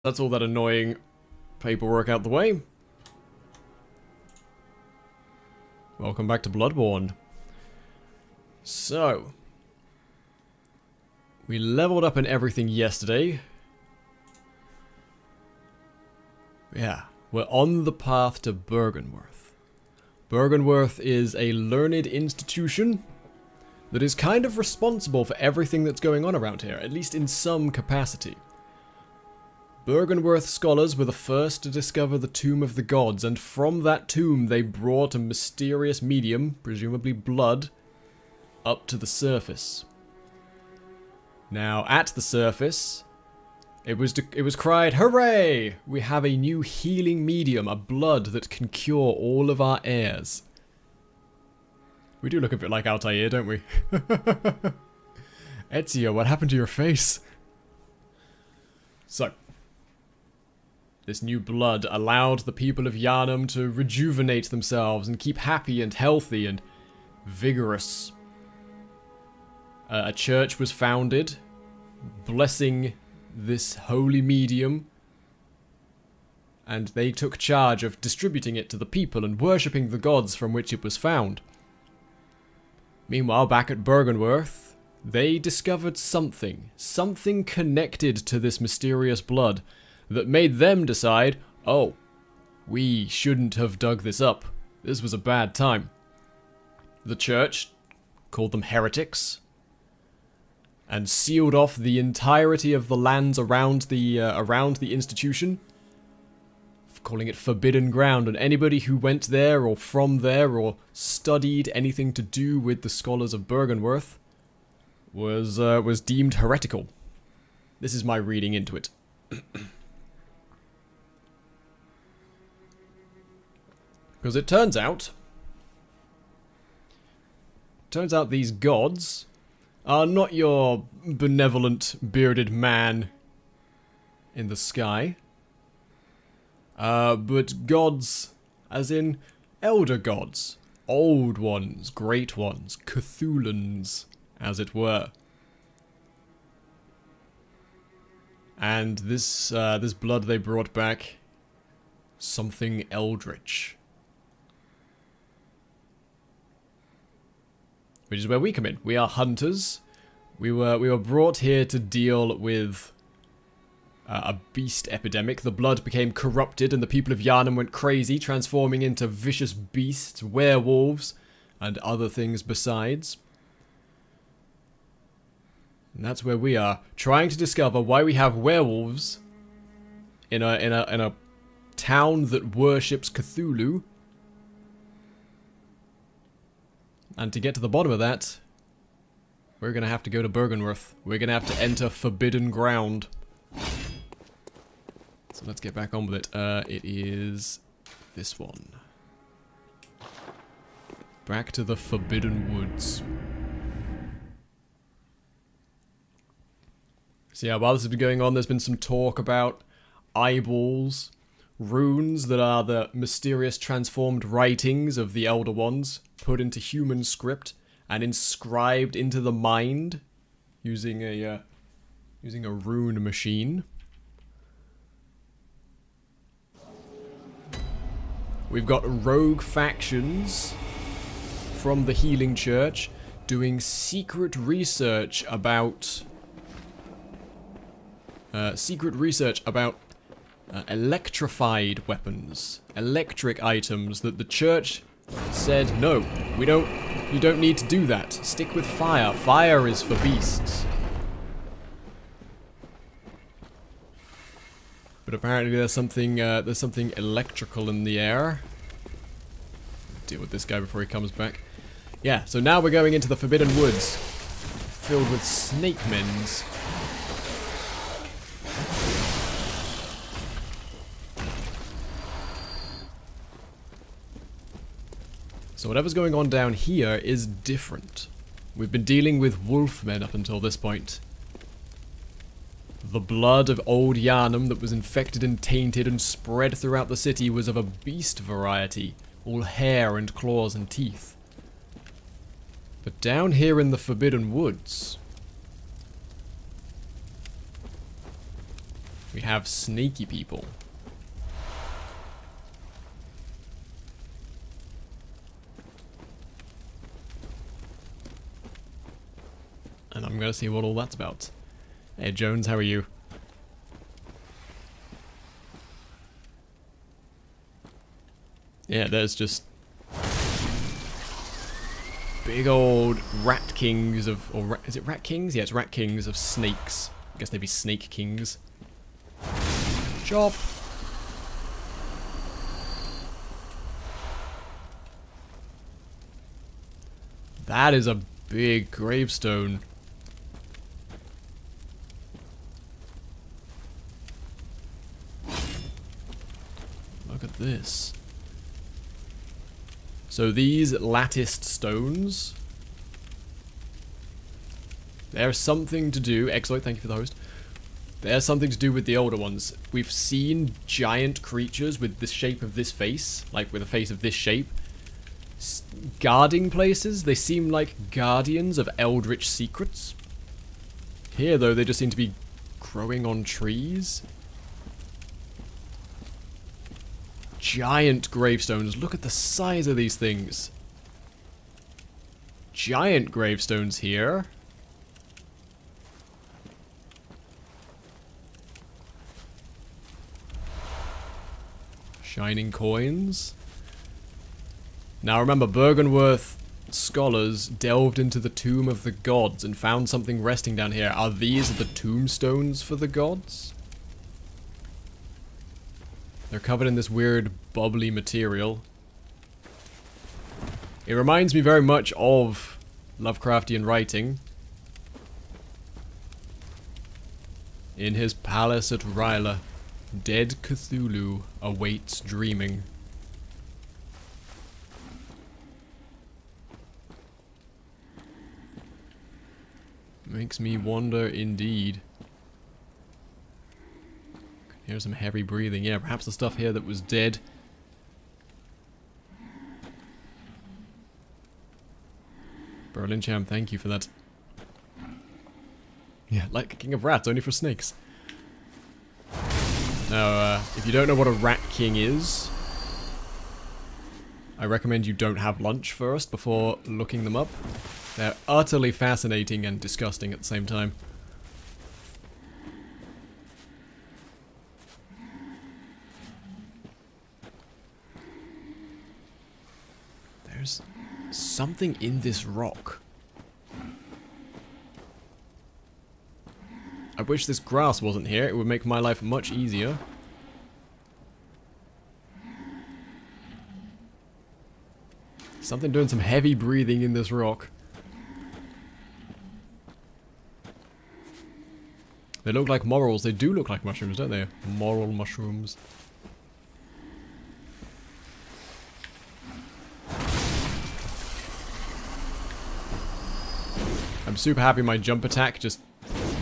That's all that annoying paperwork out the way. Welcome back to Bloodborne. So, we leveled up and everything yesterday. Yeah, we're on the path to Byrgenwerth. Byrgenwerth is a learned institution that is kind of responsible for everything that's going on around here, at least in some capacity. Byrgenwerth scholars were the first to discover the Tomb of the Gods, and from that tomb they brought a mysterious medium, presumably blood, up to the surface. Now, at the surface, it was cried, "Hooray! We have a new healing medium, a blood that can cure all of our airs." We do look a bit like Altair, don't we? Ezio, what happened to your face? So, this new blood allowed the people of Yharnam to rejuvenate themselves and keep happy and healthy and vigorous. A church was founded, blessing this holy medium, and they took charge of distributing it to the people and worshipping the gods from which it was found. Meanwhile, back at Byrgenwerth, they discovered something connected to this mysterious blood that made them decide, oh, we shouldn't have dug this up. This was a bad time. The church called them heretics and sealed off the entirety of the lands around the institution, calling it forbidden ground, and anybody who went there or from there or studied anything to do with the scholars of Byrgenwerth was deemed heretical. This is my reading into it. Because it turns out these gods are not your benevolent bearded man in the sky, but gods as in elder gods, old ones, great ones, Cthulhuans, as it were. And this blood they brought back, something eldritch. Which is where we come in. We are hunters. We were brought here to deal with a beast epidemic. The blood became corrupted and the people of Yharnam went crazy, transforming into vicious beasts, werewolves, and other things besides. And that's where we are, trying to discover why we have werewolves in a town that worships Cthulhu. And to get to the bottom of that, we're going to have to go to Byrgenwerth. We're going to have to enter forbidden ground. So let's get back on with it. It is this one. Back to the Forbidden Woods. So yeah, while this has been going on, there's been some talk about eyeballs, runes that are the mysterious transformed writings of the Elder Ones, put into human script and inscribed into the mind using a rune machine. We've got rogue factions from the Healing Church doing secret research about electrified weapons, electric items that the church said, no, you don't need to do that. Stick with fire. Fire is for beasts. But apparently there's something electrical in the air. Deal with this guy before he comes back. Yeah, so now we're going into the Forbidden Woods, filled with snake mens. So whatever's going on down here is different. We've been dealing with wolfmen up until this point. The blood of old Yharnam that was infected and tainted and spread throughout the city was of a beast variety, all hair and claws and teeth. But down here in the Forbidden Woods, We have snaky people. And I'm gonna see what all that's about. Hey Jones, how are you? Yeah, there's just big old rat kings of, is it rat kings? Yeah, it's rat kings of snakes. I guess they'd be snake kings. Chop! That is a big gravestone. Look at this. So these latticed stones, there's something to do, Exoid, thank you for the host. There's something to do with the older ones. We've seen giant creatures with the shape of this face, like with a face of this shape, guarding places. They seem like guardians of eldritch secrets. Here though, they just seem to be growing on trees. Giant gravestones. Look at the size of these things. Giant gravestones here. Shining coins. Now remember, Bergenworth scholars delved into the tomb of the gods and found something resting down here. Are these the tombstones for the gods? They're covered in this weird bubbly material. It reminds me very much of Lovecraftian writing. In his palace at Ryla, dead Cthulhu awaits dreaming. Makes me wonder indeed. Here's some heavy breathing. Yeah, perhaps the stuff here that was dead. Berlin Cham, thank you for that. Yeah, like King of Rats, only for snakes. Now, if you don't know what a rat king is, I recommend you don't have lunch first before looking them up. They're utterly fascinating and disgusting at the same time. There's something in this rock. I wish this grass wasn't here. It would make my life much easier. Something doing some heavy breathing in this rock. They look like morels. They do look like mushrooms, don't they? Moral mushrooms. I'm super happy my jump attack just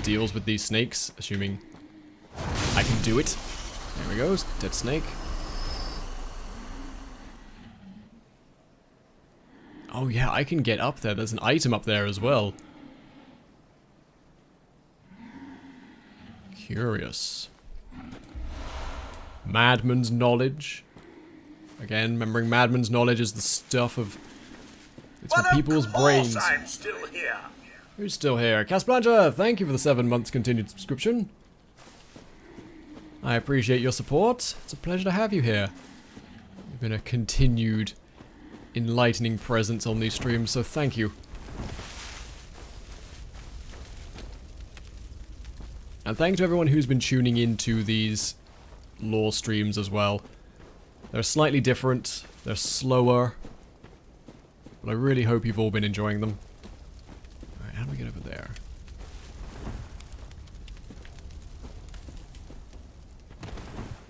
deals with these snakes, assuming I can do it. There we go, dead snake. Oh yeah, I can get up there. There's an item up there as well. Curious. Madman's knowledge. Again, remembering Madman's knowledge is the stuff of... It's for people's brains. I'm still here. Who's still here? Casplanja, thank you for the 7 months continued subscription. I appreciate your support. It's a pleasure to have you here. You've been a continued enlightening presence on these streams, so thank you. And thanks to everyone who's been tuning into these lore streams as well. They're slightly different, they're slower, but I really hope you've all been enjoying them. Alright, how do we get over there?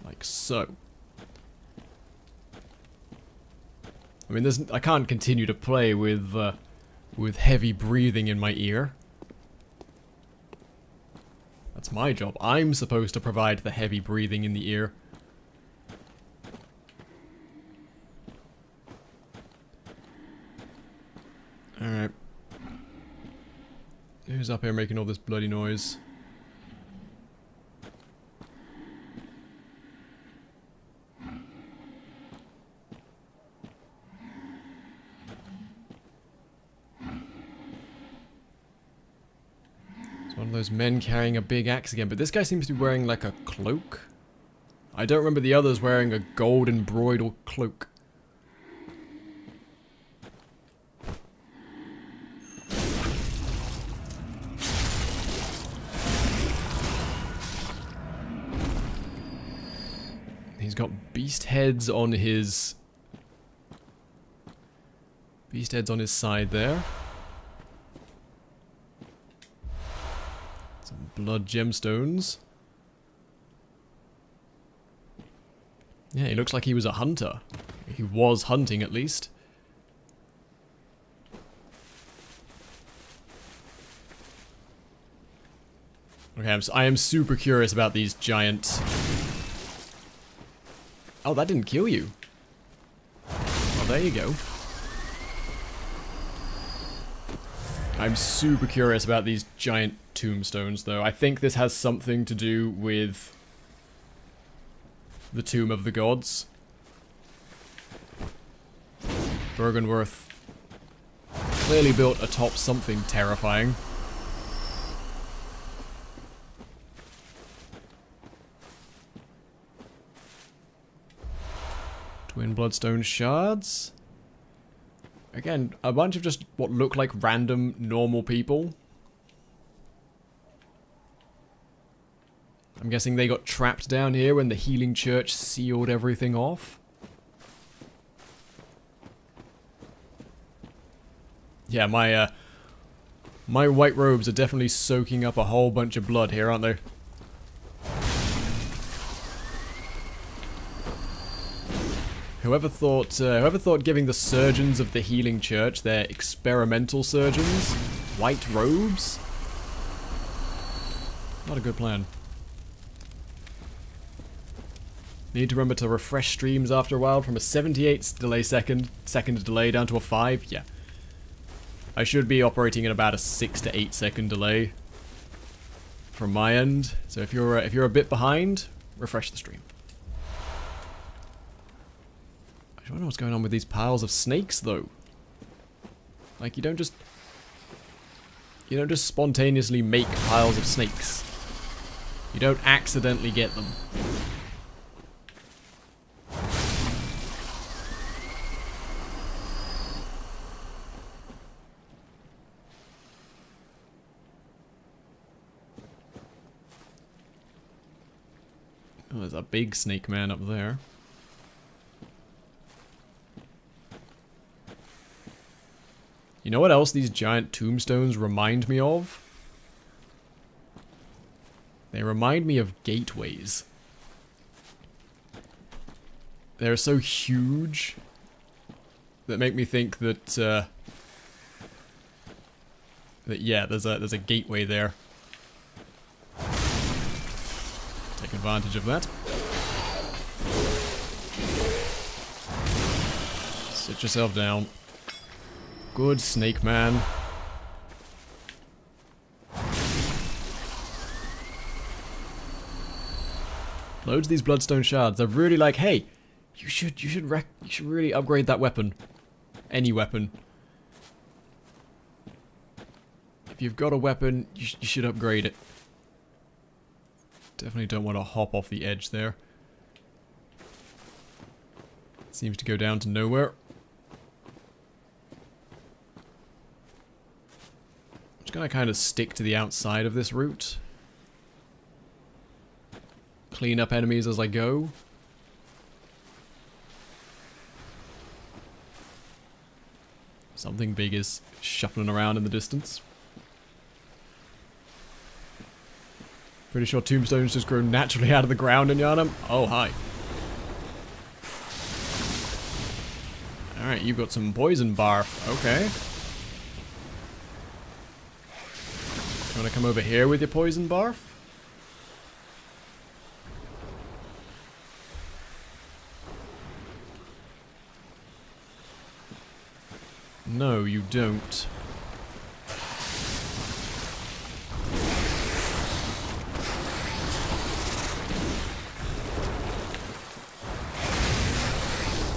Like so. I mean, I can't continue to play with heavy breathing in my ear. That's my job. I'm supposed to provide the heavy breathing in the ear. Alright. Who's up here making all this bloody noise? One of those men carrying a big axe again, but this guy seems to be wearing like a cloak. I don't remember the others wearing a gold embroidered cloak. He's got beast heads on his... beast heads on his side there. Some blood gemstones. Yeah, he looks like he was a hunter. He was hunting, at least. Okay, I am super curious about these giant... Oh, that didn't kill you. Well, there you go. I'm super curious about these giant tombstones, though. I think this has something to do with the Tomb of the Gods. Bergenworth clearly built atop something terrifying. Twin bloodstone shards. Again, a bunch of just what look like random, normal people. I'm guessing they got trapped down here when the healing church sealed everything off. Yeah, my white robes are definitely soaking up a whole bunch of blood here, aren't they? Whoever thought giving the surgeons of the healing church, their experimental surgeons, white robes? Not a good plan. Need to remember to refresh streams after a while from a 78 delay second delay down to a 5. Yeah. I should be operating at about a 6 to 8 second delay from my end. So if you're a bit behind, refresh the stream. I don't know what's going on with these piles of snakes, though. Like, you don't just spontaneously make piles of snakes. You don't accidentally get them. Oh, there's a big snake man up there. You know what else these giant tombstones remind me of? They remind me of gateways. They're so huge that make me think that yeah, there's a gateway there. Take advantage of that. Sit yourself down. Good snake man. Loads of these bloodstone shards. They're really like, hey, you should really upgrade that weapon. Any weapon. If you've got a weapon, you should upgrade it. Definitely don't want to hop off the edge there. Seems to go down to nowhere. Just gonna kind of stick to the outside of this route. Clean up enemies as I go. Something big is shuffling around in the distance. Pretty sure tombstones just grow naturally out of the ground in Yharnam. Oh, hi. Alright, you've got some poison barf. Okay. You want to come over here with your poison barf? No, you don't.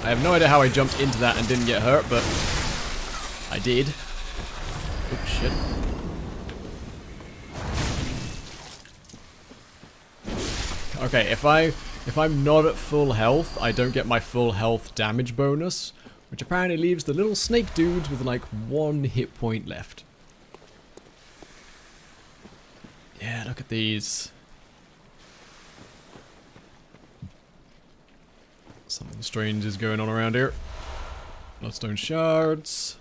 I have no idea how I jumped into that and didn't get hurt, but I did. Oh, shit. Okay, if I'm not at full health, I don't get my full health damage bonus, which apparently leaves the little snake dudes with like 1 hit point left. Yeah, look at these. Something strange is going on around here. Bloodstone shards.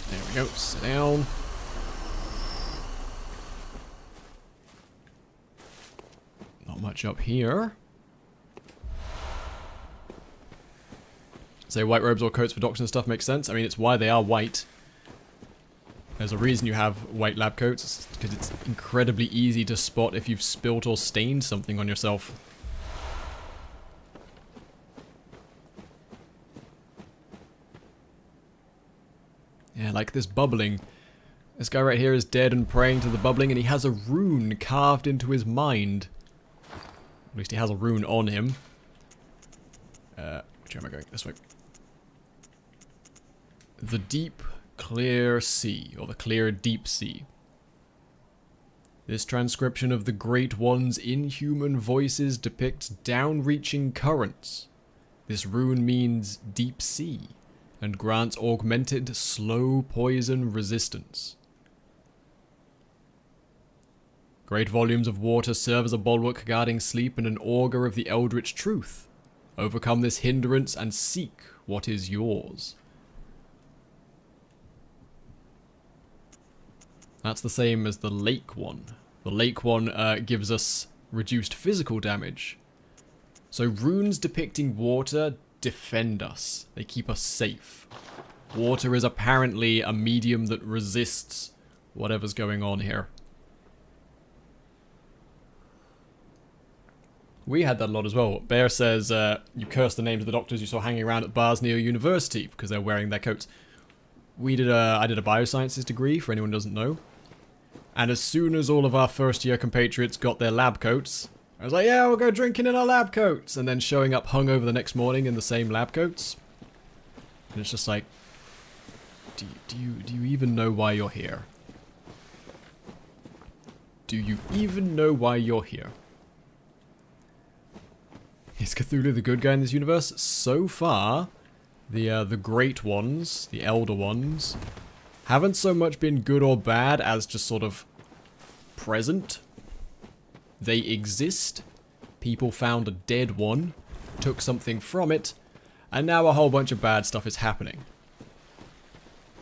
There we go, sit down. Not much up here. Say white robes or coats for doctors and stuff makes sense. I mean, it's why they are white. There's a reason you have white lab coats, because it's incredibly easy to spot if you've spilt or stained something on yourself. Yeah, like this bubbling. This guy right here is dead and praying to the bubbling, and he has a rune carved into his mind. At least he has a rune on him. Which way am I going? This way. The deep, clear sea, or the clear deep sea. This transcription of the Great One's inhuman voices depicts down-reaching currents. This rune means deep sea, and grants augmented, slow poison resistance. Great volumes of water serve as a bulwark guarding sleep and an augur of the eldritch truth. Overcome this hindrance and seek what is yours. That's the same as the lake one. The lake one gives us reduced physical damage. So runes depicting water defend us. They keep us safe. Water is apparently a medium that resists whatever's going on here. We had that a lot as well. Bear says, you curse the names of the doctors you saw hanging around at bars near university because they're wearing their coats. I did a biosciences degree, for anyone who doesn't know. And as soon as all of our first year compatriots got their lab coats, I was like, yeah, we'll go drinking in our lab coats. And then showing up hungover the next morning in the same lab coats. And it's just like, do you even know why you're here? Do you even know why you're here? Is Cthulhu the good guy in this universe? So far, the Great Ones, the Elder Ones, haven't so much been good or bad as just sort of present. They exist. People found a dead one, took something from it, and now a whole bunch of bad stuff is happening.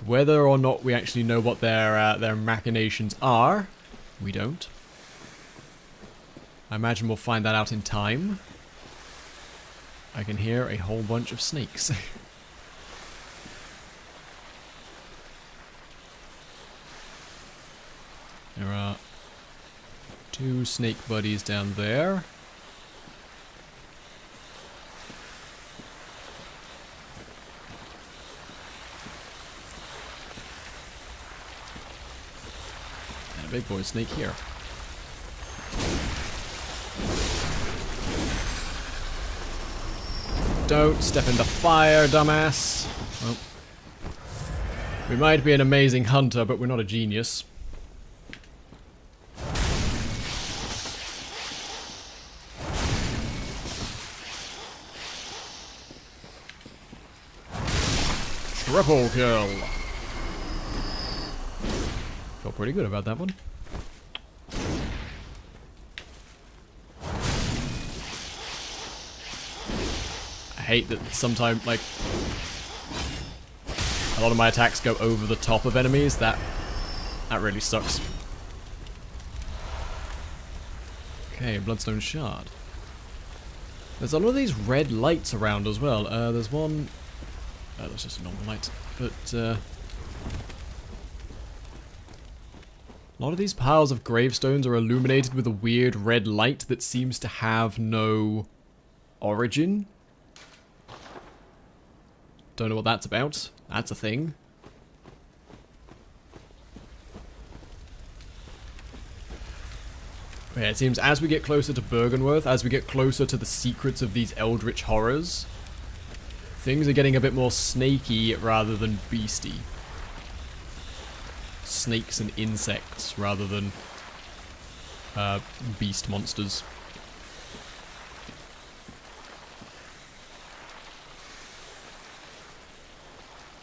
Whether or not we actually know what their machinations are, we don't. I imagine we'll find that out in time. I can hear a whole bunch of snakes. There are 2 snake buddies down there. And a big boy snake here. Don't step in the fire, dumbass. Well, we might be an amazing hunter, but we're not a genius. Triple kill. Feel pretty good about that one. I hate that sometimes, like, a lot of my attacks go over the top of enemies. That really sucks. Okay, Bloodstone Shard. There's a lot of these red lights around as well. There's one... that's just a normal light. But, a lot of these piles of gravestones are illuminated with a weird red light that seems to have no origin. Don't know what that's about. That's a thing. But yeah, it seems as we get closer to Bergenworth, as we get closer to the secrets of these eldritch horrors, Things are getting a bit more snaky rather than beasty. Snakes and insects rather than beast monsters.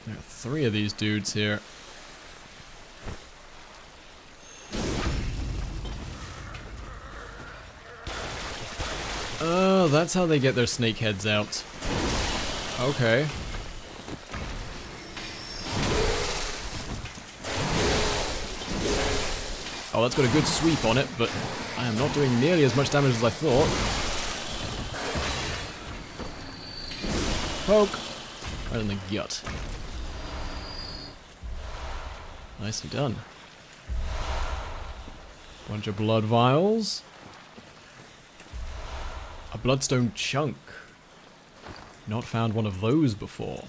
There are 3 of these dudes here. Oh, that's how they get their snake heads out. Okay. Oh, that's got a good sweep on it, but I am not doing nearly as much damage as I thought. Poke! Right in the gut. Nicely done. Bunch of blood vials. A bloodstone chunk. Not found one of those before.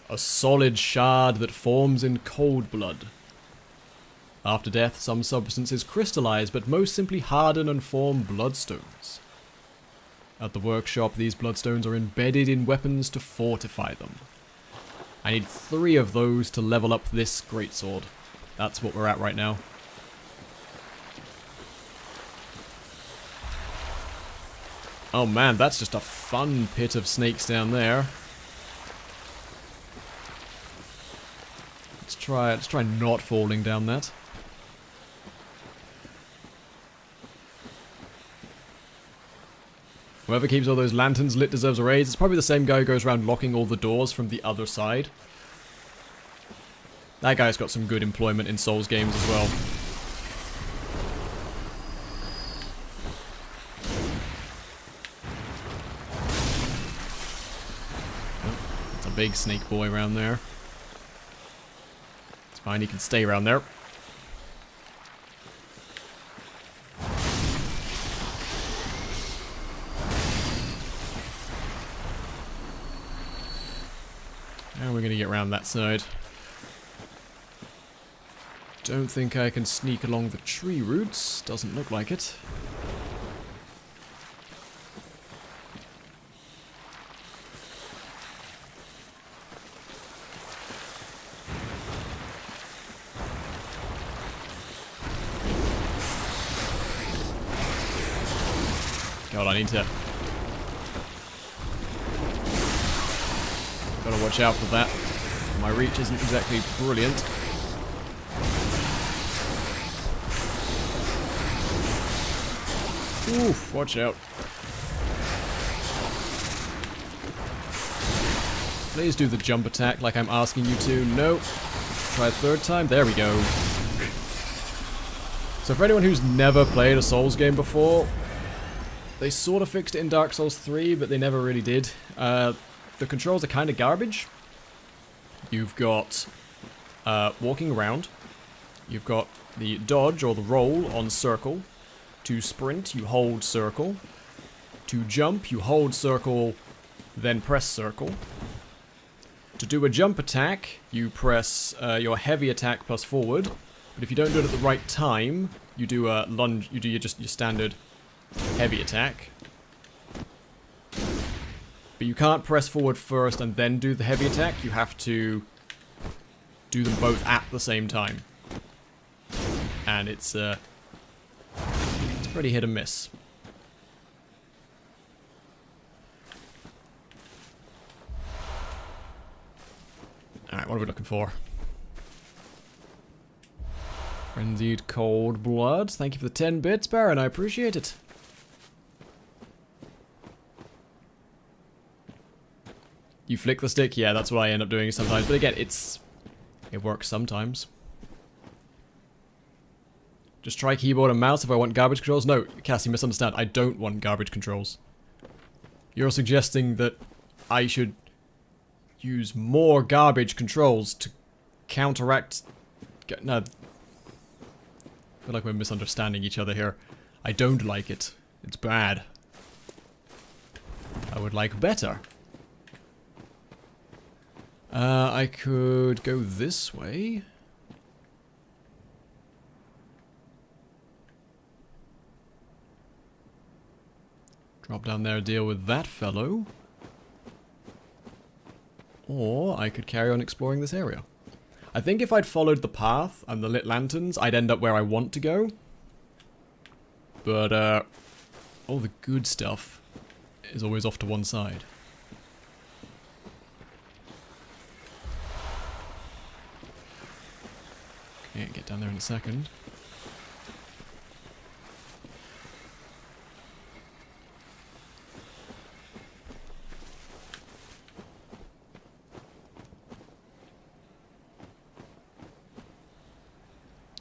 A solid shard that forms in cold blood. After death, some substances crystallize, but most simply harden and form bloodstones. At the workshop, these bloodstones are embedded in weapons to fortify them. I need 3 of those to level up this greatsword. That's what we're at right now. Oh man, that's just a fun pit of snakes down there. Let's try not falling down that. Whoever keeps all those lanterns lit deserves a raise. It's probably the same guy who goes around locking all the doors from the other side. That guy's got some good employment in Souls games as well. Oh, it's a big snake boy around there. It's fine, he can stay around there. How are we going to get around that side? Don't think I can sneak along the tree roots. Doesn't look like it. God, I need to... Gotta watch out for that. My reach isn't exactly brilliant. Oof, watch out. Please do the jump attack like I'm asking you to. Nope. Try a 3rd time. There we go. So for anyone who's never played a Souls game before, they sort of fixed it in Dark Souls 3, but they never really did. The controls are kind of garbage. You've got walking around. You've got the dodge or the roll on circle. To sprint, you hold circle. To jump, you hold circle, then press circle. To do a jump attack, you press your heavy attack plus forward. But if you don't do it at the right time, you do a lunge. You do your standard heavy attack. But you can't press forward first and then do the heavy attack. You have to do them both at the same time. And it's pretty hit and miss. Alright, what are we looking for? Frenzied cold blood. Thank you for the 10 bits, Baron. I appreciate it. You flick the stick? Yeah, that's what I end up doing sometimes. But again, it works sometimes. Just try keyboard and mouse if I want garbage controls? No, Cass, you misunderstand. I don't want garbage controls. You're suggesting that I should use more garbage controls to counteract... No. I feel like we're misunderstanding each other here. I don't like it. It's bad. I would like better. I could go this way. Drop down there, deal with that fellow. Or I could carry on exploring this area. I think if I'd followed the path and the lit lanterns, I'd end up where I want to go. But, all the good stuff is always off to one side. Okay, get down there in a second.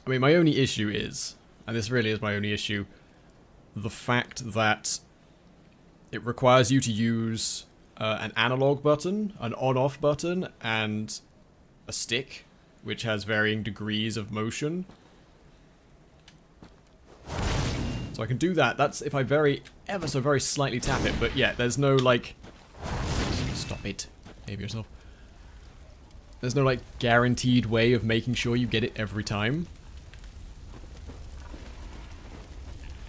I mean, my only issue is, and this really is my only issue, the fact that it requires you to use an analog button, an on-off button, and a stick, which has varying degrees of motion. So I can do that. That's if I ever so very slightly tap it. But yeah, there's no like... Stop it. Behave yourself. There's no like guaranteed way of making sure you get it every time.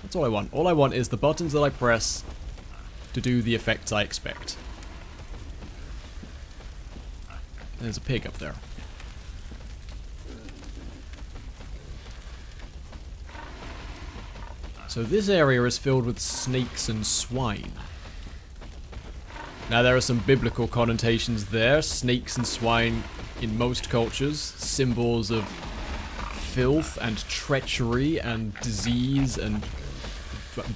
That's all I want. All I want is the buttons that I press to do the effects I expect. There's a pig up there. So this area is filled with snakes and swine. Now there are some biblical connotations there. Snakes and swine in most cultures, symbols of filth and treachery and disease and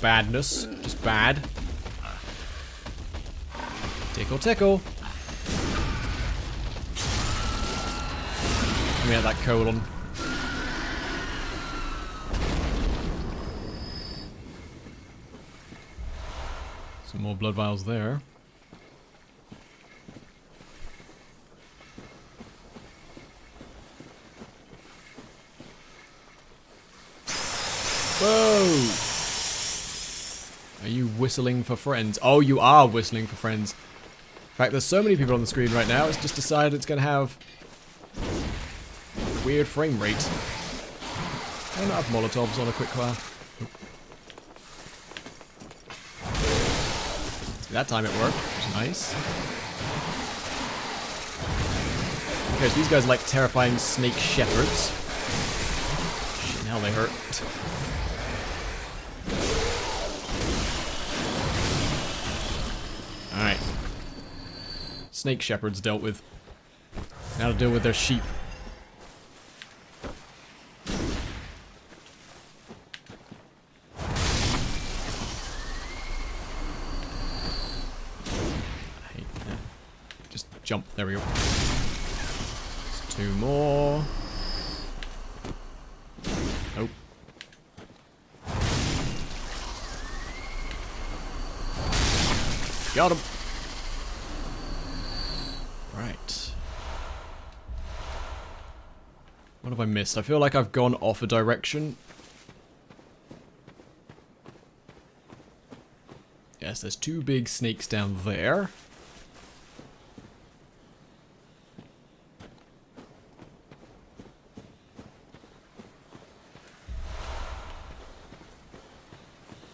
badness. Just bad. Tickle, tickle. Let me have that colon. Some more blood vials there. Whoa! Are you whistling for friends? Oh, you are whistling for friends. In fact, there's so many people on the screen right now, it's just decided it's going to have a weird frame rate. I don't have Molotovs on a quick fire. That time it worked, which is nice. Okay, so these guys are like terrifying snake shepherds. Shit, hell they hurt. Alright. Snake shepherds dealt with. Now to deal with their sheep. Jump, there we go. Just two more. Oh. Got him. Right. What have I missed? I feel like I've gone off a direction. Yes, there's two big snakes down there.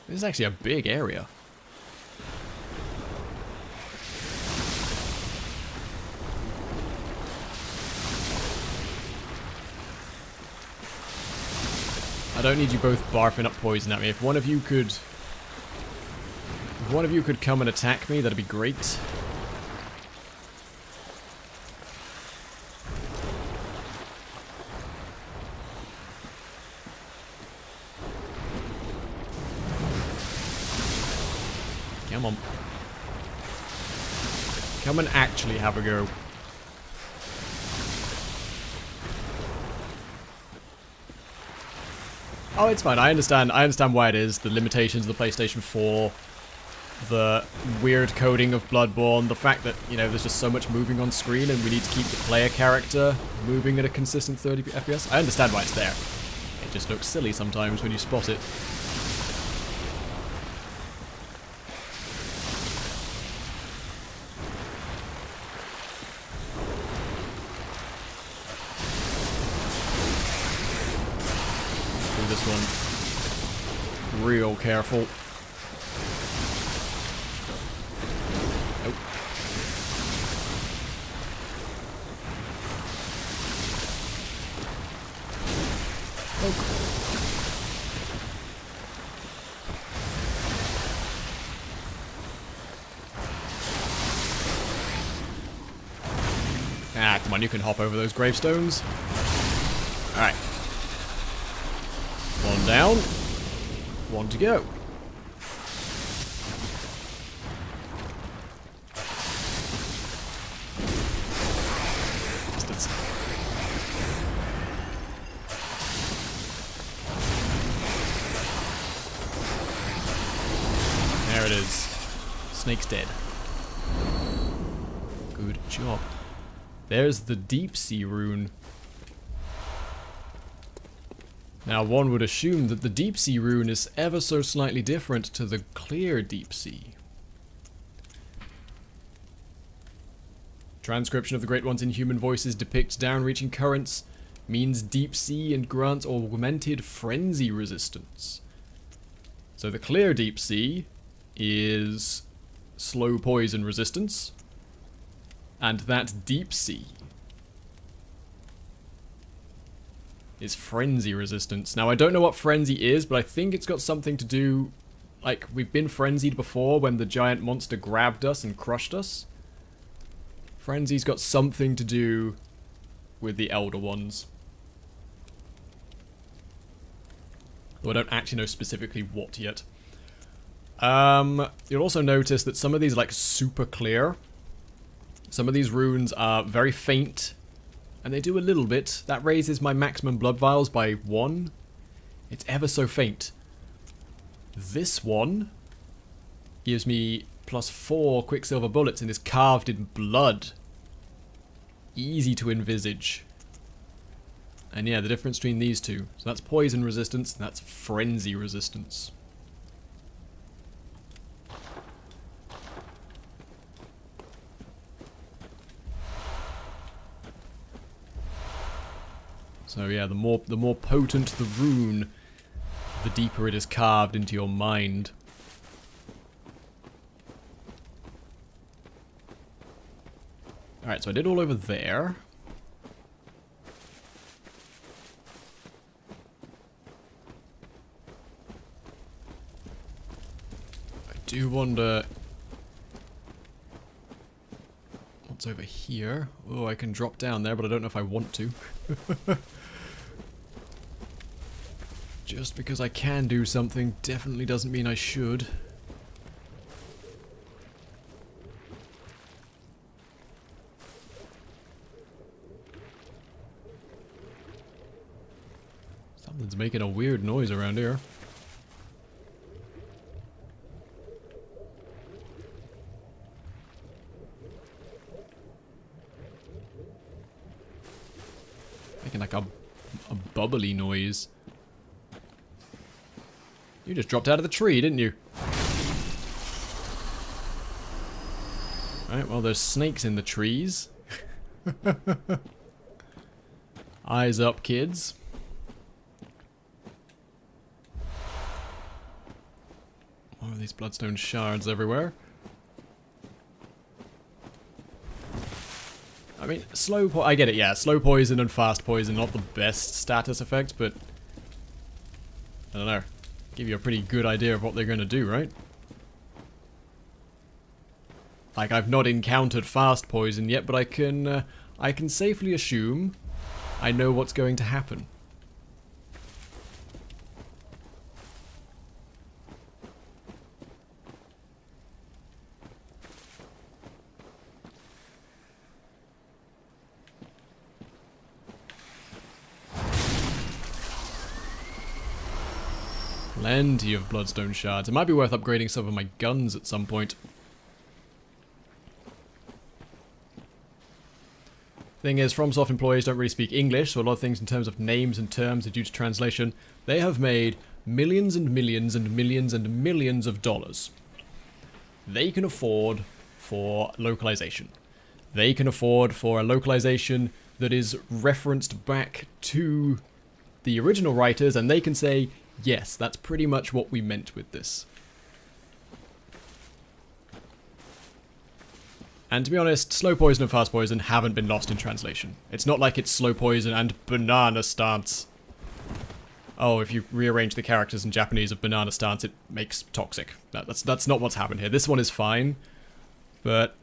This is actually a big area. I don't need you both barfing up poison at me. If one of you could come and attack me, that'd be great. Come on. Come and actually have a go. Oh, it's fine. I understand why it is. The limitations of the PlayStation 4, the weird coding of Bloodborne, the fact that, you know, there's just so much moving on screen and we need to keep the player character moving at a consistent 30 FPS. I understand why it's there. It just looks silly sometimes when you spot it. This one real careful. Nope. Come on, you can hop over those gravestones. Alright. One down. One to go. There it is. Snake's dead. Good job. There's the deep sea rune. Now one would assume that the deep sea rune is ever so slightly different to the clear deep sea. Transcription of the Great Ones in human voices depicts down-reaching currents, means deep sea, and grants augmented frenzy resistance. So the clear deep sea is slow poison resistance, and that deep sea is frenzy resistance. Now I don't know what frenzy is, but I think it's got something to do, like, we've been frenzied before when the giant monster grabbed us and crushed us. Frenzy's got something to do with the Elder Ones. Though I don't actually know specifically what yet. You'll also notice that some of these are like super clear. Some of these runes are very faint, and they do a little bit. That raises my maximum blood vials by 1. It's ever so faint. This one gives me +4 quicksilver bullets and is carved in blood. Easy to envisage. And yeah, the difference between these two. So that's poison resistance, and that's frenzy resistance. So yeah, the more potent the rune, the deeper it is carved into your mind. Alright, so I did all over there. I do wonder what's over here. Oh, I can drop down there, but I don't know if I want to. Just because I can do something definitely doesn't mean I should. Something's making a weird noise around here. Making like a bubbly noise. You just dropped out of the tree, didn't you? Alright, well there's snakes in the trees. Eyes up, kids. What are these bloodstone shards everywhere? I mean, I get it, yeah. Slow poison and fast poison, not the best status effect, but I don't know. Give you a pretty good idea of what they're going to do, right? Like, I've not encountered fast poison yet, but I can safely assume I know what's going to happen. Plenty of bloodstone shards. It might be worth upgrading some of my guns at some point. Thing is, FromSoft employees don't really speak English, so a lot of things in terms of names and terms are due to translation. They have made millions and millions and millions and millions of dollars. They can afford for localization. They can afford for a localization that is referenced back to the original writers, and they can say, yes, that's pretty much what we meant with this. And to be honest, slow poison and fast poison haven't been lost in translation. It's not like it's slow poison and banana stance. Oh, if you rearrange the characters in Japanese of banana stance, it makes toxic. That's not what's happened here. This one is fine, but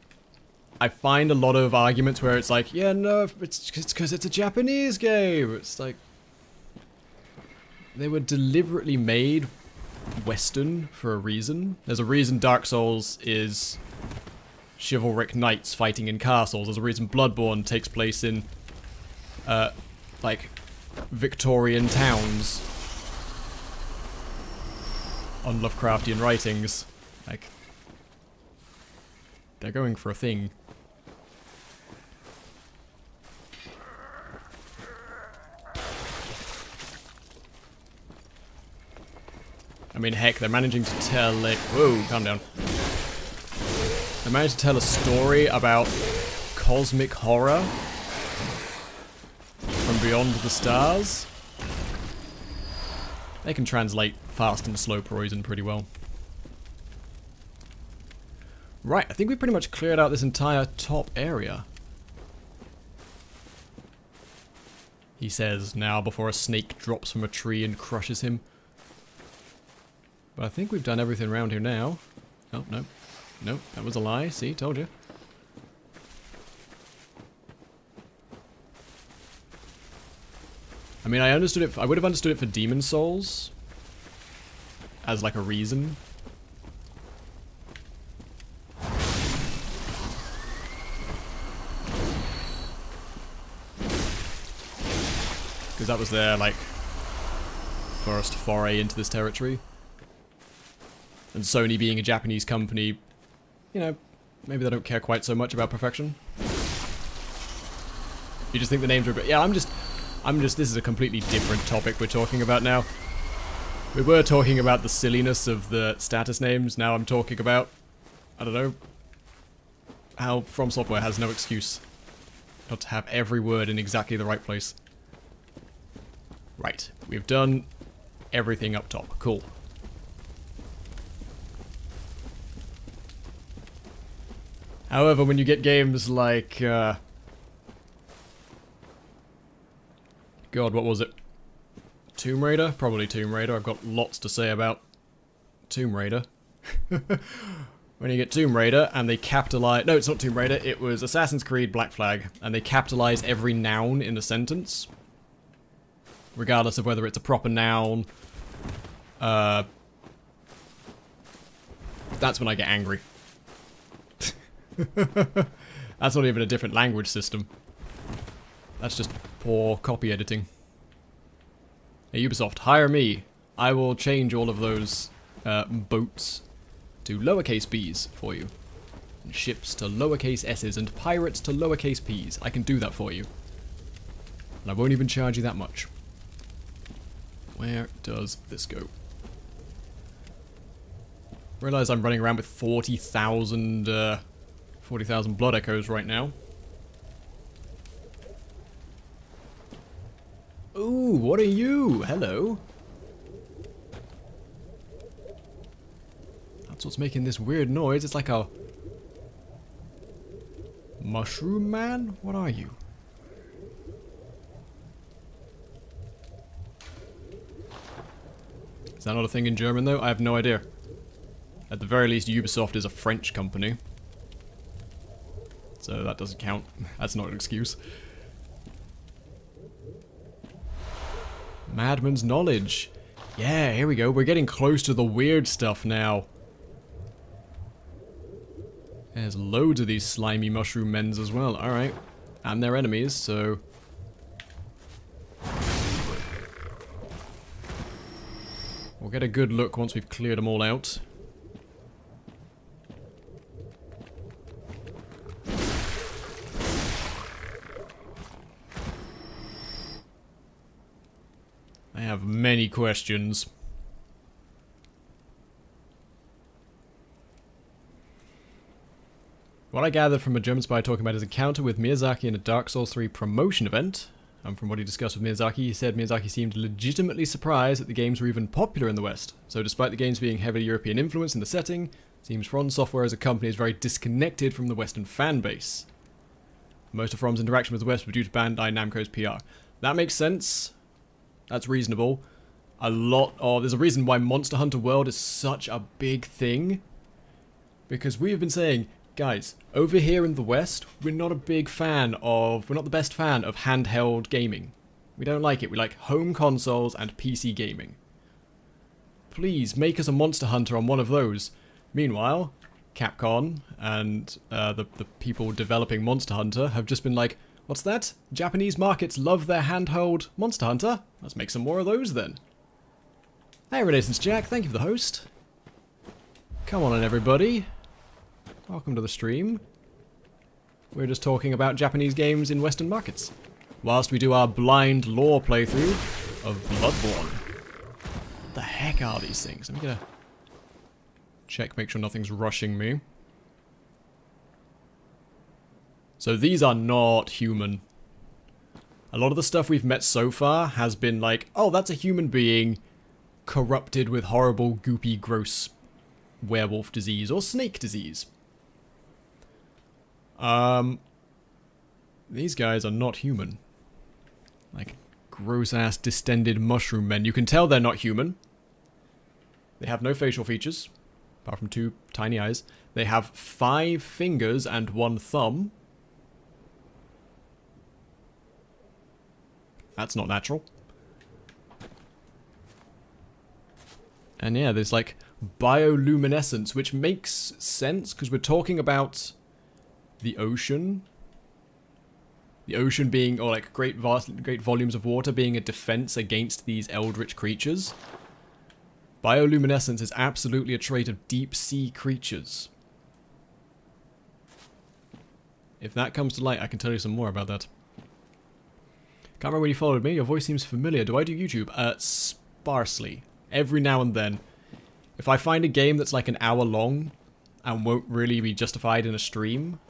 I find a lot of arguments where it's like, yeah, no, it's because it's a Japanese game. It's like, they were deliberately made Western for a reason. There's a reason Dark Souls is chivalric knights fighting in castles. There's a reason Bloodborne takes place in, like, Victorian towns on Lovecraftian writings. Like, they're going for a thing. I mean, heck, they're managing to tell a... Whoa, calm down. They managed to tell a story about cosmic horror from beyond the stars. They can translate fast and slow poison pretty well. Right, I think we pretty much cleared out this entire top area. He says now before a snake drops from a tree and crushes him. But I think we've done everything around here now. Oh, no. No, that was a lie. See, told you. I mean, I understood it. I would have understood it for Demon Souls. As like a reason. Because that was their, like, first foray into this territory. And Sony being a Japanese company, you know, maybe they don't care quite so much about perfection. You just think the names are a bit... Yeah, I'm just, this is a completely different topic we're talking about now. We were talking about the silliness of the status names, now I'm talking about, I don't know, how From Software has no excuse not to have every word in exactly the right place. Right, we've done everything up top, cool. However, when you get games like, God, what was it? Tomb Raider? Probably Tomb Raider. I've got lots to say about Tomb Raider. When you get Tomb Raider and they capitalize... No, it's not Tomb Raider. It was Assassin's Creed Black Flag. And they capitalize every noun in a sentence. Regardless of whether it's a proper noun. That's when I get angry. That's not even a different language system. That's just poor copy editing. Hey, Ubisoft, hire me. I will change all of those boats to lowercase b's for you. And ships to lowercase s's and pirates to lowercase p's. I can do that for you. And I won't even charge you that much. Where does this go? Realize I'm running around with 40,000 blood echoes right now. Ooh, what are you? Hello. That's what's making this weird noise. It's like a... Mushroom man? What are you? Is that not a thing in German though? I have no idea. At the very least, Ubisoft is a French company. So that doesn't count. That's not an excuse. Madman's Knowledge. Yeah, here we go. We're getting close to the weird stuff now. There's loads of these slimy mushroom men's as well. Alright. And their enemies, so... We'll get a good look once we've cleared them all out. I have many questions. What I gathered from a German spy talking about his encounter with Miyazaki in a Dark Souls 3 promotion event, and from what he discussed with Miyazaki, he said Miyazaki seemed legitimately surprised that the games were even popular in the West. So despite the games being heavily European influence in the setting, it seems From Software as a company is very disconnected from the Western fan base. Most of From's interaction with the West were due to Bandai Namco's PR. That makes sense. That's reasonable. There's a reason why Monster Hunter World is such a big thing. Because we have been saying, Guys, over here in the West, we're not a big fan of... We're not the best fan of handheld gaming. We don't like it. We like home consoles and PC gaming. Please, make us a Monster Hunter on one of those. Meanwhile, Capcom and the people developing Monster Hunter have just been like, what's that? Japanese markets love their handheld Monster Hunter? Let's make some more of those then. Hey Renaissance Jack, thank you for the host. Come on in everybody. Welcome to the stream. We're just talking about Japanese games in Western markets, whilst we do our blind lore playthrough of Bloodborne. What the heck are these things? I'm gonna check, make sure nothing's rushing me. So these are not human. A lot of the stuff we've met so far has been like, oh, that's a human being corrupted with horrible, goopy, gross werewolf disease or snake disease. These guys are not human. Like, gross-ass distended mushroom men. You can tell they're not human. They have no facial features, apart from 2 tiny eyes. They have 5 fingers and 1 thumb. That's not natural. And yeah, there's like bioluminescence, which makes sense because we're talking about the ocean. The ocean being, or like great volumes of water being a defense against these eldritch creatures. Bioluminescence is absolutely a trait of deep sea creatures. If that comes to light, I can tell you some more about that. Can't remember when you followed me. Your voice seems familiar. Do I do YouTube? Sparsely. Every now and then. If I find a game that's like an hour long and won't really be justified in a stream,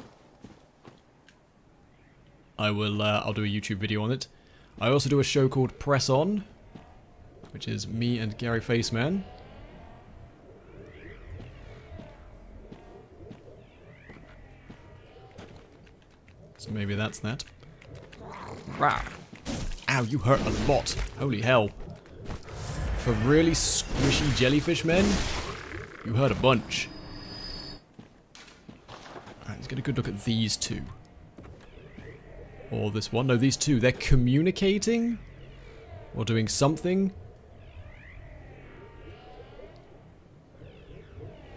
I will, I'll do a YouTube video on it. I also do a show called Press On, which is me and Gary Faceman. So maybe that's that. Rah. Ow, you hurt a lot. Holy hell. For really squishy jellyfish men, you hurt a bunch. Alright, let's get a good look at these 2. Or this one. No, these 2. They're communicating? Or doing something?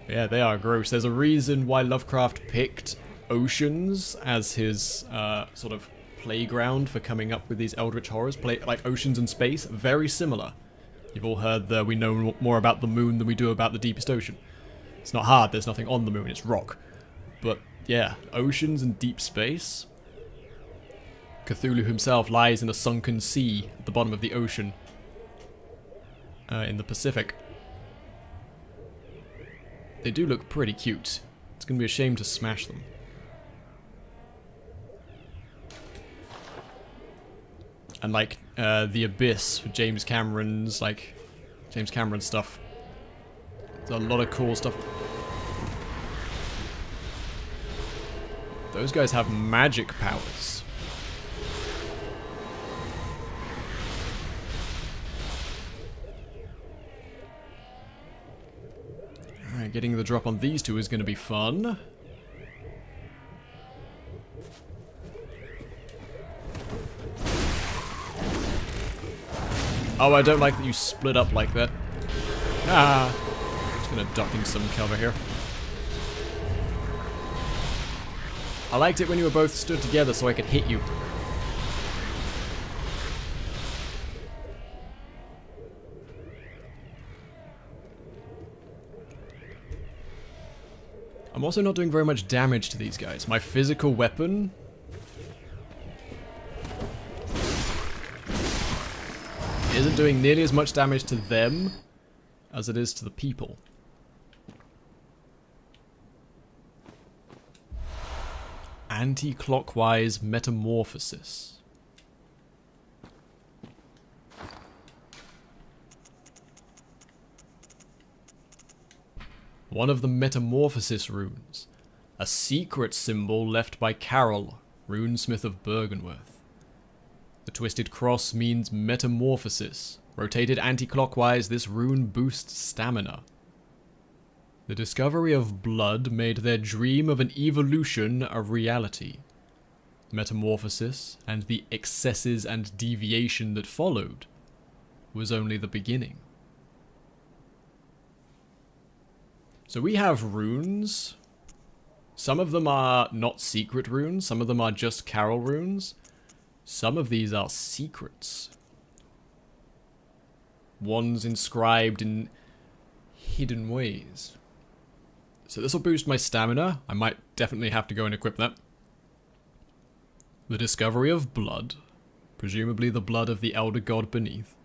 Yeah, they are gross. There's a reason why Lovecraft picked oceans as his sort of playground for coming up with these eldritch horrors. Like oceans and space, very similar. You've all heard that we know more about the moon than we do about the deepest ocean. It's not hard, there's nothing on the moon, it's rock. But yeah, oceans and deep space. Cthulhu himself lies in a sunken sea at the bottom of the ocean. In the Pacific. They do look pretty cute. It's gonna be a shame to smash them. And like The Abyss with James Cameron stuff. There's a lot of cool stuff. Those guys have magic powers. Alright, getting the drop on these 2 is going to be fun. Oh, I don't like that you split up like that. Ah! I'm just gonna duck in some cover here. I liked it when you were both stood together so I could hit you. I'm also not doing very much damage to these guys. My physical weapon isn't doing nearly as much damage to them as it is to the people. Anti-clockwise metamorphosis. One of the metamorphosis runes. A secret symbol left by Carol, runesmith of Bergenworth. The twisted cross means metamorphosis. Rotated anti-clockwise, this rune boosts stamina. The discovery of blood made their dream of an evolution a reality. Metamorphosis and the excesses and deviation that followed was only the beginning. So we have runes. Some of them are not secret runes, some of them are just Carol runes. Some of these are secrets. Ones inscribed in hidden ways. So this will boost my stamina. I might definitely have to go and equip that. The discovery of blood, presumably the blood of the elder god beneath,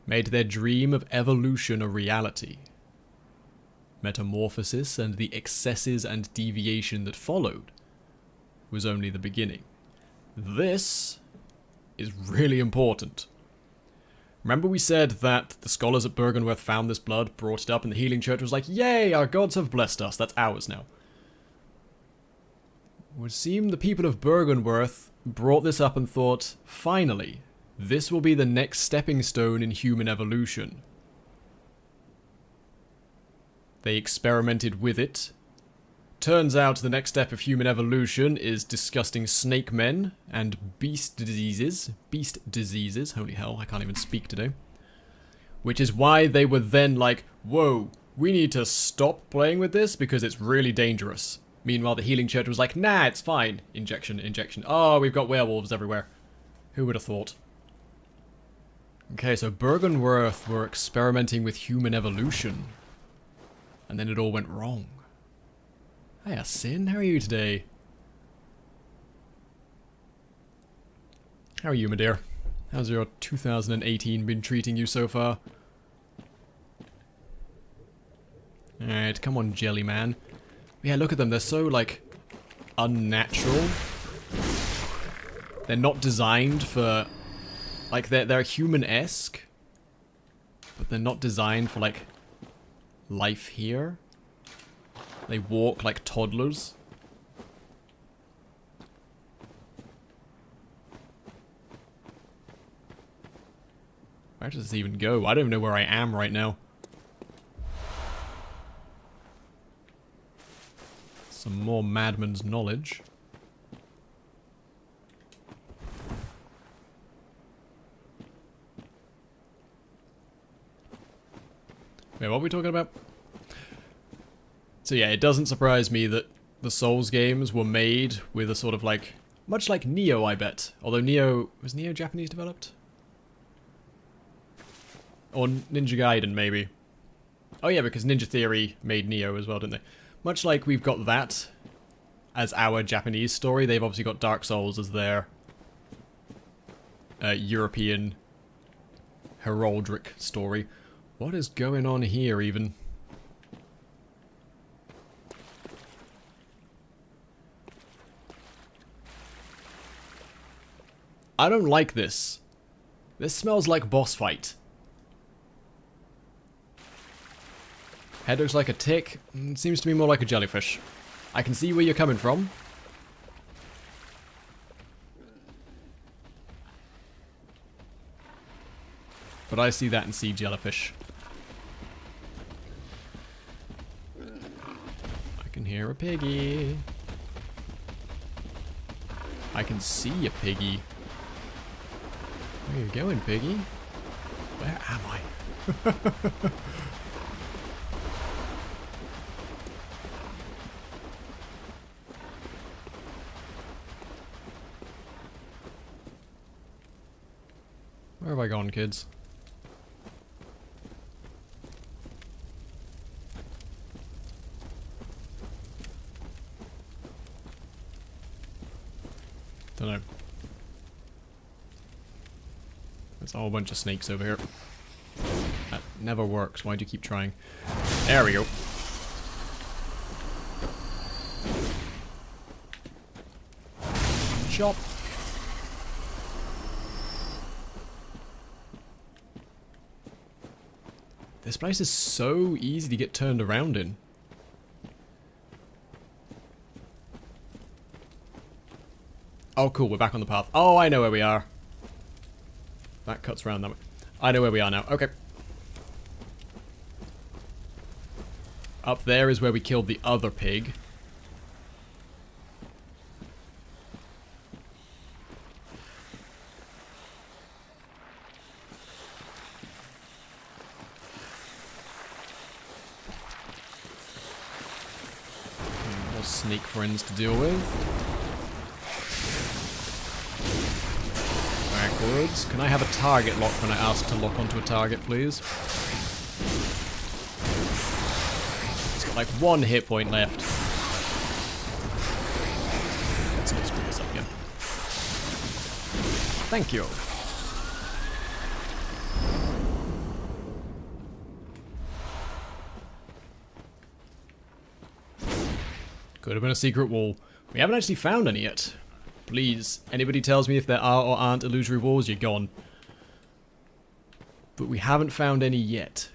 made their dream of evolution a reality. Metamorphosis and the excesses and deviation that followed was only the beginning. This is really important. Remember we said that the scholars at Bergenworth found this blood, brought it up, and the healing church was like, yay, our gods have blessed us, that's ours now. It would seem the people of Bergenworth brought this up and thought, finally, this will be the next stepping stone in human evolution. They experimented with it. Turns out the next step of human evolution is disgusting snake men and beast diseases. Beast diseases. Holy hell, I can't even speak today. Which is why they were then like, whoa, we need to stop playing with this because it's really dangerous. Meanwhile, the healing church was like, nah, it's fine. Injection, injection. Oh, we've got werewolves everywhere. Who would have thought? Okay, so Bergenworth were experimenting with human evolution. And then it all went wrong. Hiya, Sin. How are you today? How are you, my dear? How's your 2018 been treating you so far? Alright, come on, Jelly Man. Yeah, look at them. They're so, like, unnatural. They're not designed for... Like, they're human-esque. But they're not designed for, like, life here. They walk like toddlers. Where does this even go? I don't even know where I am right now. Some more madman's knowledge. Wait, what are we talking about? So yeah, it doesn't surprise me that the Souls games were made with a sort of like... Much like Nioh, I bet. Although Nioh... Was Nioh Japanese developed? Or Ninja Gaiden, maybe. Oh yeah, because Ninja Theory made Nioh as well, didn't they? Much like we've got that as our Japanese story, they've obviously got Dark Souls as their European heraldic story. What is going on here, even? I don't like this. This smells like boss fight. Head looks like a tick. It seems to me more like a jellyfish. I can see where you're coming from. But I see that and see jellyfish. I can hear a piggy. I can see a piggy. Where are you going, piggy? Where am I? Where have I gone, kids? Dunno. There's a whole bunch of snakes over here. That never works. Why do you keep trying? There we go. Chop. This place is so easy to get turned around in. Oh, cool. We're back on the path. Oh, I know where we are. That cuts around that way. I know where we are now. Okay. Up there is where we killed the other pig. More snake friends to deal with. Backwards. Can I have a target lock when I ask to lock onto a target, please? It's got like 1 hit point left. Let's not screw this up again. Thank you. Could have been a secret wall. We haven't actually found any yet. Please, anybody tells me if there are or aren't illusory walls, you're gone. But we haven't found any yet.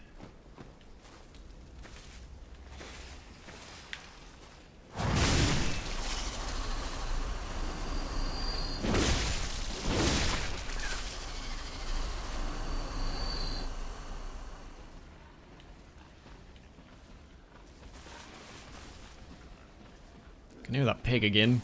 I can hear that pig again.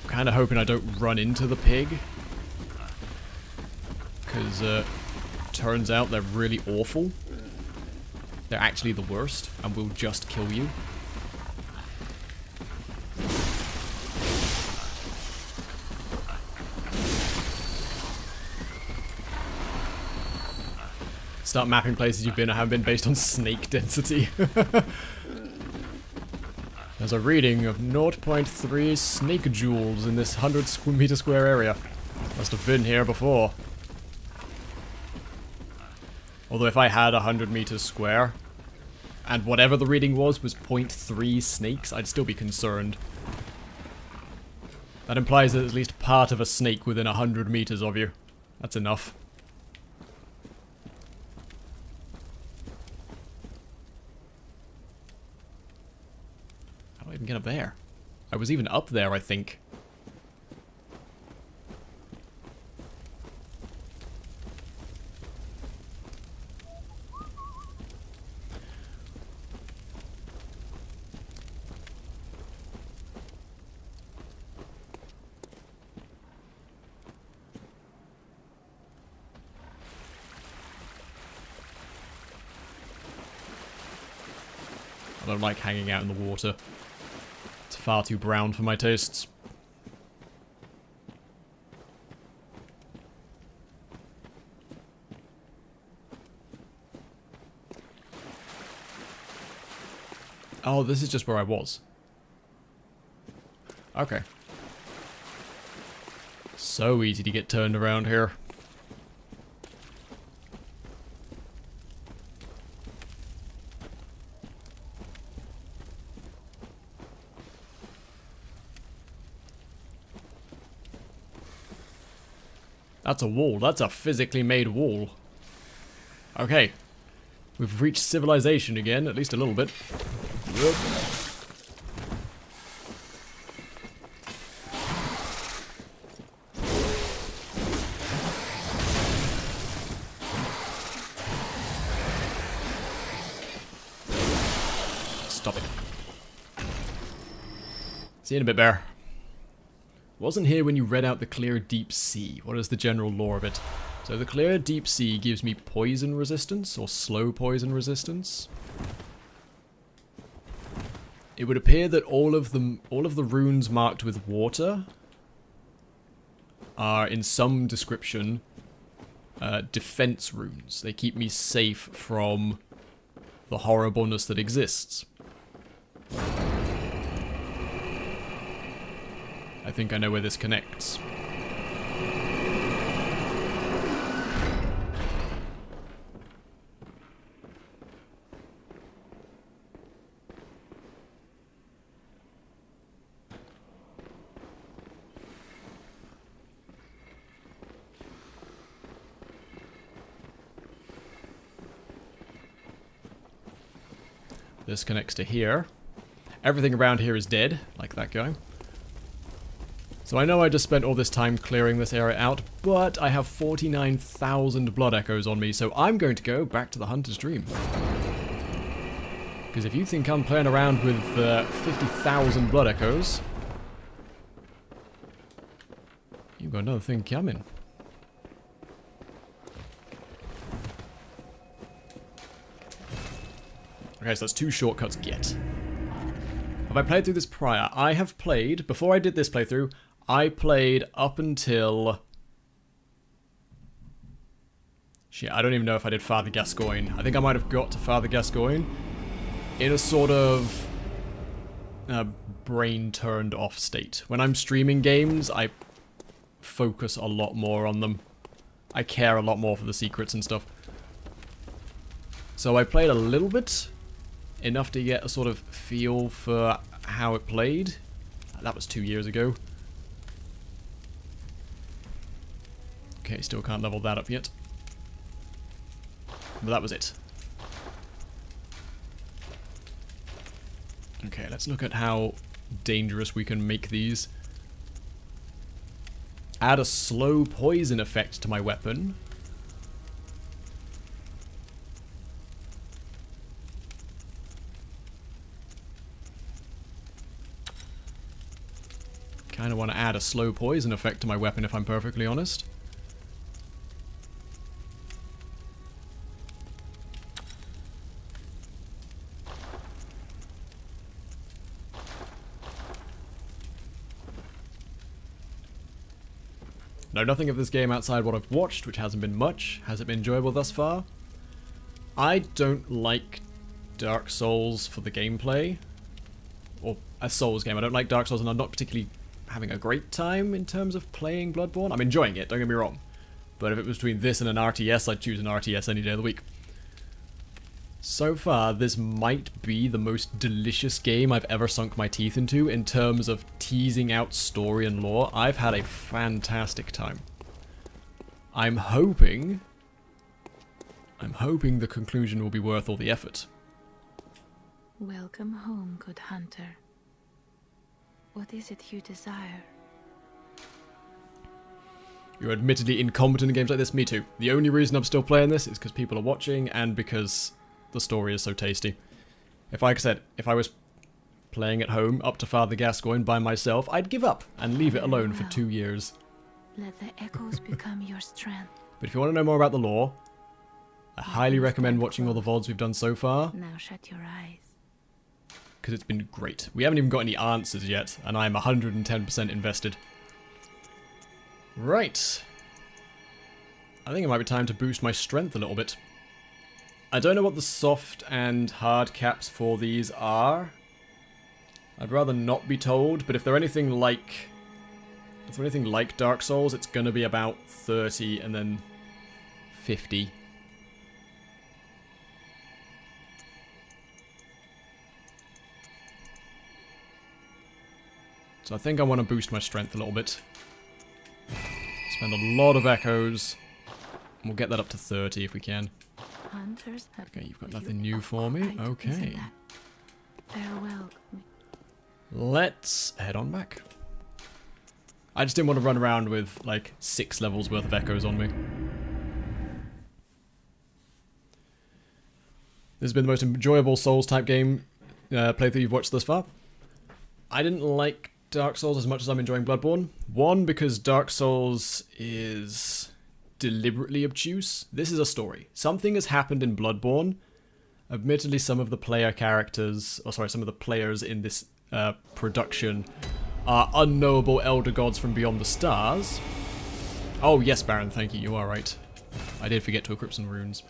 Kind of hoping I don't run into the pig, because turns out they're really awful. They're actually the worst and will just kill you. Start mapping places you've been or haven't been based on snake density. There's a reading of 0.3 snake jewels in this 100-meter square area. Must have been here before. Although if I had 100 meters square, and whatever the reading was 0.3 snakes, I'd still be concerned. That implies that at least part of a snake within 100 meters of you. That's enough. How do I even get up there? I was even up there, I think. I don't like hanging out in the water. It's far too brown for my tastes. Oh, this is just where I was. Okay. So easy to get turned around here. That's a wall. That's a physically made wall. Okay. We've reached civilization again, at least a little bit. Yep. Stop it. See you in a bit, bear. Wasn't here when you read out the clear deep sea. What is the general lore of it? So the clear deep sea gives me poison resistance, or slow poison resistance. It would appear that all of the runes marked with water are in some description defense runes. They keep me safe from the horribleness that exists. I think I know where this connects. This connects to here. Everything around here is dead, like that guy. So I know I just spent all this time clearing this area out, but I have 49,000 blood echoes on me, so I'm going to go back to the Hunter's Dream. Because if you think I'm playing around with 50,000 blood echoes, you've got another thing coming. Okay, so that's 2 shortcuts get. Have I played through this prior? I have played, before I did this playthrough, I played up until... Shit, I don't even know if I did Father Gascoigne. I think I might have got to Father Gascoigne in a sort of brain-turned-off state. When I'm streaming games, I focus a lot more on them. I care a lot more for the secrets and stuff. So I played a little bit, enough to get a sort of feel for how it played. That was 2 years ago. Okay, still can't level that up yet. But that was it. Okay, let's look at how dangerous we can make these. Add a slow poison effect to my weapon. Kind of want to add a slow poison effect to my weapon if I'm perfectly honest. Know nothing of this game outside what I've watched, which hasn't been much. Has it been enjoyable thus far? I don't like Dark Souls for the gameplay. Or a Souls game. I don't like Dark Souls and I'm not particularly having a great time in terms of playing Bloodborne. I'm enjoying it, don't get me wrong. But if it was between this and an RTS, I'd choose an RTS any day of the week. So far, this might be the most delicious game I've ever sunk my teeth into in terms of teasing out story and lore. I've had a fantastic time. I'm hoping the conclusion will be worth all the effort. Welcome home, good hunter. What is it you desire? You're admittedly incompetent in games like this. Me too. The only reason I'm still playing this is because people are watching and because the story is so tasty. If, like I said, if I was playing at home up to Father Gascoigne by myself, I'd give up and leave it alone for 2 years. Let the echoes become your strength. But if you want to know more about the lore, I highly recommend watching all the VODs we've done so far. Now shut your eyes. Because it's been great. We haven't even got any answers yet, and I'm 110% invested. Right. I think it might be time to boost my strength a little bit. I don't know what the soft and hard caps for these are. I'd rather not be told, but if they're anything like Dark Souls, it's gonna be about 30 and then 50. So I think I want to boost my strength a little bit. Spend a lot of echoes. And we'll get that up to 30 if we can. Okay, you've got nothing new for me. Okay. Farewell. Let's head on back. I just didn't want to run around with, like, 6 levels worth of echoes on me. This has been the most enjoyable Souls-type game playthrough you've watched thus far. I didn't like Dark Souls as much as I'm enjoying Bloodborne. One, because Dark Souls is deliberately obtuse. This is a story. Something has happened in Bloodborne. Admittedly, some of the player characters, some of the players in this production are unknowable elder gods from beyond the stars. Oh, yes, Baron, thank you. You are right. I did forget to equip some runes.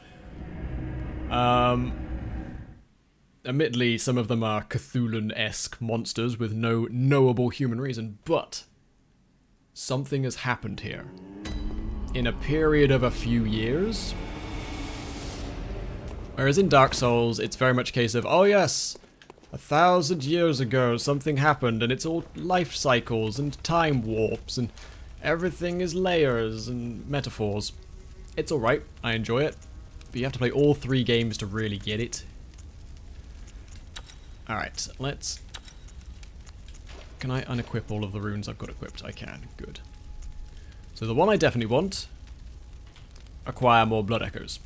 Admittedly, some of them are Cthulhu-esque monsters with no knowable human reason, but something has happened here. In a period of a few years. Whereas in Dark Souls, it's very much a case of, oh yes, 1,000 years ago something happened and it's all life cycles and time warps and everything is layers and metaphors. It's alright, I enjoy it, but you have to play all 3 games to really get it. Alright, let's Can I unequip all of the runes I've got equipped? I can. Good. So the one I definitely want, acquire more blood echoes.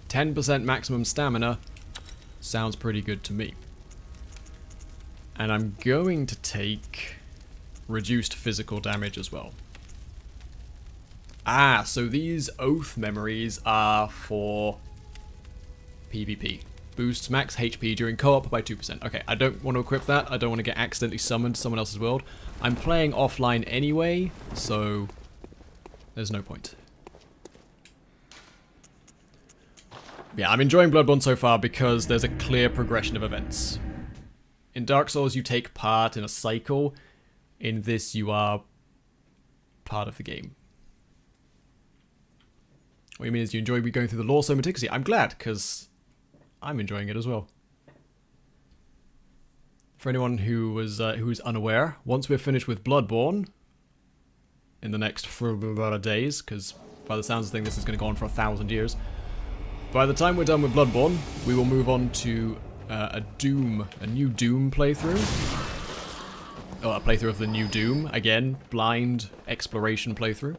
%, maximum stamina sounds pretty good to me. And I'm going to take reduced physical damage as well. Ah, so these oath memories are for PvP. Boosts max HP during co-op by 2%. Okay, I don't want to equip that. I don't want to get accidentally summoned to someone else's world. I'm playing offline anyway, so there's no point. Yeah, I'm enjoying Bloodborne so far because there's a clear progression of events. In Dark Souls, you take part in a cycle. In this, you are part of the game. What you mean is you enjoy going through the lore so meticulously. I'm glad, because I'm enjoying it as well. For anyone who's unaware, once we're finished with Bloodborne, in the next days, because by the sounds of things, this is going to go on for 1,000 years. By the time we're done with Bloodborne, we will move on to a new Doom playthrough. Oh, a playthrough of the new Doom. Again, blind exploration playthrough.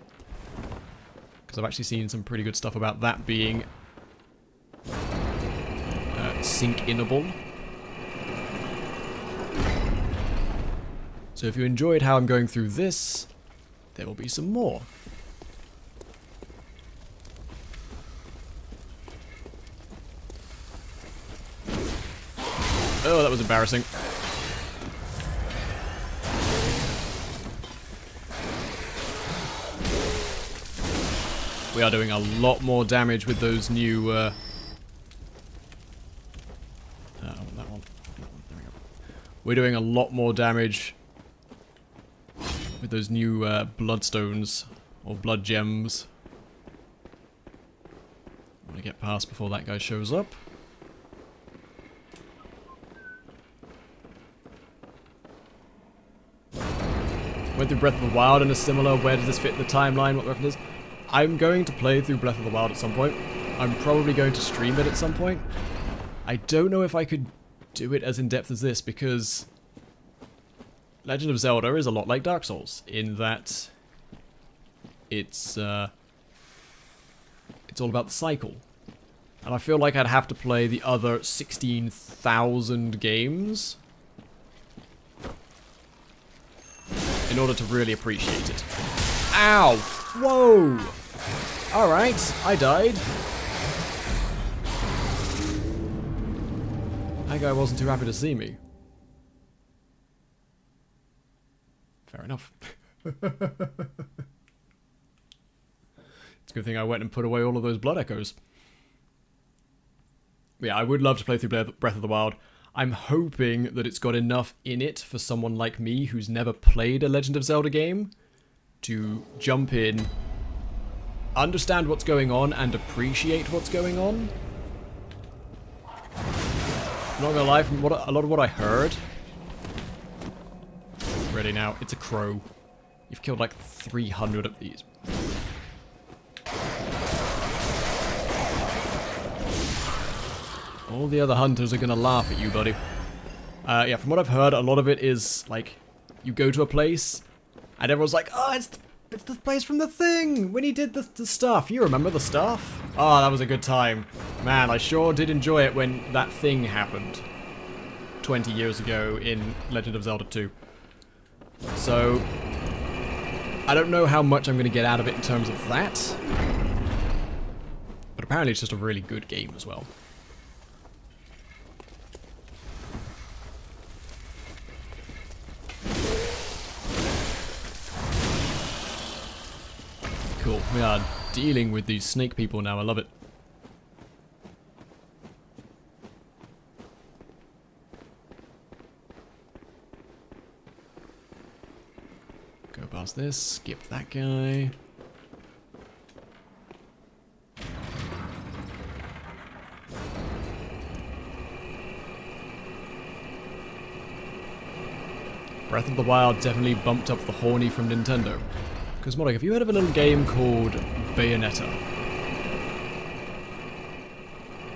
Because I've actually seen some pretty good stuff about that being sync-inable. So if you enjoyed how I'm going through this, there will be some more. Oh, that was embarrassing. We are doing a lot more damage with those new, that one. There we go. We're doing a lot more damage with those new bloodstones, or blood gems. I'm gonna get past before that guy shows up. Went through Breath of the Wild in a similar, where does this fit in the timeline, what the reference is? I'm going to play through Breath of the Wild at some point. I'm probably going to stream it at some point. I don't know if I could do it as in-depth as this, because Legend of Zelda is a lot like Dark Souls, in that it's all about the cycle. And I feel like I'd have to play the other 16,000 games in order to really appreciate it. Ow! Whoa! Alright, I died. That guy wasn't too happy to see me. Fair enough. It's a good thing I went and put away all of those blood echoes. Yeah, I would love to play through Breath of the Wild. I'm hoping that it's got enough in it for someone like me who's never played a Legend of Zelda game to jump in, understand what's going on, and appreciate what's going on. I'm not gonna lie, from a lot of what I heard... Ready now, it's a crow. You've killed like 300 of these. All the other hunters are gonna laugh at you, buddy. Yeah, from what I've heard, a lot of it is, like, you go to a place, and everyone's like, oh, it's the place from the thing, when he did the stuff. You remember the stuff? Oh, that was a good time. Man, I sure did enjoy it when that thing happened 20 years ago in Legend of Zelda 2. So, I don't know how much I'm going to get out of it in terms of that, but apparently it's just a really good game as well. Cool, we are dealing with these snake people now, I love it. Go past this, skip that guy. Breath of the Wild definitely bumped up the horny from Nintendo. Because, Modik, have you heard of a little game called Bayonetta?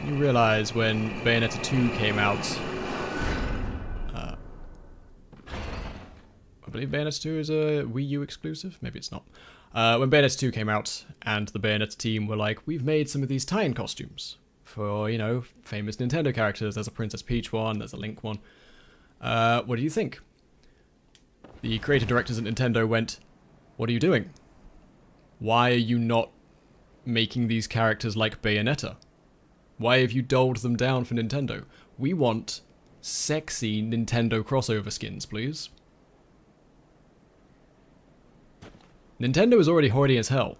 You realize when Bayonetta 2 came out... I believe Bayonetta 2 is a Wii U exclusive? Maybe it's not. When Bayonetta 2 came out, and the Bayonetta team were like, we've made some of these tie-in costumes for, you know, famous Nintendo characters. There's a Princess Peach one, there's a Link one. What do you think? The creative directors at Nintendo went, what are you doing? Why are you not making these characters like Bayonetta? Why have you doled them down for Nintendo? We want sexy Nintendo crossover skins, please. Nintendo is already horny as hell.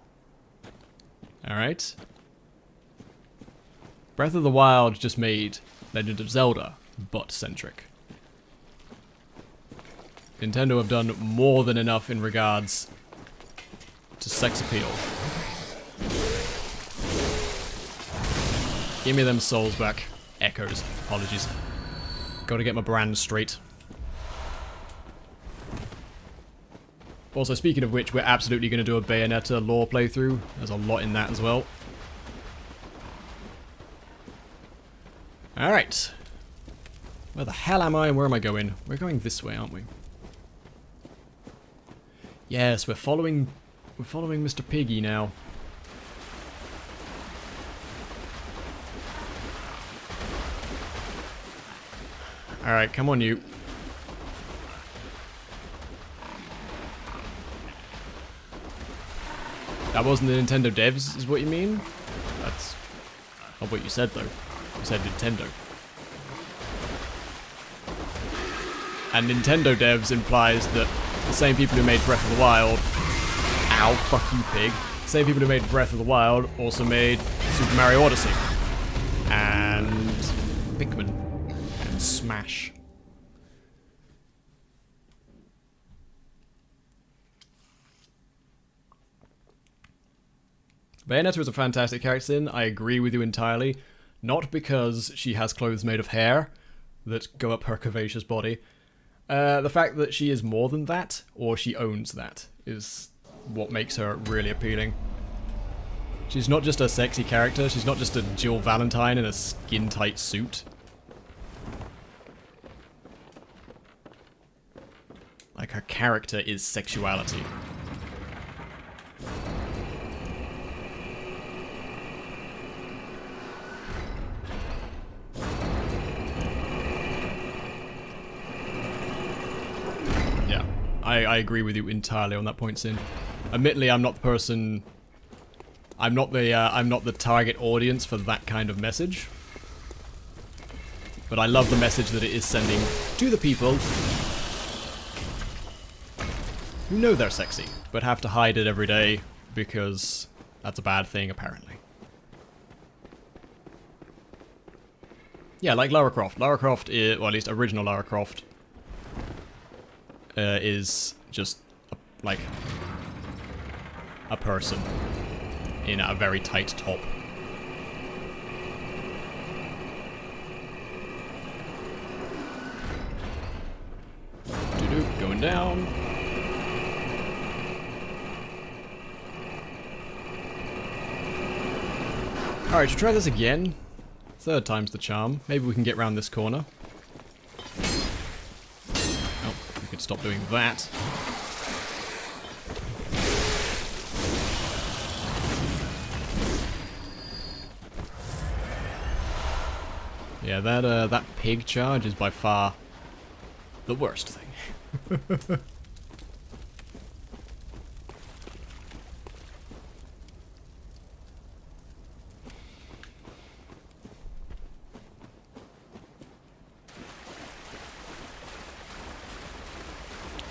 Alright? Breath of the Wild just made Legend of Zelda butt-centric. Nintendo have done more than enough in regards to sex appeal. Give me them souls back. Echoes. Apologies. Gotta get my brand straight. Also, speaking of which, we're absolutely going to do a Bayonetta lore playthrough. There's a lot in that as well. Alright. Where the hell am I and where am I going? We're going this way, aren't we? Yes, we're following Mr. Piggy now. Alright, come on you. That wasn't the Nintendo devs, is what you mean? That's not what you said, though. You said Nintendo. And Nintendo devs implies that the same people who made Breath of the Wild... Ow, fuck you, pig. The same people who made Breath of the Wild also made Super Mario Odyssey. And... Pikmin. And Smash. Bayonetta is a fantastic character in, I agree with you entirely. Not because she has clothes made of hair that go up her curvaceous body. The fact that she is more than that, or she owns that, is what makes her really appealing. She's not just a sexy character, she's not just a Jill Valentine in a skin-tight suit. Like, her character is sexuality. I agree with you entirely on that point, Sin. Admittedly, I'm not the person... I'm not the target audience for that kind of message. But I love the message that it is sending to the people who know they're sexy, but have to hide it every day because that's a bad thing, apparently. Yeah, like Lara Croft. Lara Croft is, or at least original Lara Croft, is just like a person in a very tight top. Doo-doo, going down. Alright, to try this again. Third time's the charm. Maybe we can get round this corner. Oh, we could stop doing that. Yeah, that pig charge is by far the worst thing.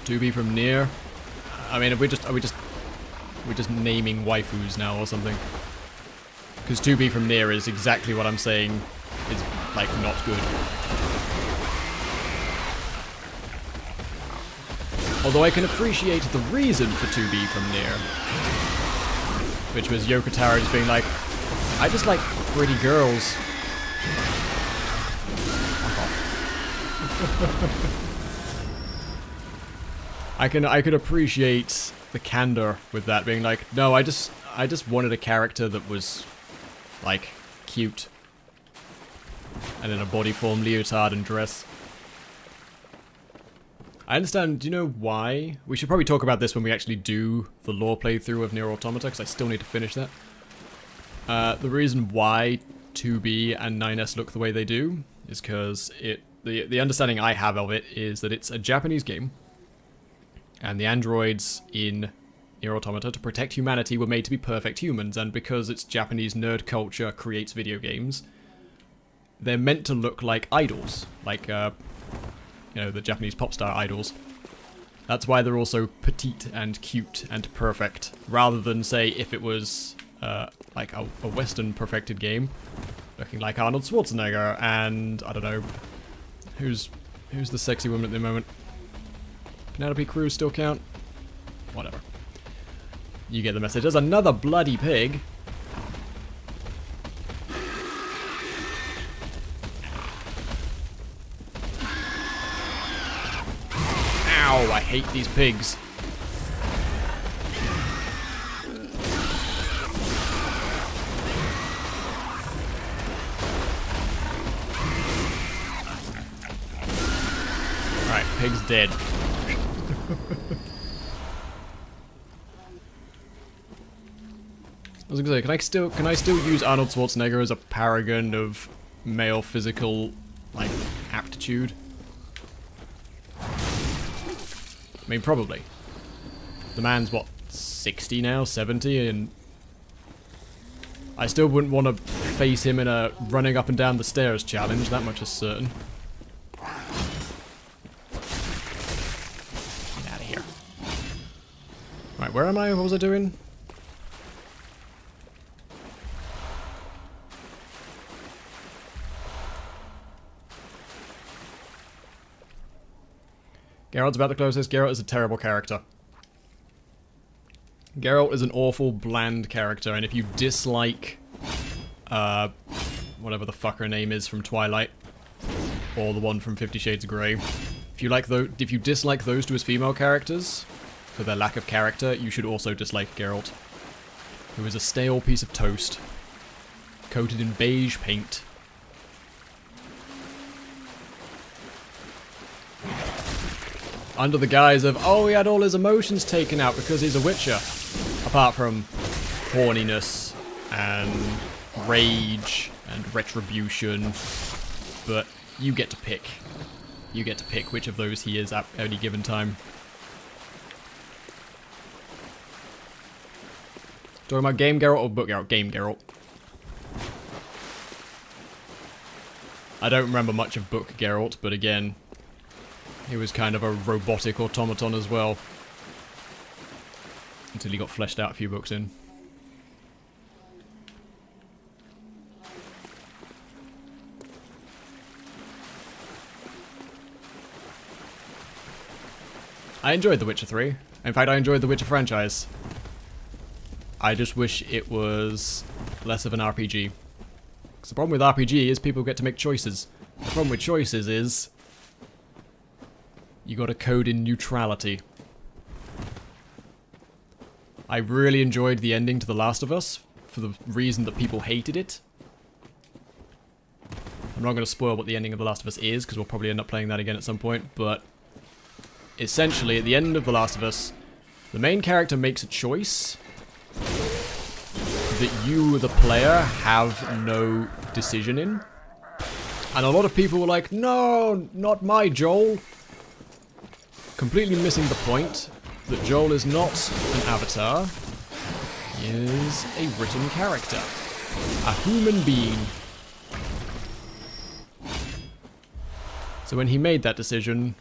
2B from near. I mean, are we just naming waifus now or something? Because 2B from near is exactly what I'm saying is, like, not good. Although I can appreciate the reason for 2B from near. Which was Yoko Taro just being like, I just like pretty girls. Fuck off. I could appreciate the candor with that being like, no, I just wanted a character that was, like, cute. And in a body form, leotard, and dress. I understand, do you know why? We should probably talk about this when we actually do the lore playthrough of Nier Automata, because I still need to finish that. The reason why 2B and 9S look the way they do is because the understanding I have of it is that it's a Japanese game, and the androids in Nier Automata, to protect humanity, were made to be perfect humans, and because it's Japanese nerd culture creates video games, they're meant to look like idols, like, you know, the Japanese pop star idols. That's why they're also petite and cute and perfect, rather than, say, if it was like a Western perfected game, looking like Arnold Schwarzenegger and, I don't know, who's the sexy woman at the moment? Penelope Cruz still count? Whatever. You get the message. There's another bloody pig. Ow, I hate these pigs. Alright, pig's dead. I was gonna say, can I still use Arnold Schwarzenegger as a paragon of male physical, like, aptitude? I mean, probably. The man's, what, 60 now? 70? And I still wouldn't want to face him in a running up and down the stairs challenge, that much is certain. Get out of here. Right, where am I? What was I doing? Geralt's about the closest. Geralt is a terrible character. Geralt is an awful, bland character, and if you dislike, whatever the fuck her name is from Twilight, or the one from 50 Shades of Grey, if you dislike those two as female characters, for their lack of character, you should also dislike Geralt, who is a stale piece of toast, coated in beige paint. Under the guise of, oh, he had all his emotions taken out because he's a Witcher. Apart from horniness and rage and retribution. But you get to pick. You get to pick which of those he is at any given time. Talking about game Geralt or book Geralt? Game Geralt. I don't remember much of book Geralt, but again, he was kind of a robotic automaton as well. Until he got fleshed out a few books in. I enjoyed The Witcher 3. In fact, I enjoyed the Witcher franchise. I just wish it was less of an RPG. Because the problem with RPG is people get to make choices. The problem with choices is you got to code in neutrality. I really enjoyed the ending to The Last of Us, for the reason that people hated it. I'm not going to spoil what the ending of The Last of Us is, because we'll probably end up playing that again at some point, but essentially, at the end of The Last of Us, the main character makes a choice that you, the player, have no decision in. And a lot of people were like, no, not my Joel. Completely missing the point that Joel is not an avatar. He is a written character. A human being. So when he made that decision,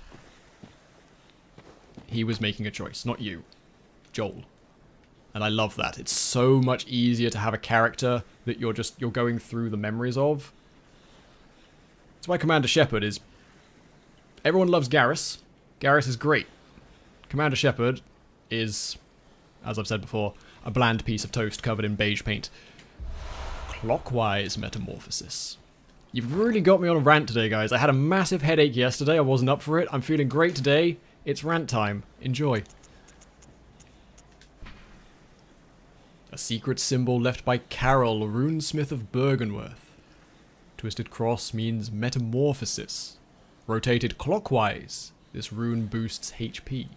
he was making a choice, not you. Joel. And I love that. It's so much easier to have a character that you're going through the memories of. That's why Commander Shepard is... Everyone loves Garrus. Garrus is great. Commander Shepard is, as I've said before, a bland piece of toast covered in beige paint. Clockwise metamorphosis. You've really got me on a rant today, guys. I had a massive headache yesterday. I wasn't up for it. I'm feeling great today. It's rant time. Enjoy. A secret symbol left by Carol, runesmith of Bergenworth. Twisted cross means metamorphosis. Rotated clockwise, this rune boosts HP.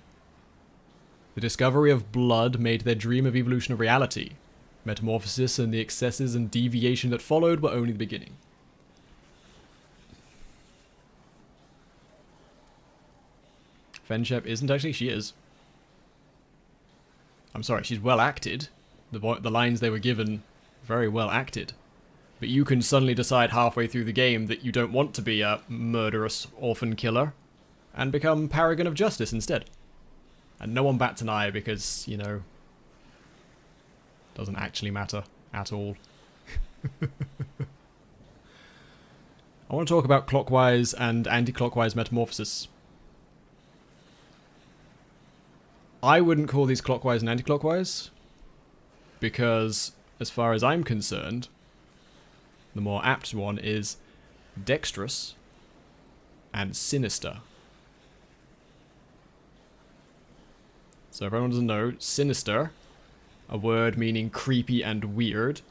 The discovery of blood made their dream of evolution a reality. Metamorphosis and the excesses and deviation that followed were only the beginning. Fenshep isn't actually, she is. I'm sorry, she's well acted. The lines they were given, very well acted. But you can suddenly decide halfway through the game that you don't want to be a murderous orphan killer and become paragon of justice instead. And no one bats an eye because, you know, doesn't actually matter at all. I want to talk about clockwise and anti-clockwise metamorphosis. I wouldn't call these clockwise and anti-clockwise because, as far as I'm concerned, the more apt one is dexterous and sinister. So if everyone doesn't know, sinister, a word meaning creepy and weird,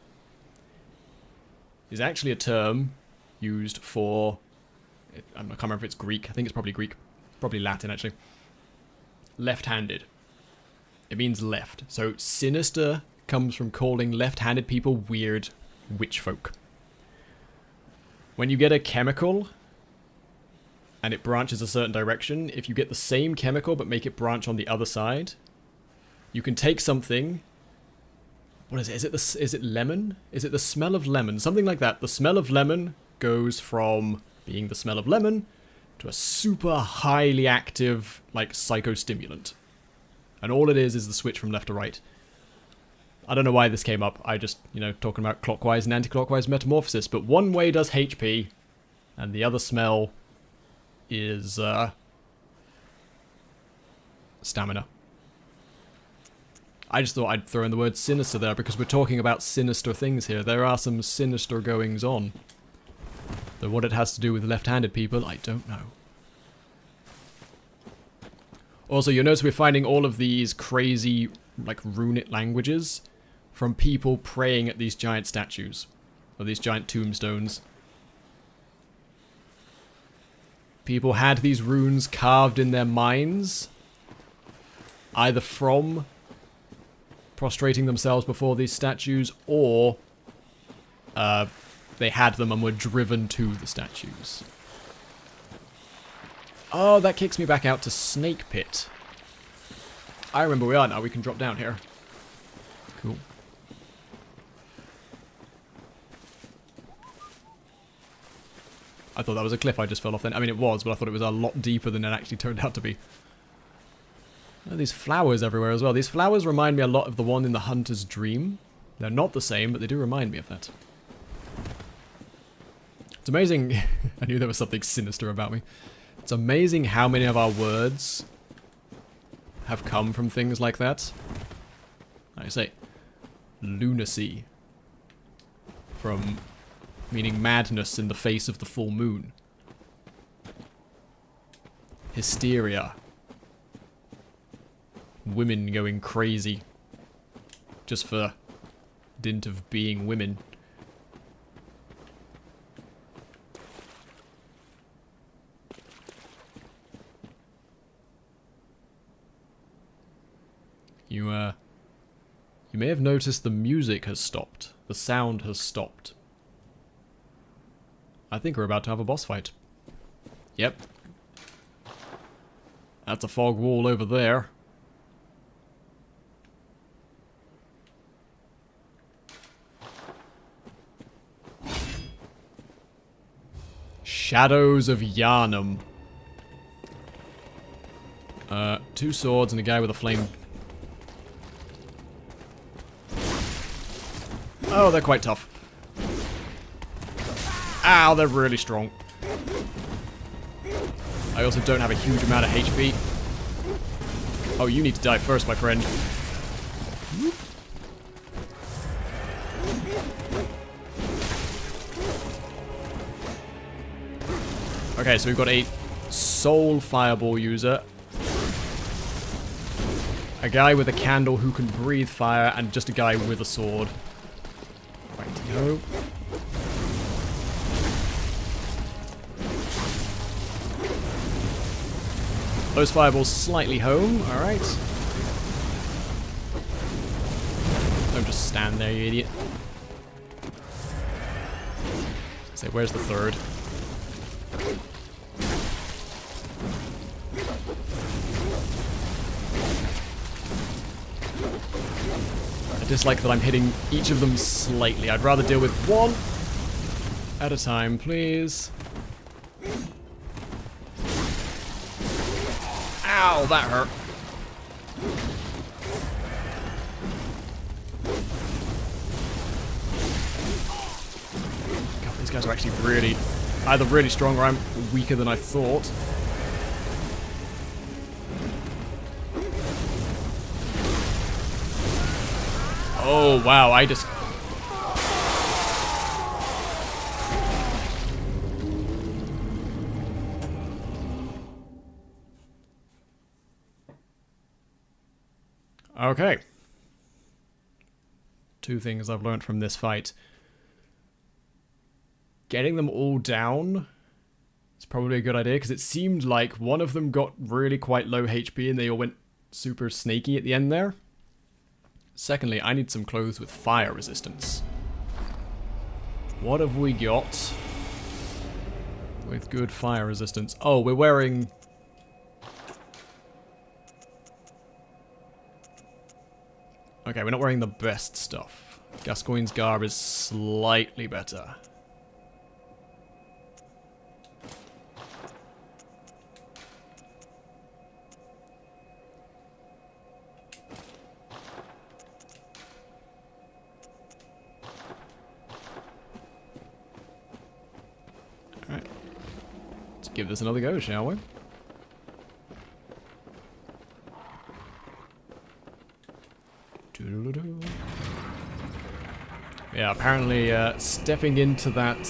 is actually a term used for, I can't remember if it's Greek, I think it's probably Greek, probably Latin actually, left-handed. It means left. So sinister comes from calling left-handed people weird witch folk. When you get a chemical and it branches a certain direction, if you get the same chemical but make it branch on the other side, you can take something. What is it? Is it lemon? Is it the smell of lemon? Something like that. The smell of lemon goes from being the smell of lemon to a super highly active, like, psychostimulant. And all it is the switch from left to right. I don't know why this came up. I just, you know, talking about clockwise and anti-clockwise metamorphosis. But one way does HP, and the other smell is stamina. I just thought I'd throw in the word sinister there because we're talking about sinister things here. There are some sinister goings on. Though what it has to do with left-handed people, I don't know. Also, you'll notice we're finding all of these crazy, like, runic languages from people praying at these giant statues, or these giant tombstones. People had these runes carved in their minds, either from prostrating themselves before these statues, or they had them and were driven to the statues. Oh, that kicks me back out to Snake Pit. I remember we are now. We can drop down here. Cool. I thought that was a cliff I just fell off then. I mean, it was, but I thought it was a lot deeper than it actually turned out to be. Oh, these flowers everywhere as well. These flowers remind me a lot of the one in the Hunter's Dream. They're not the same, but they do remind me of that. It's amazing. I knew there was something sinister about me. It's amazing how many of our words have come from things like that. Like I say, lunacy. From meaning madness in the face of the full moon. Hysteria. Women going crazy. Just for dint of being women. You may have noticed the music has stopped. The sound has stopped. I think we're about to have a boss fight. Yep. That's a fog wall over there. Shadows of Yharnam. 2 swords and a guy with a flame. Oh, they're quite tough. Ow, they're really strong. I also don't have a huge amount of HP. Oh, you need to die first, my friend. Okay, so we've got a soul fireball user. A guy with a candle who can breathe fire, and just a guy with a sword. Righty-ho. Those fireballs slightly home. Alright. Don't just stand there, you idiot. So where's the third? I dislike that I'm hitting each of them slightly. I'd rather deal with one at a time, please. Ow, that hurt. God, these guys are actually really, either really strong or I'm weaker than I thought. Oh, wow, I just... Okay. Two things I've learned from this fight. Getting them all down is probably a good idea, because it seemed like one of them got really quite low HP and they all went super snaky at the end there. Secondly, I need some clothes with fire resistance. What have we got with good fire resistance? Oh, we're wearing... Okay, we're not wearing the best stuff. Gascoigne's garb is slightly better. Alright. Let's give this another go, shall we? Yeah, apparently stepping into that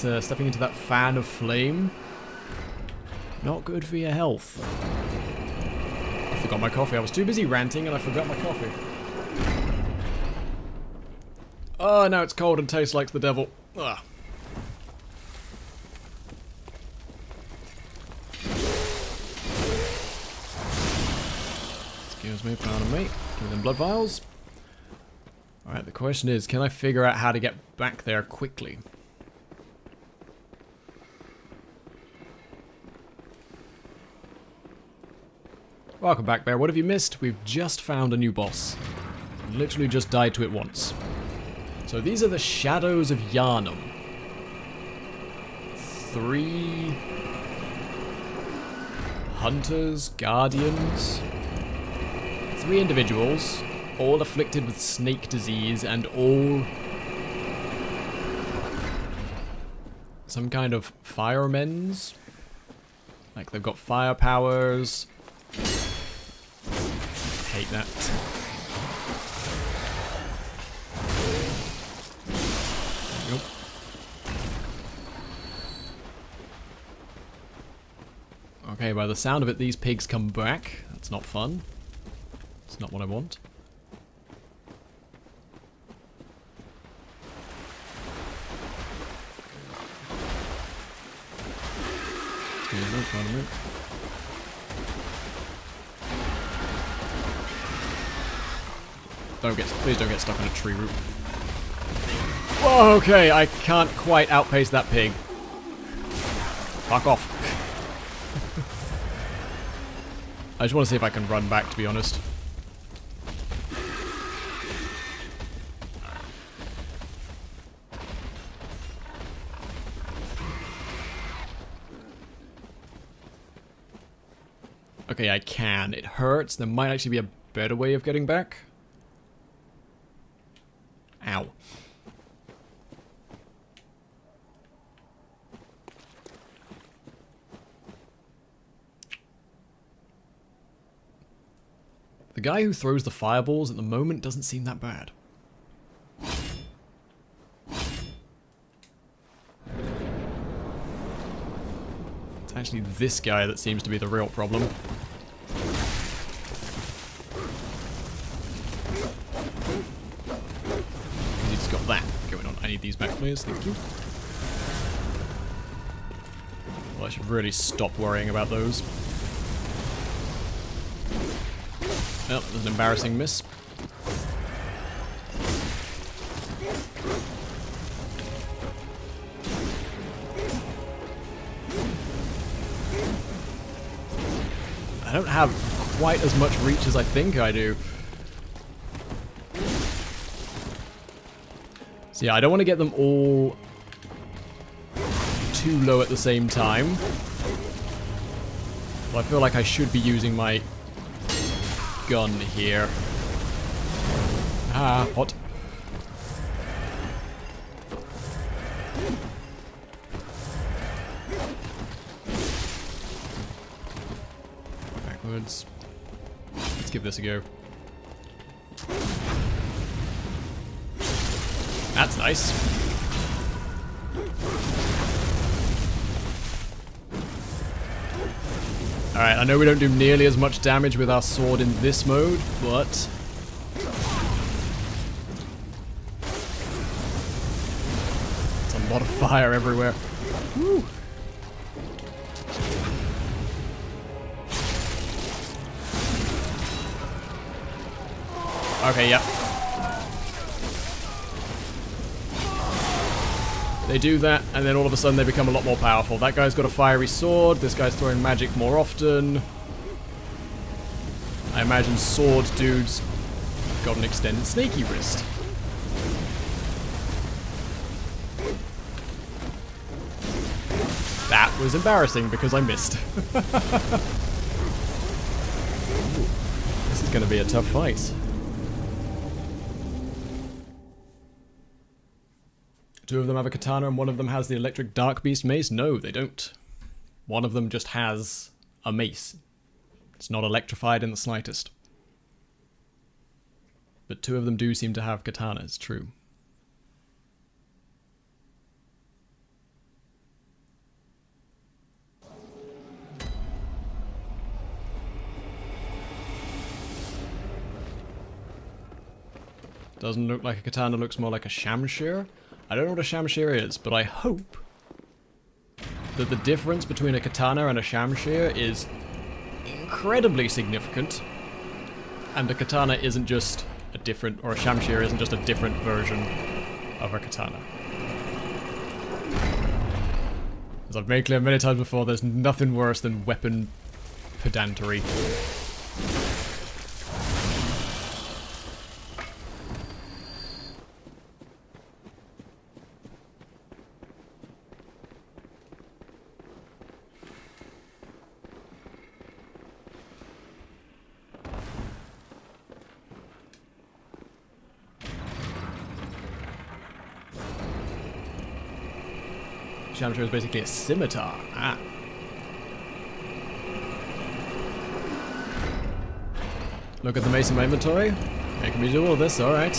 fan of flame, not good for your health. I forgot my coffee. I was too busy ranting and I forgot my coffee. Oh, now it's cold and tastes like the devil. Ugh. Excuse me, pardon me. Give me them blood vials. Alright, the question is, can I figure out how to get back there quickly? Welcome back, Bear. What have you missed? We've just found a new boss. Literally just died to it once. So these are the Shadows of Yharnam. 3 hunters, guardians, 3 individuals, all afflicted with snake disease and all some kind of firemens. Like they've got fire powers. Hate that. Nope. Okay, by the sound of it, these pigs come back. That's not fun. It's not what I want. Please don't get stuck on a tree root. Whoa, okay, I can't quite outpace that pig. Fuck off. I just want to see if I can run back, to be honest. Okay, I can. It hurts. There might actually be a better way of getting back. Ow. The guy who throws the fireballs at the moment doesn't seem that bad. It's actually this guy that seems to be the real problem. He's got that going on. I need these back, please. Thank you. Well, I should really stop worrying about those. Well, that was an embarrassing miss. I don't have quite as much reach as I think I do. So yeah, I don't want to get them all too low at the same time. Well, I feel like I should be using my gun here. Ah, hot. Backwards. Let's give this a go. That's nice. Alright, I know we don't do nearly as much damage with our sword in this mode, but... it's a lot of fire everywhere. Woo. Okay, yep. They do that, and then all of a sudden they become a lot more powerful. That guy's got a fiery sword, this guy's throwing magic more often. I imagine sword dude's got an extended snaky wrist. That was embarrassing because I missed. Ooh, this is going to be a tough fight. Two of them have a katana and one of them has the electric dark beast mace? No, they don't. One of them just has a mace. It's not electrified in the slightest. But two of them do seem to have katanas, true. Doesn't look like a katana, looks more like a shamshir. I don't know what a shamshir is, but I hope that the difference between a katana and a shamshir is incredibly significant, and a katana isn't just a different, or a shamshir isn't just a different version of a katana. As I've made clear many times before, there's nothing worse than weapon pedantry. Shamshir is basically a scimitar. Ah. Look at the mace in my inventory. Making me do all this, alright.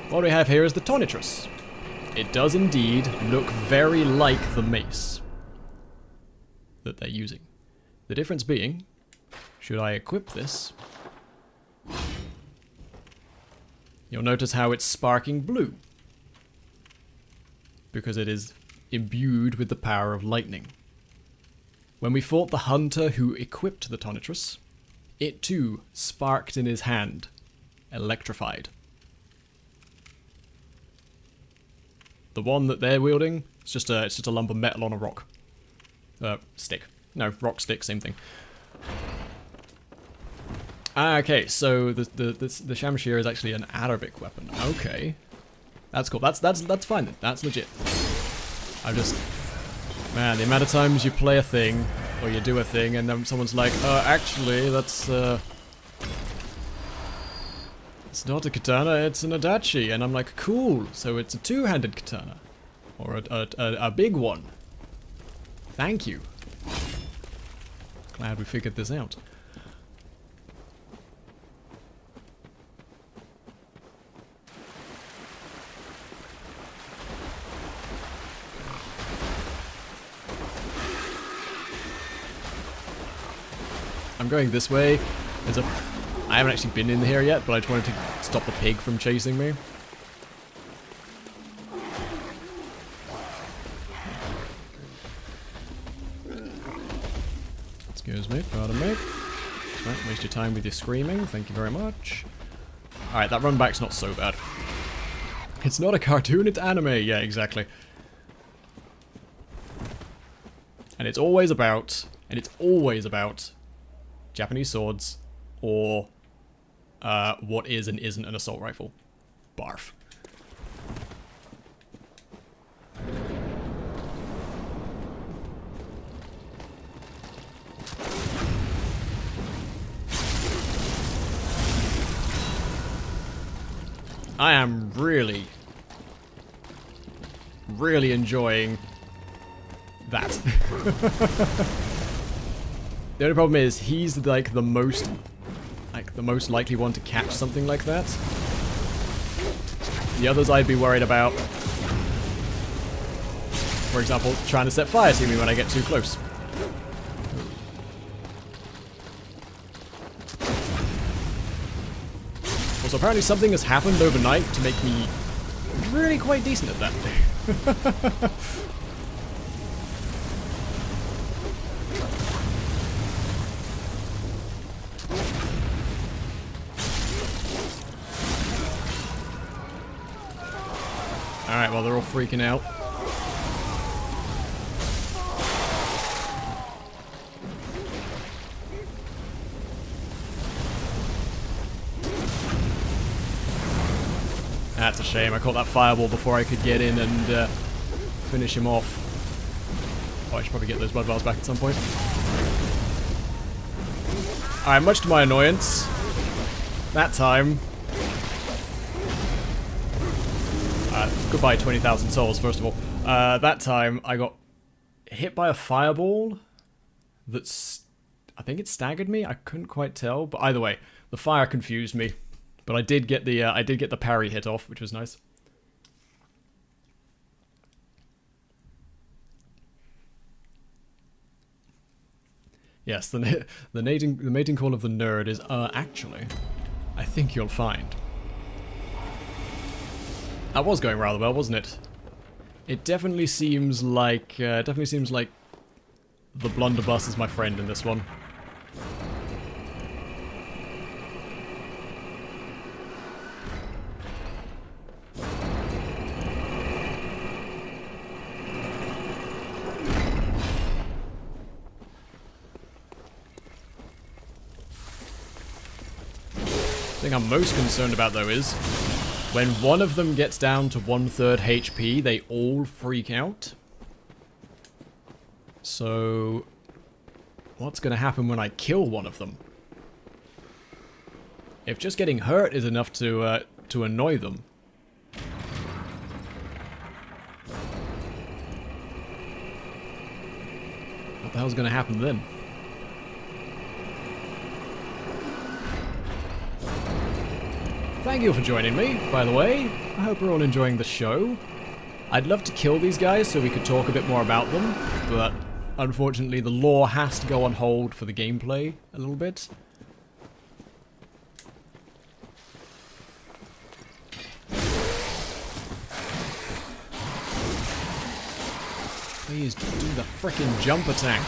What we have here is the Tonitrus. It does indeed look very like the mace that they're using. The difference being, should I equip this, you'll notice how it's sparking blue. Because it is imbued with the power of lightning. When we fought the hunter who equipped the Tonitrus, it too sparked in his hand, electrified. The one that they're wielding, it's just a lump of metal on a rock. Stick. No, rock stick, same thing. Okay, so the Shamshir is actually an Arabic weapon. Okay. That's cool. That's fine then. That's legit. I'm just... man, the amount of times you play a thing, or you do a thing, and then someone's like, actually, that's, it's not a katana, it's an adachi. And I'm like, cool, so it's a two-handed katana. Or a big one. Thank you. Glad we figured this out. I'm going this way. I haven't actually been in here yet, but I just wanted to stop the pig from chasing me. Excuse me, pardon me. Don't waste your time with your screaming. Thank you very much. Alright, that run back's not so bad. It's not a cartoon, it's anime. Yeah, exactly. And it's always about Japanese swords or what is and isn't an assault rifle. Barf. I am really enjoying that. The only problem is he's like the most likely one to catch something like that. The others I'd be worried about. For example, trying to set fire to me when I get too close. Also, apparently something has happened overnight to make me really quite decent at that. Alright, well, they're all freaking out. That's a shame. I caught that fireball before I could get in and finish him off. Oh, I should probably get those blood vials back at some point. Alright, much to my annoyance, that time... goodbye 20,000 souls, first of all. That time, I got hit by a fireball that's... I think it staggered me? I couldn't quite tell, but either way, the fire confused me. But I did get the parry hit off, which was nice. Yes, the mating call of the nerd is actually, I think you'll find. That was going rather well, wasn't it? It definitely seems like the blunderbuss is my friend in this one. The thing I'm most concerned about, though, is when one of them gets down to 1/3 HP, they all freak out. So, what's going to happen when I kill one of them? If just getting hurt is enough to annoy them, what the hell's going to happen then? Thank you for joining me, by the way. I hope we're all enjoying the show. I'd love to kill these guys so we could talk a bit more about them, but unfortunately the lore has to go on hold for the gameplay a little bit. Please do the frickin' jump attack.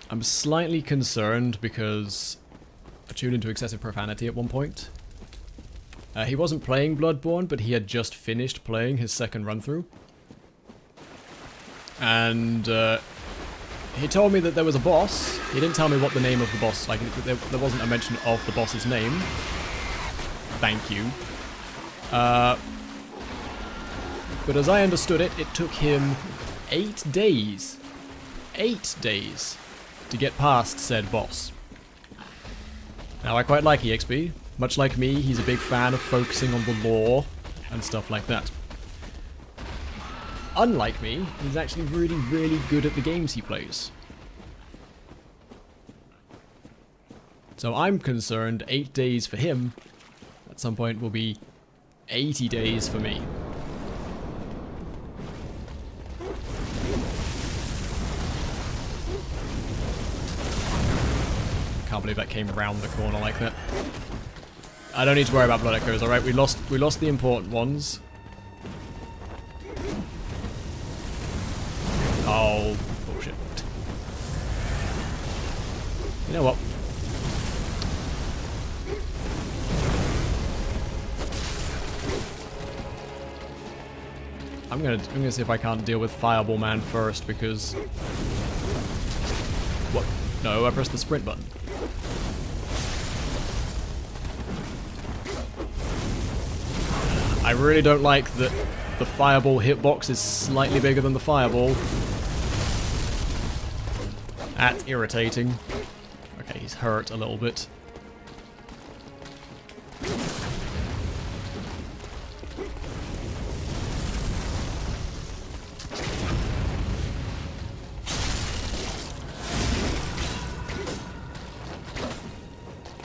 I'm slightly concerned because I tuned into excessive profanity at one point. He wasn't playing Bloodborne, but he had just finished playing his second run-through. And he told me that there was a boss. He didn't tell me what the name of the boss, like there wasn't a mention of the boss's name. Thank you. But as I understood it, it took him 8 days. 8 days. To get past said boss. Now, I quite like EXP. Much like me, he's a big fan of focusing on the lore and stuff like that. Unlike me, he's actually really, really good at the games he plays. So I'm concerned 8 days for him, at some point will be 80 days for me. Can't believe that came round the corner like that. I don't need to worry about blood echoes, alright? We lost the important ones. Oh, bullshit. You know what? I'm gonna see if I can't deal with Fireball Man first, because... What? No, I pressed the sprint button. I really don't like that the Fireball hitbox is slightly bigger than the Fireball. That's irritating. Okay, he's hurt a little bit.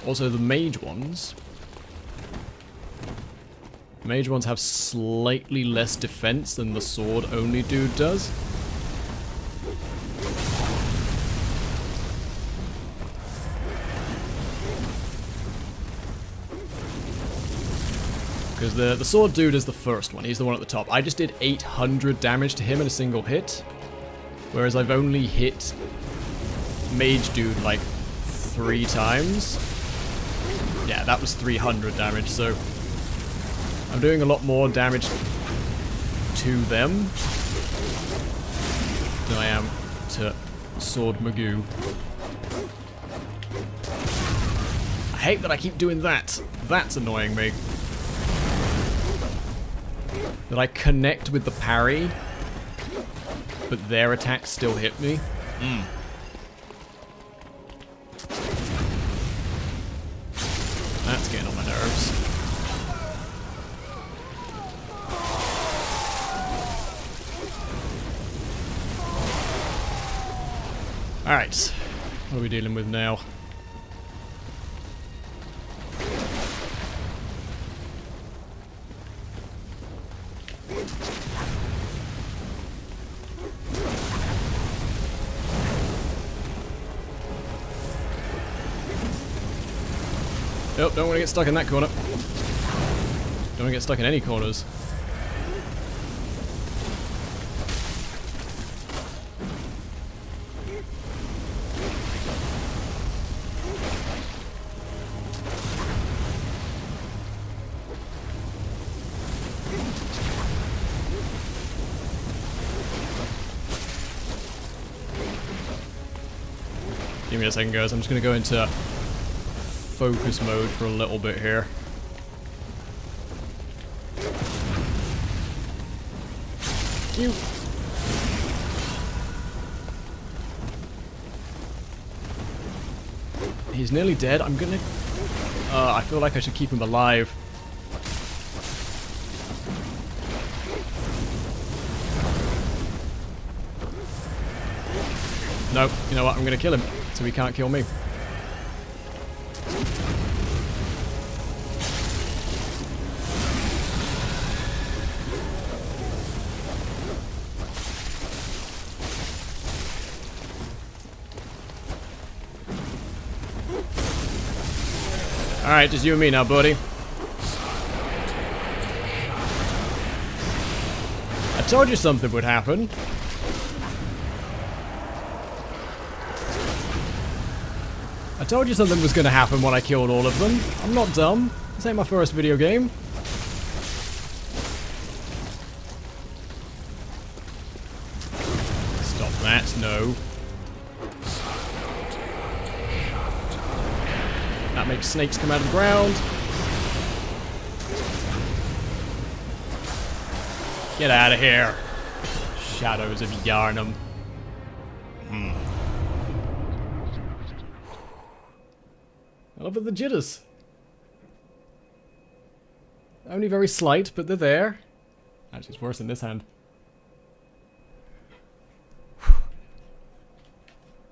Also, the mage ones have slightly less defense than the sword-only dude does. Because the sword dude is the first one, he's the one at the top. I just did 800 damage to him in a single hit, whereas I've only hit mage dude like 3 times. Yeah, that was 300 damage, so I'm doing a lot more damage to them than I am to Sword Magoo. I hate that I keep doing that. That's annoying me. That I connect with the parry, but their attacks still hit me. That's getting on my nerves. Alright, what are we dealing with now? Nope, don't want to get stuck in that corner. Don't want to get stuck in any corners. Give me a second, guys. I'm just going to go into focus mode for a little bit here. You. He's nearly dead. I'm gonna... I feel like I should keep him alive. No, you know what? I'm gonna kill him, so he can't kill me. Alright, just you and me now, buddy. I told you something would happen. I told you something was gonna happen when I killed all of them. I'm not dumb. This ain't my first video game. Stop that, no. That makes snakes come out of the ground. Get out of here. Shadows of Yharnam. I love the jitters. Only very slight, but they're there. Actually, it's worse in this hand.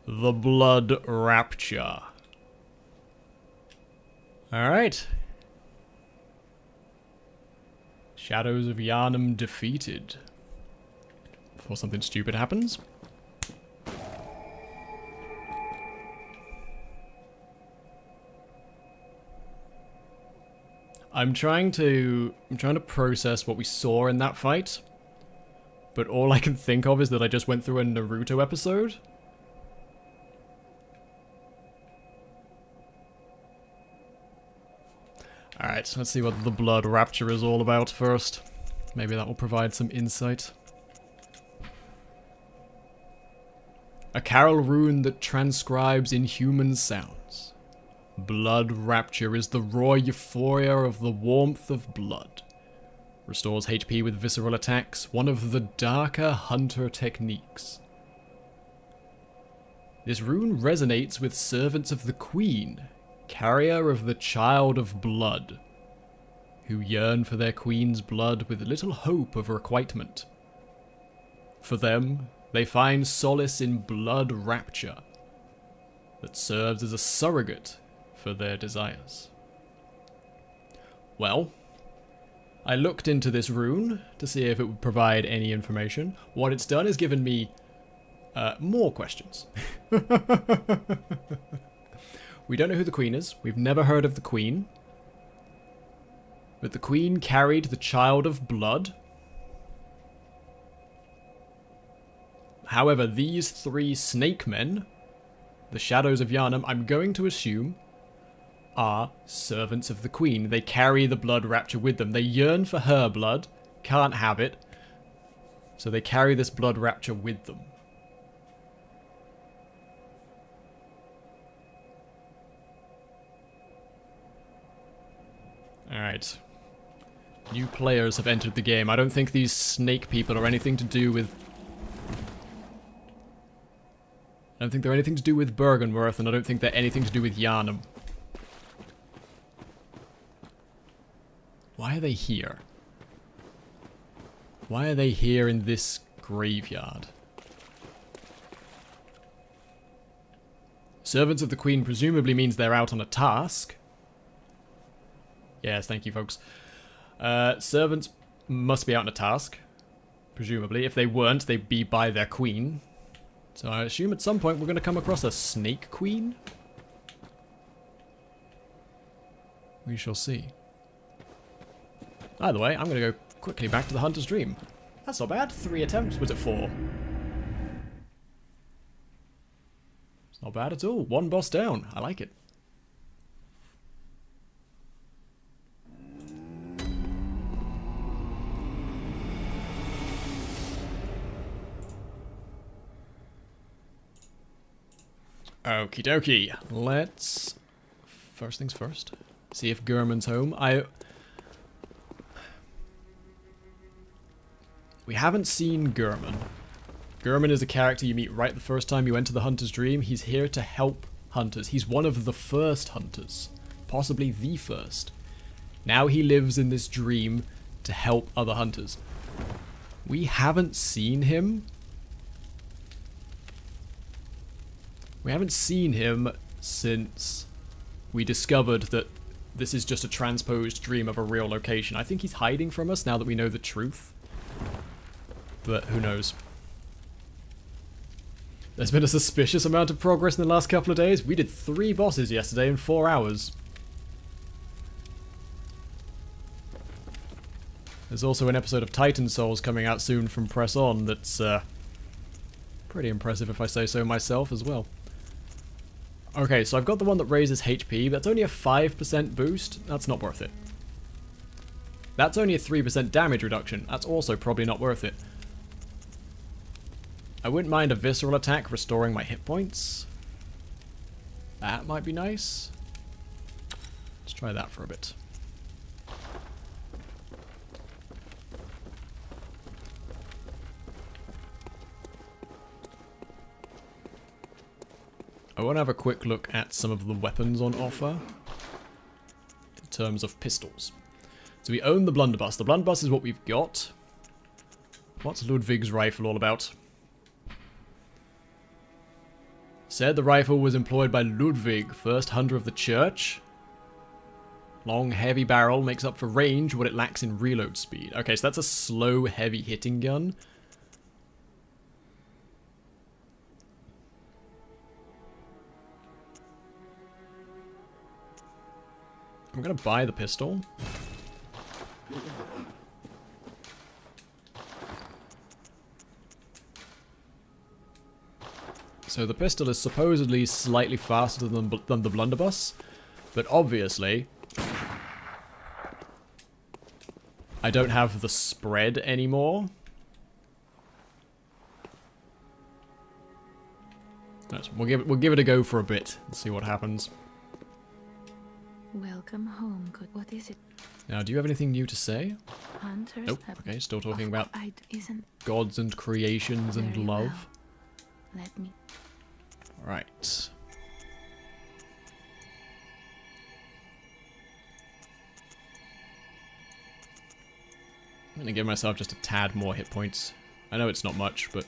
The Blood Rapture. Alright. Shadows of Yharnam defeated. Before something stupid happens. I'm trying to process what we saw in that fight. but all I can think of is that I just went through a Naruto episode. Alright, let's see what the Blood Rapture is all about first. Maybe that will provide some insight. A carol rune that transcribes inhuman sounds. Blood Rapture is the raw euphoria of the warmth of blood. Restores HP with visceral attacks, one of the darker hunter techniques. This rune resonates with servants of the Queen, carrier of the Child of Blood, who yearn for their queen's blood with little hope of requitement. For them, they find solace in Blood Rapture, that serves as a surrogate for their desires. Well, I looked into this rune to see if it would provide any information. What it's done is given me more questions. We don't know who the Queen is. We've never heard of the Queen. But the Queen carried the Child of Blood. However, these three snake men, the Shadows of Yharnam, I'm going to assume, are servants of the Queen. They carry the Blood Rapture with them. They yearn for her blood, can't have it, so they carry this Blood Rapture with them. Alright. New players have entered the game. I don't think these snake people are anything to do with... I don't think they're anything to do with Bergenworth, and I don't think they're anything to do with Yharnam. Why are they here? Why are they here in this graveyard? Servants of the Queen presumably means they're out on a task. Yes, thank you, folks. Servants must be out on a task, presumably. If they weren't, they'd be by their queen. So I assume at some point we're going to come across a snake queen? We shall see. Either way, I'm going to go quickly back to the Hunter's Dream. That's not bad. 3 attempts. Was it 4? It's not bad at all. 1 boss down. I like it. Okie dokie. Let's... First things first. See if Gehrman's home. We haven't seen Gehrman. Gehrman is a character you meet right the first time you enter the Hunter's Dream. He's here to help hunters. He's one of the first hunters. Possibly the first. Now he lives in this dream to help other hunters. We haven't seen him. We haven't seen him since we discovered that this is just a transposed dream of a real location. I think he's hiding from us now that we know the truth. But who knows? There's been a suspicious amount of progress in the last couple of days. We did 3 bosses yesterday in 4 hours. There's also an episode of Titan Souls coming out soon from Press On that's pretty impressive if I say so myself as well. Okay, so I've got the one that raises HP, but that's only a 5% boost. That's not worth it. That's only a 3% damage reduction. That's also probably not worth it. I wouldn't mind a visceral attack restoring my hit points. That might be nice. Let's try that for a bit. I want to have a quick look at some of the weapons on offer in terms of pistols. So we own the blunderbuss. The blunderbuss is what we've got. What's Ludwig's rifle all about? Said the rifle was employed by Ludwig, first hunter of the church. Long, heavy barrel makes up for range what it lacks in reload speed. Okay, so that's a slow, heavy hitting gun. I'm gonna buy the pistol. So the pistol is supposedly slightly faster than the blunderbuss, but obviously I don't have the spread anymore. We'll give it a go for a bit and see what happens. Welcome home. Good. What is it? Now, do you have anything new to say? Hunters. Nope. Okay, still talking about Isn't gods and creations and very love. well. Let me. Right. I'm gonna give myself just a tad more hit points. I know it's not much, but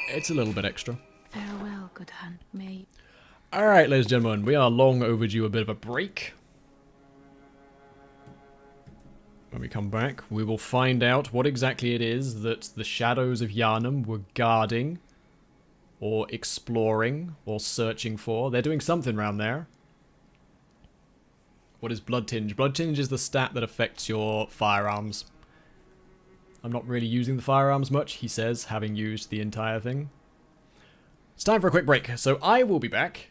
it's a little bit extra. Farewell, good hunt. May. Alright, ladies and gentlemen, we are long overdue a bit of a break. When we come back, we will find out what exactly it is that the shadows of Yharnam were guarding, or exploring, or searching for. They're doing something around there. What is Blood Tinge? Blood Tinge is the stat that affects your firearms. I'm not really using the firearms much, he says, having used the entire thing. It's time for a quick break, so I will be back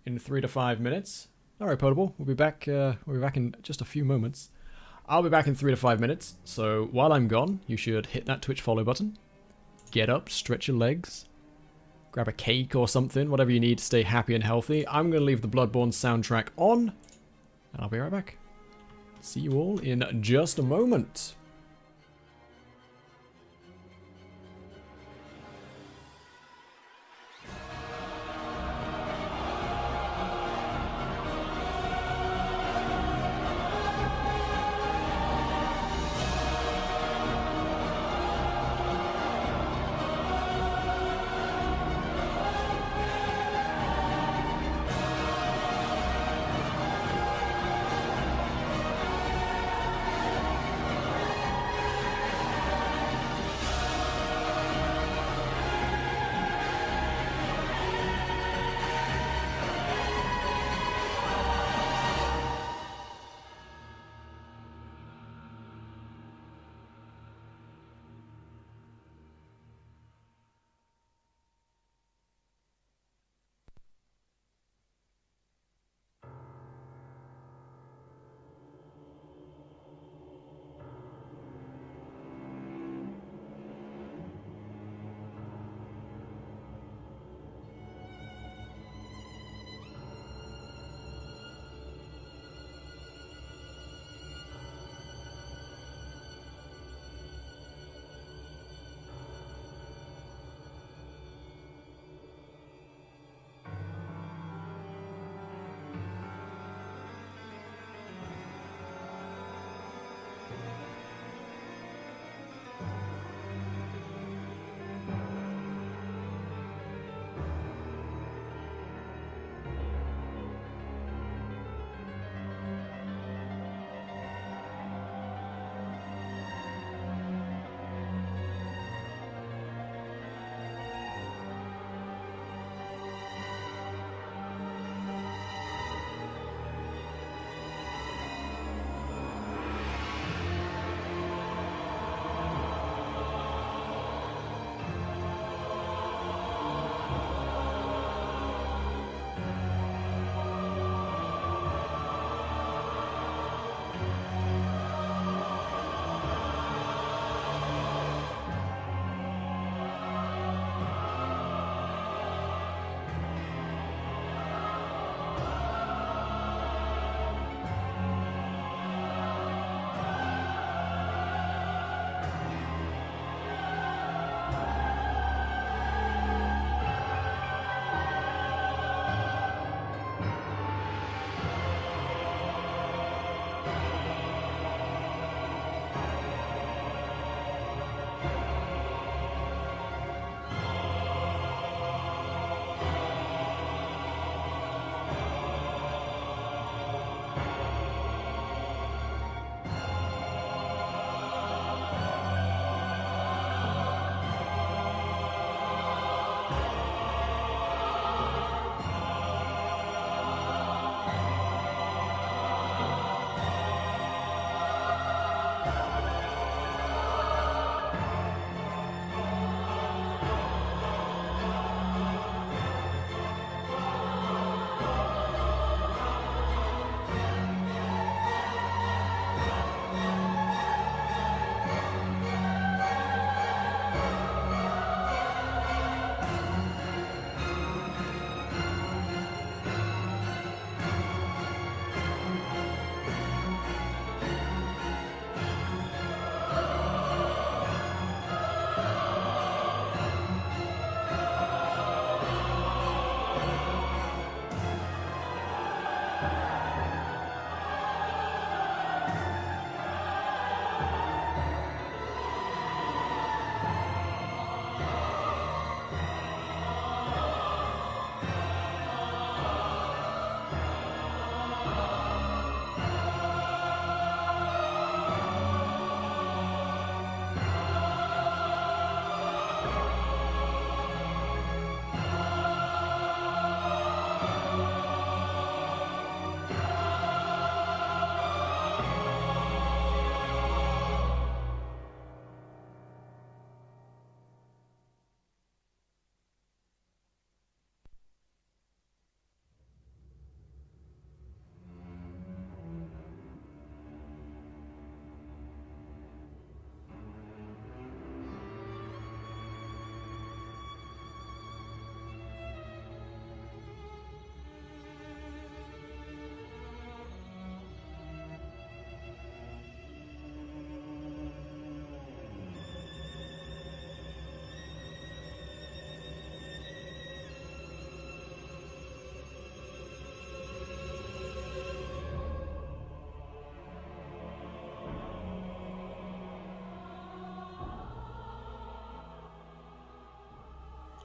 in 3 to 5 minutes. Alright, Potable, we'll be back in just a few moments. I'll be back in 3 to 5 minutes, so while I'm gone, you should hit that Twitch follow button, get up, stretch your legs, grab a cake or something, whatever you need to stay happy and healthy. I'm going to leave the Bloodborne soundtrack on, and I'll be right back. See you all in just a moment.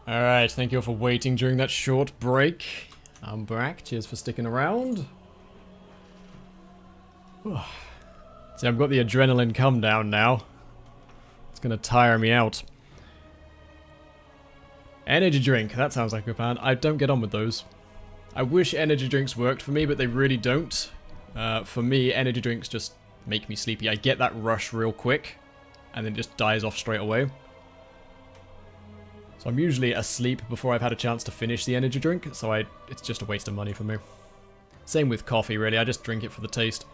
Alright, thank you all for waiting during that short break. I'm back. Cheers for sticking around. See, I've got the adrenaline come down now. It's gonna tire me out. Energy drink. That sounds like a plan. I don't get on with those. I wish energy drinks worked for me, but they really don't. For me, energy drinks just make me sleepy. I get that rush real quick, and then it just dies off straight away. So I'm usually asleep before I've had a chance to finish the energy drink, so it's just a waste of money for me. Same with coffee, really. I just drink it for the taste.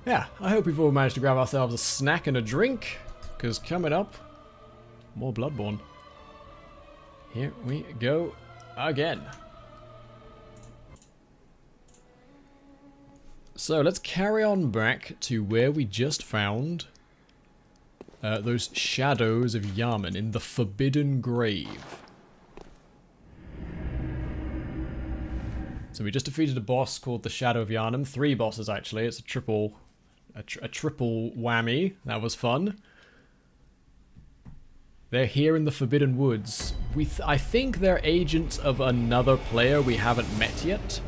Yeah, I hope we've all managed to grab ourselves a snack and a drink, because coming up, more Bloodborne. Here we go again. So let's carry on back to where we just found those shadows of Yharnam in the Forbidden Grave. So we just defeated a boss called the Shadow of Yharnam. 3 bosses actually. It's a triple whammy. That was fun. They're here in the Forbidden Woods. I think they're agents of another player we haven't met yet.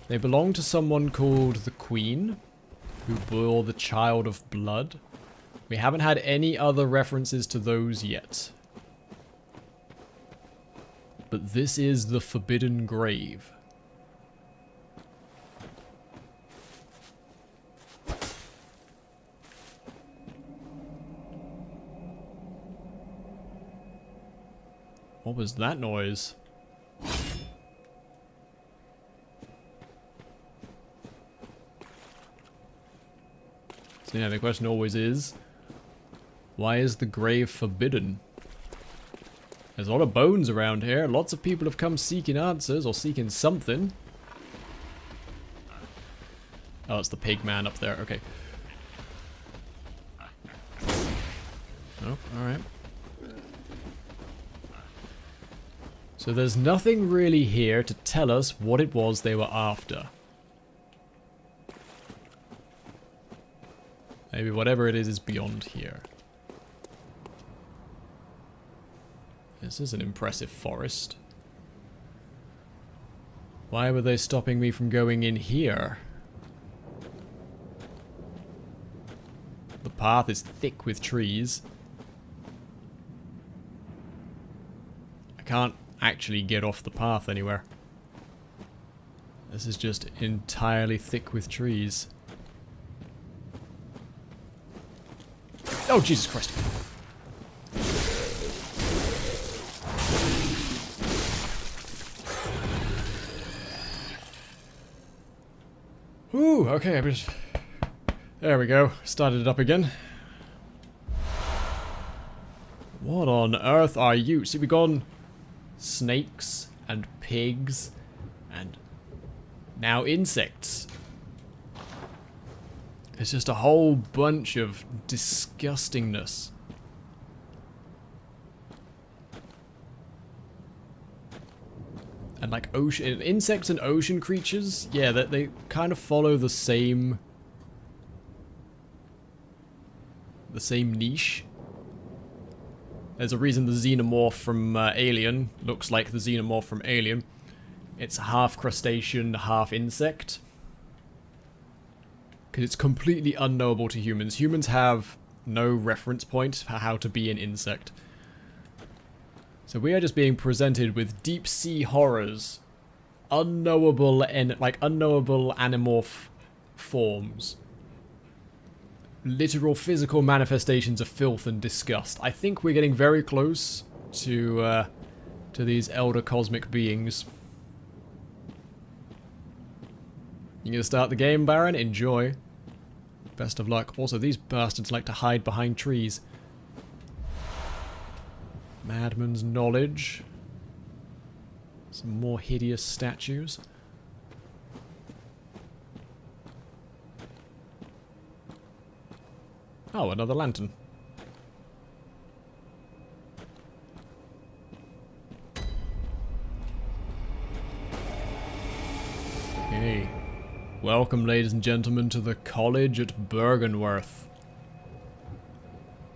They belong to someone called the Queen, who bore the Child of Blood. We haven't had any other references to those yet. But this is the Forbidden Grave. What was that noise? So yeah, the question always is, why is the grave forbidden? There's a lot of bones around here. Lots of people have come seeking answers or seeking something. Oh, it's the pig man up there. Okay. Oh, alright. So there's nothing really here to tell us what it was they were after. Maybe whatever it is beyond here. This is an impressive forest. Why were they stopping me from going in here? The path is thick with trees. I can't actually get off the path anywhere. This is just entirely thick with trees. Oh, Jesus Christ. Ooh, okay, there we go. Started it up again. What on earth are you? See, we've gone snakes and pigs and now insects. It's just a whole bunch of disgustingness. And like ocean insects and ocean creatures, yeah, they kind of follow the same niche. There's a reason the xenomorph from Alien looks like the xenomorph from Alien. It's half crustacean, half insect. Because it's completely unknowable to humans. Humans have no reference point for how to be an insect. So we are just being presented with deep sea horrors. Unknowable animorph forms. Literal physical manifestations of filth and disgust. I think we're getting very close to these elder cosmic beings. You gonna start the game, Baron? Enjoy. Best of luck. Also, these bastards like to hide behind trees. Madman's knowledge. Some more hideous statues. Oh, another lantern. Hey. Welcome, ladies and gentlemen, to the college at Byrgenwerth,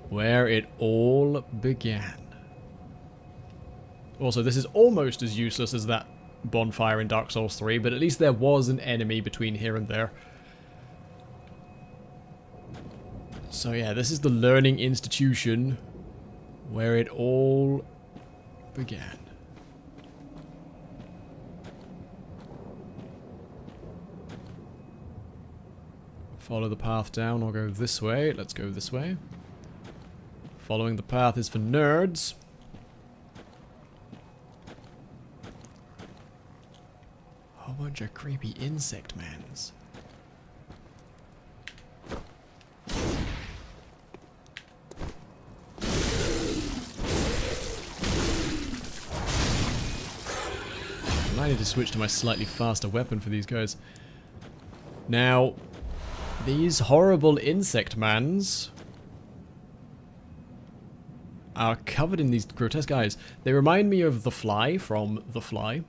where it all began. Also, this is almost as useless as that bonfire in Dark Souls 3, but at least there was an enemy between here and there. So yeah, this is the learning institution where it all began. Follow the path down or go this way. Let's go this way. Following the path is for nerds. A whole bunch of creepy insect mans. I need to switch to my slightly faster weapon for these guys. Now, these horrible insect mans are covered in these grotesque eyes. They remind me of the Fly from The Fly.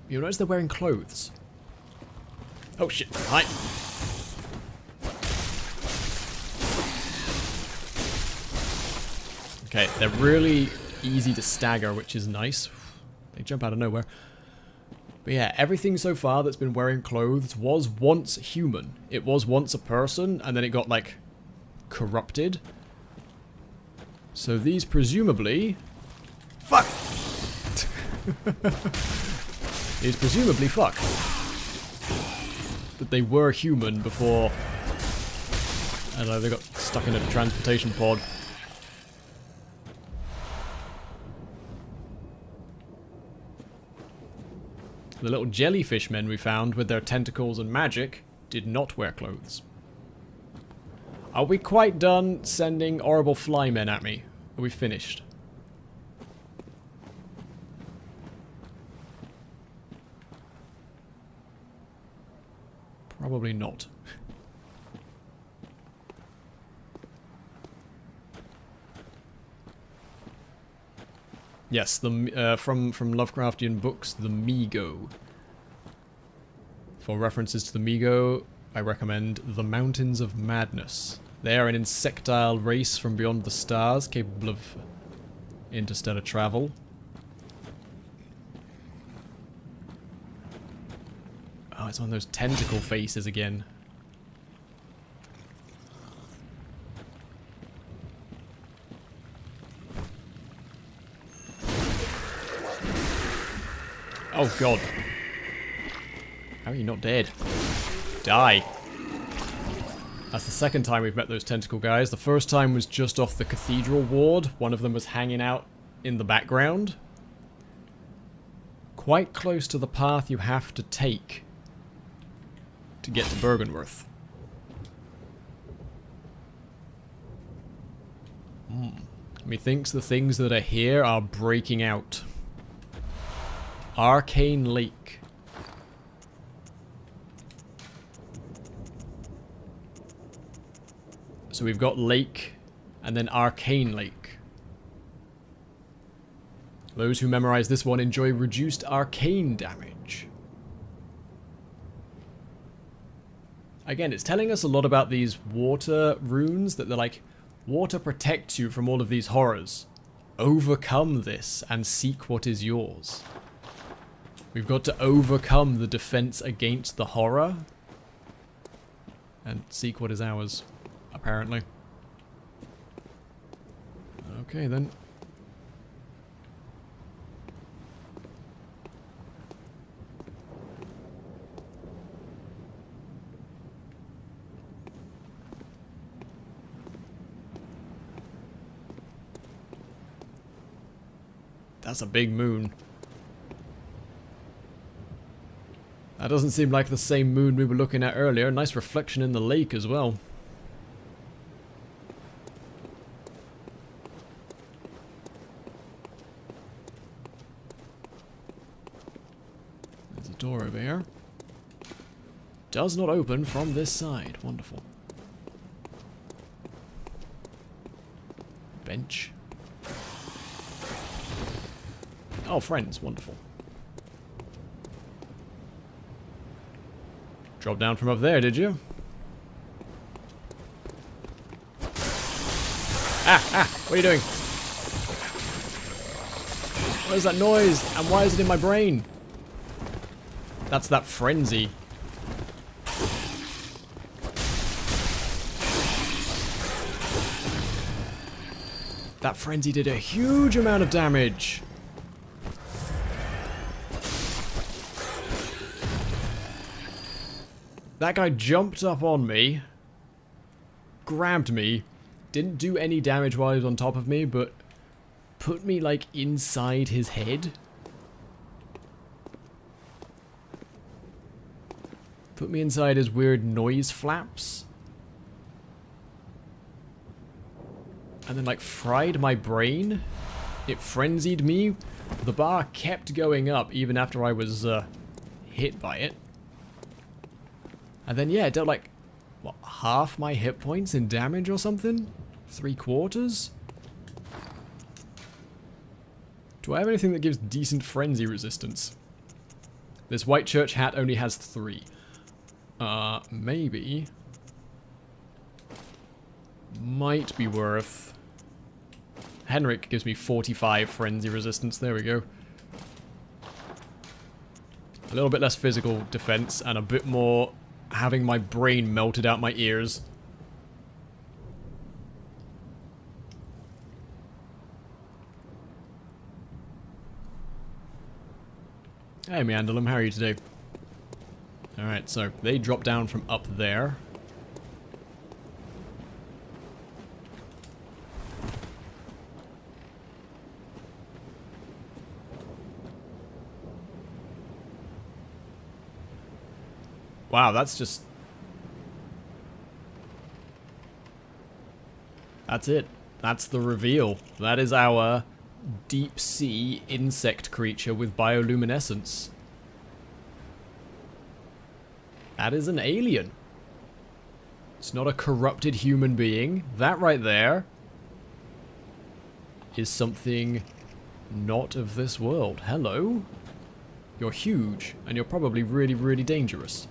You'll notice they're wearing clothes. Oh shit, hi. Okay, they're really easy to stagger, which is nice. They jump out of nowhere. But yeah, everything so far that's been wearing clothes was once human. It was once a person, and then it got, like, corrupted. So these presumably... Fuck! These presumably fuck. That they were human before... I don't know, they got stuck in a transportation pod. The little jellyfish men we found with their tentacles and magic did not wear clothes. Are we quite done sending horrible fly men at me? Are we finished? Probably not. Yes, the from Lovecraftian books, the Migo. For references to the Migo, I recommend The Mountains of Madness. They are an insectile race from beyond the stars, capable of interstellar travel. Oh, it's one of those tentacle faces again. Oh god. How are you not dead? Die. That's the second time we've met those tentacle guys. The first time was just off the cathedral ward. One of them was hanging out in the background. Quite close to the path you have to take to get to Byrgenwerth. Methinks the things that are here are breaking out. Arcane Lake. So we've got Lake and then Arcane Lake. Those who memorize this one enjoy reduced arcane damage. Again, it's telling us a lot about these water runes, that they're like, water protects you from all of these horrors. Overcome this and seek what is yours. We've got to overcome the defense against the horror and seek what is ours, apparently. Okay, then. That's a big moon. That doesn't seem like the same moon we were looking at earlier. Nice reflection in the lake as well. There's a door over here. Does not open from this side. Wonderful. Bench. Oh, friends. Wonderful. Drop down from up there, did you? What are you doing? What is that noise? And why is it in my brain? That's that frenzy. That frenzy did a huge amount of damage. That guy jumped up on me, grabbed me, didn't do any damage while he was on top of me, but put me, like, inside his head. Put me inside his weird noise flaps. And then, like, fried my brain. It frenzied me. The bar kept going up even after I was hit by it. And then, yeah, it dealt, like, what, half my hit points in damage or something? 3/4? Do I have anything that gives decent frenzy resistance? This white church hat only has 3. Maybe. Might be worth. Henrik gives me 45 frenzy resistance. There we go. A little bit less physical defense and a bit more having my brain melted out my ears. Hey, Meandalum, how are you today? Alright, so they drop down from up there. Wow, that's just... That's it. That's the reveal. That is our deep sea insect creature with bioluminescence. That is an alien. It's not a corrupted human being. That right there is something not of this world. Hello? You're huge, and you're probably really, really dangerous.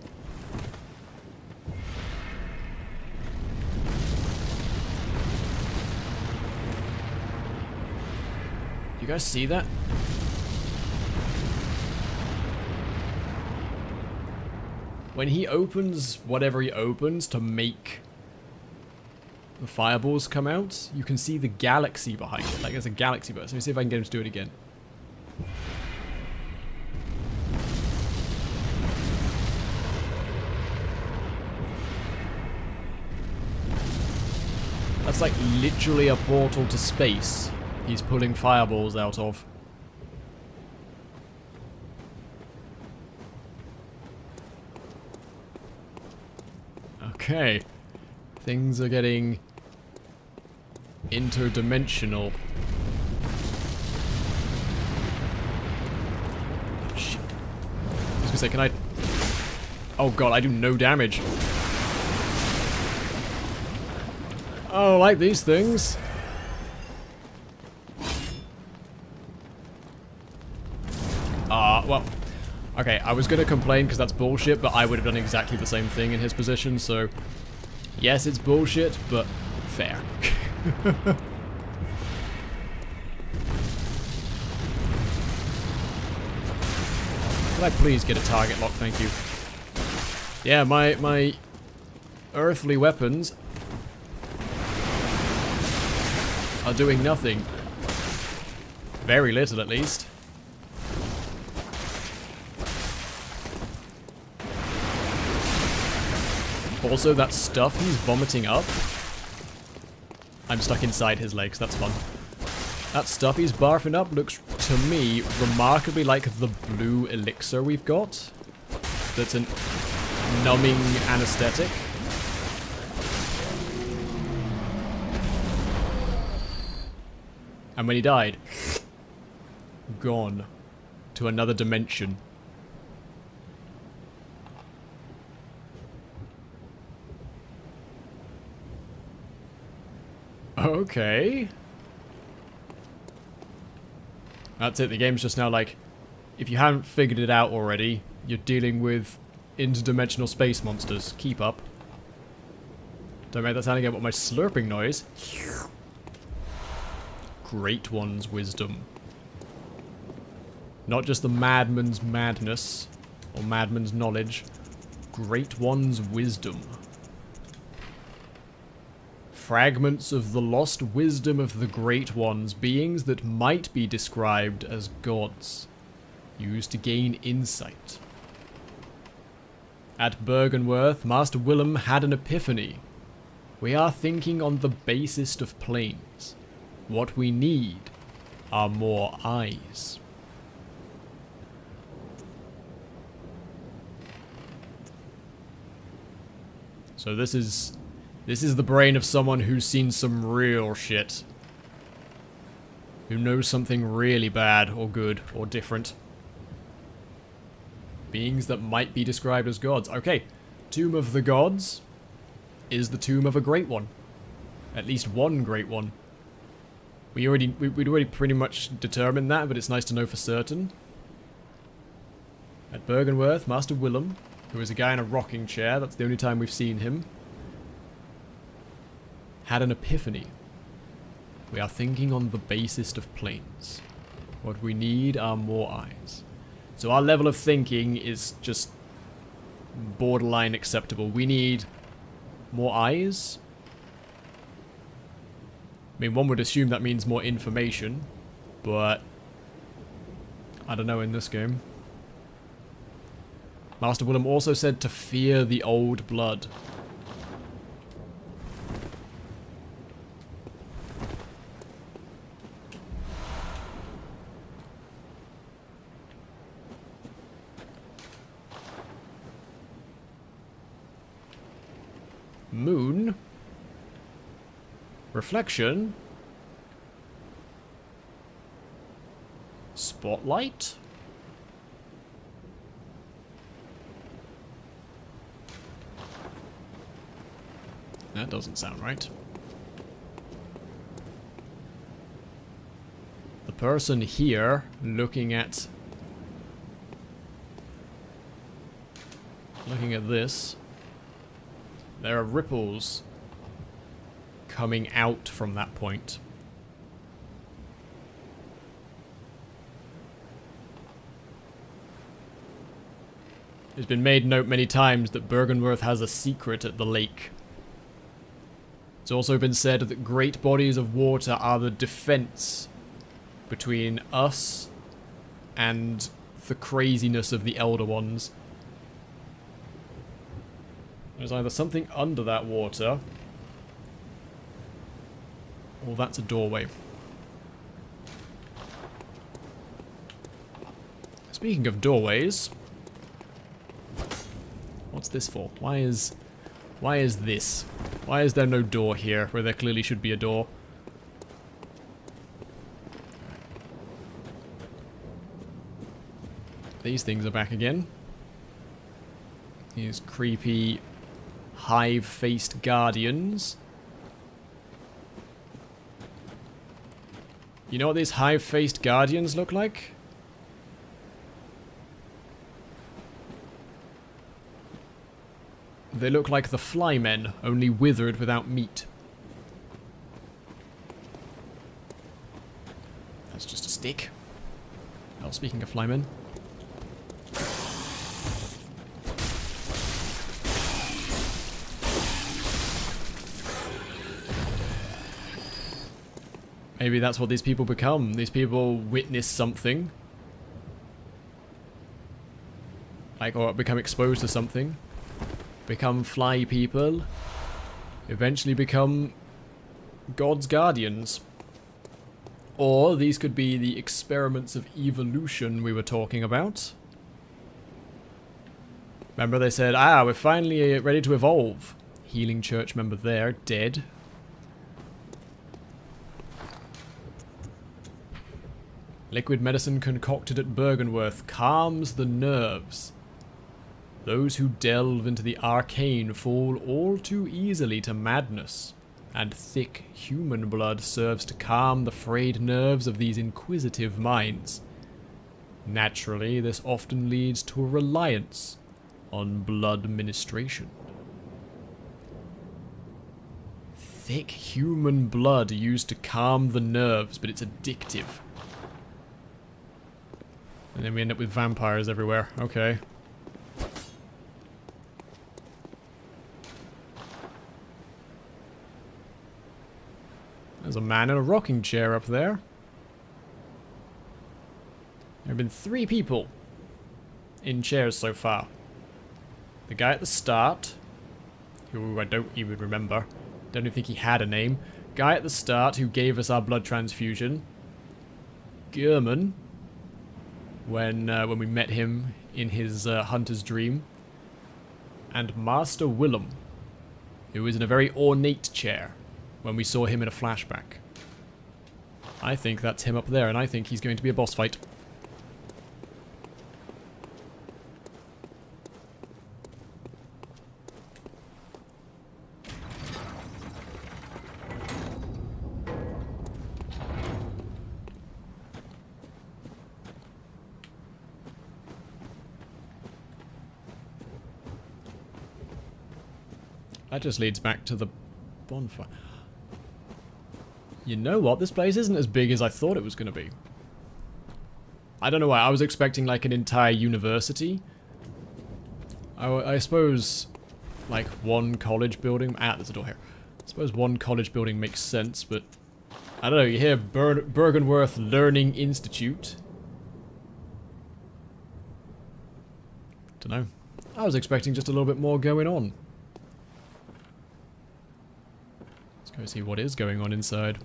You guys see that? When he opens whatever he opens to make the fireballs come out, you can see the galaxy behind it. Like there's a galaxy burst. Let me see if I can get him to do it again. That's like literally a portal to space he's pulling fireballs out of. Okay. Things are getting interdimensional. Oh, shit. I was gonna say, can I... Oh god, I do no damage. Oh, I like these things. well, okay, I was gonna complain because that's bullshit, but I would have done exactly the same thing in his position, so yes, it's bullshit, but fair. Could I please get a target lock, thank you. Yeah, my earthly weapons are doing nothing. Very little, at least. Also, that stuff he's vomiting up... I'm stuck inside his legs, that's fun. That stuff he's barfing up looks, to me, remarkably like the blue elixir we've got. That's an numbing anesthetic. And when he died... gone. To another dimension. Okay. That's it, the game's just now like, if you haven't figured it out already, you're dealing with interdimensional space monsters. Keep up. Don't make that sound again, but my slurping noise. Great One's wisdom. Not just the madman's madness, or madman's knowledge. Great One's wisdom. Fragments of the lost wisdom of the Great Ones, beings that might be described as gods, used to gain insight. At Bergenworth, Master Willem had an epiphany. We are thinking on the basest of planes. What we need are more eyes. So this is the brain of someone who's seen some real shit. Who knows something really bad or good or different. Beings that might be described as gods. Okay, Tomb of the Gods is the tomb of a Great One. At least one Great One. We'd already pretty much determined that, but it's nice to know for certain. At Bergenworth, Master Willem, who is a guy in a rocking chair, that's the only time we've seen him, had an epiphany. We are thinking on the basest of planes. What we need are more eyes. So our level of thinking is just borderline acceptable. We need more eyes. I mean, one would assume that means more information, but I don't know in this game. Master Willem also said to fear the old blood. Moon. Reflection. Spotlight. That doesn't sound right. The person here looking at this. There are ripples coming out from that point. It's been made note many times that Bergenworth has a secret at the lake. It's also been said that great bodies of water are the defense between us and the craziness of the Elder Ones. There's either something under that water, or that's a doorway. Speaking of doorways, what's this for? Why is this? Why is there no door here where there clearly should be a door? These things are back again. These creepy hive-faced guardians. You know what these hive-faced guardians look like? They look like the flymen, only withered without meat. That's just a stick. Oh, speaking of flymen. Maybe that's what these people become. These people witness something. Like, or become exposed to something. Become fly people. Eventually become God's guardians. Or these could be the experiments of evolution we were talking about. Remember they said, we're finally ready to evolve. Healing church member there, dead. Liquid medicine concocted at Bergenworth calms the nerves. Those who delve into the arcane fall all too easily to madness, and thick human blood serves to calm the frayed nerves of these inquisitive minds. Naturally, this often leads to a reliance on blood ministration. Thick human blood used to calm the nerves, but it's addictive. And then we end up with vampires everywhere. Okay. There's a man in a rocking chair up there. There have been 3 people in chairs so far. The guy at the start, who I don't even remember. Don't even think he had a name. Guy at the start who gave us our blood transfusion. German, when we met him in his hunter's dream. And Master Willem, who was in a very ornate chair when we saw him in a flashback. I think that's him up there, and I think he's going to be a boss fight. That just leads back to the bonfire. You know what? This place isn't as big as I thought it was going to be. I don't know why. I was expecting like an entire university. I suppose like one college building. There's a door here. I suppose one college building makes sense, but I don't know. You hear Bergenworth Learning Institute. Don't know. I was expecting just a little bit more going on. Let's go see what is going on inside.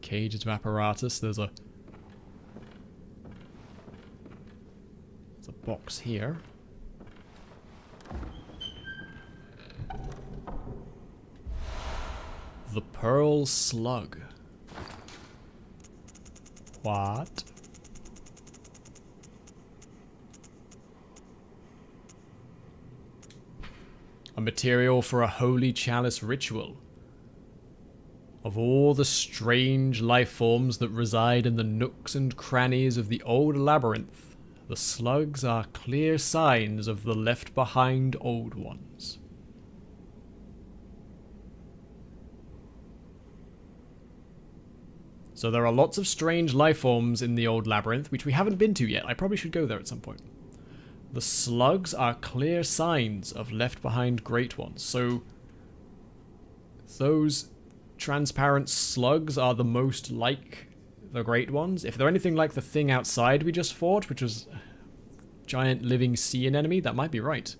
Cages of apparatus. There's a box here. The Pearl Slug. What? A material for a holy chalice ritual. Of all the strange life forms that reside in the nooks and crannies of the old labyrinth, the slugs are clear signs of the left-behind old ones. So there are lots of strange life forms in the old labyrinth, which we haven't been to yet. I probably should go there at some point. The slugs are clear signs of left-behind great ones. So those transparent slugs are the most like the great ones. If they're anything like the thing outside we just fought, which was a giant living sea anemone, that might be right.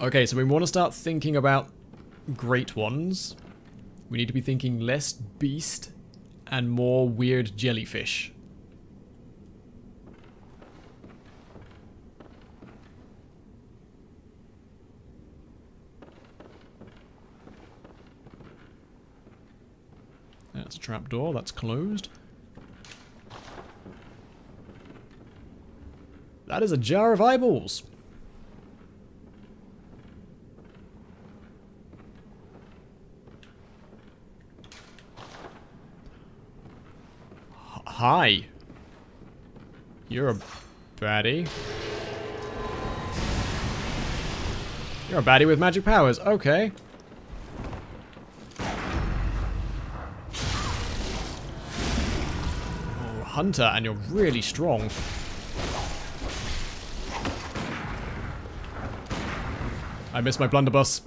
Okay, so we want to start thinking about great ones. We need to be thinking less beast and more weird jellyfish. That's a trapdoor, that's closed. That is a jar of eyeballs. hi. You're a baddie. You're a baddie with magic powers. Okay. Oh, hunter, and you're really strong. I missed my blunderbuss.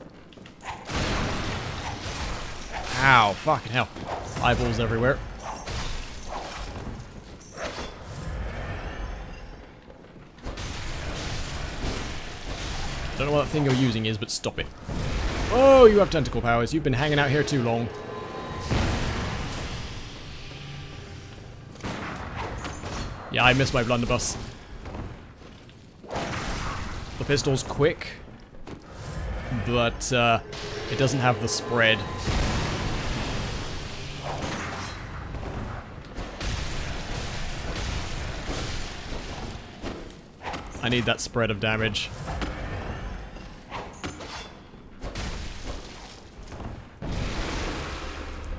Ow, fucking hell. Eyeballs everywhere. Don't know what that thing you're using is, but stop it. Oh, you have tentacle powers. You've been hanging out here too long. Yeah, I missed my blunderbuss. The pistol's quick, but it doesn't have the spread. I need that spread of damage.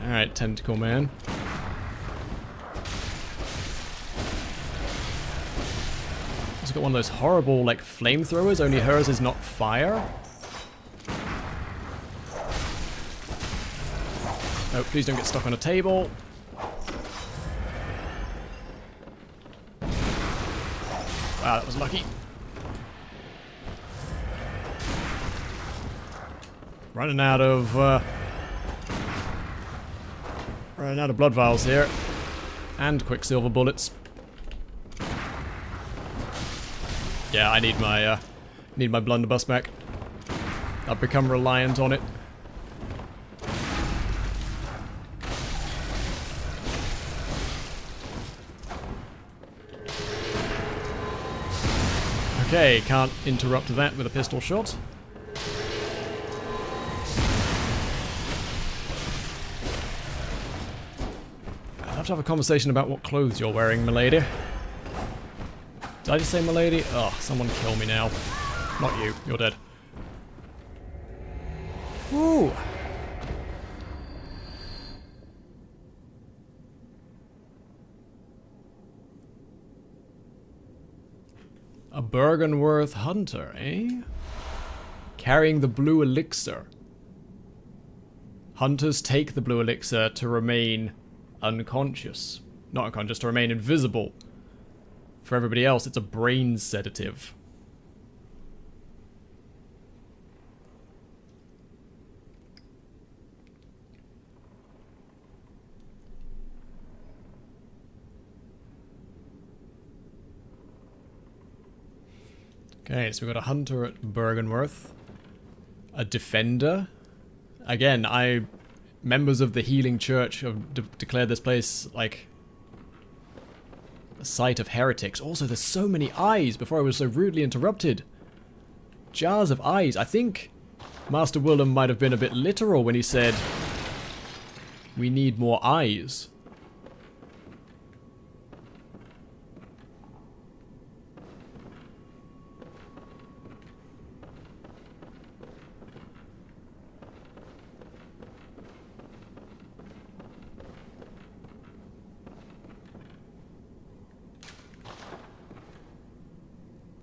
Alright, Tentacle Man. It's got one of those horrible, like, flamethrowers, only hers is not fire. Oh, please don't get stuck on a table. Wow, that was lucky. Running out of blood vials here. And quicksilver bullets. Yeah, I need my blunderbuss back. I've become reliant on it. Okay, can't interrupt that with a pistol shot. I'll have to have a conversation about what clothes you're wearing, milady. Did I just say milady? Oh, someone kill me now. Not you, you're dead. Woo! A Bergenworth hunter, eh? Carrying the blue elixir. Hunters take the blue elixir to remain unconscious. Not unconscious, to remain invisible. For everybody else, it's a brain sedative. Okay, so we've got a hunter at Bergenworth. A defender. Again, members of the Healing Church have declared this place, like, a site of heretics. Also, there's so many eyes before I was so rudely interrupted. Jars of eyes. I think Master Willem might have been a bit literal when he said, we need more eyes.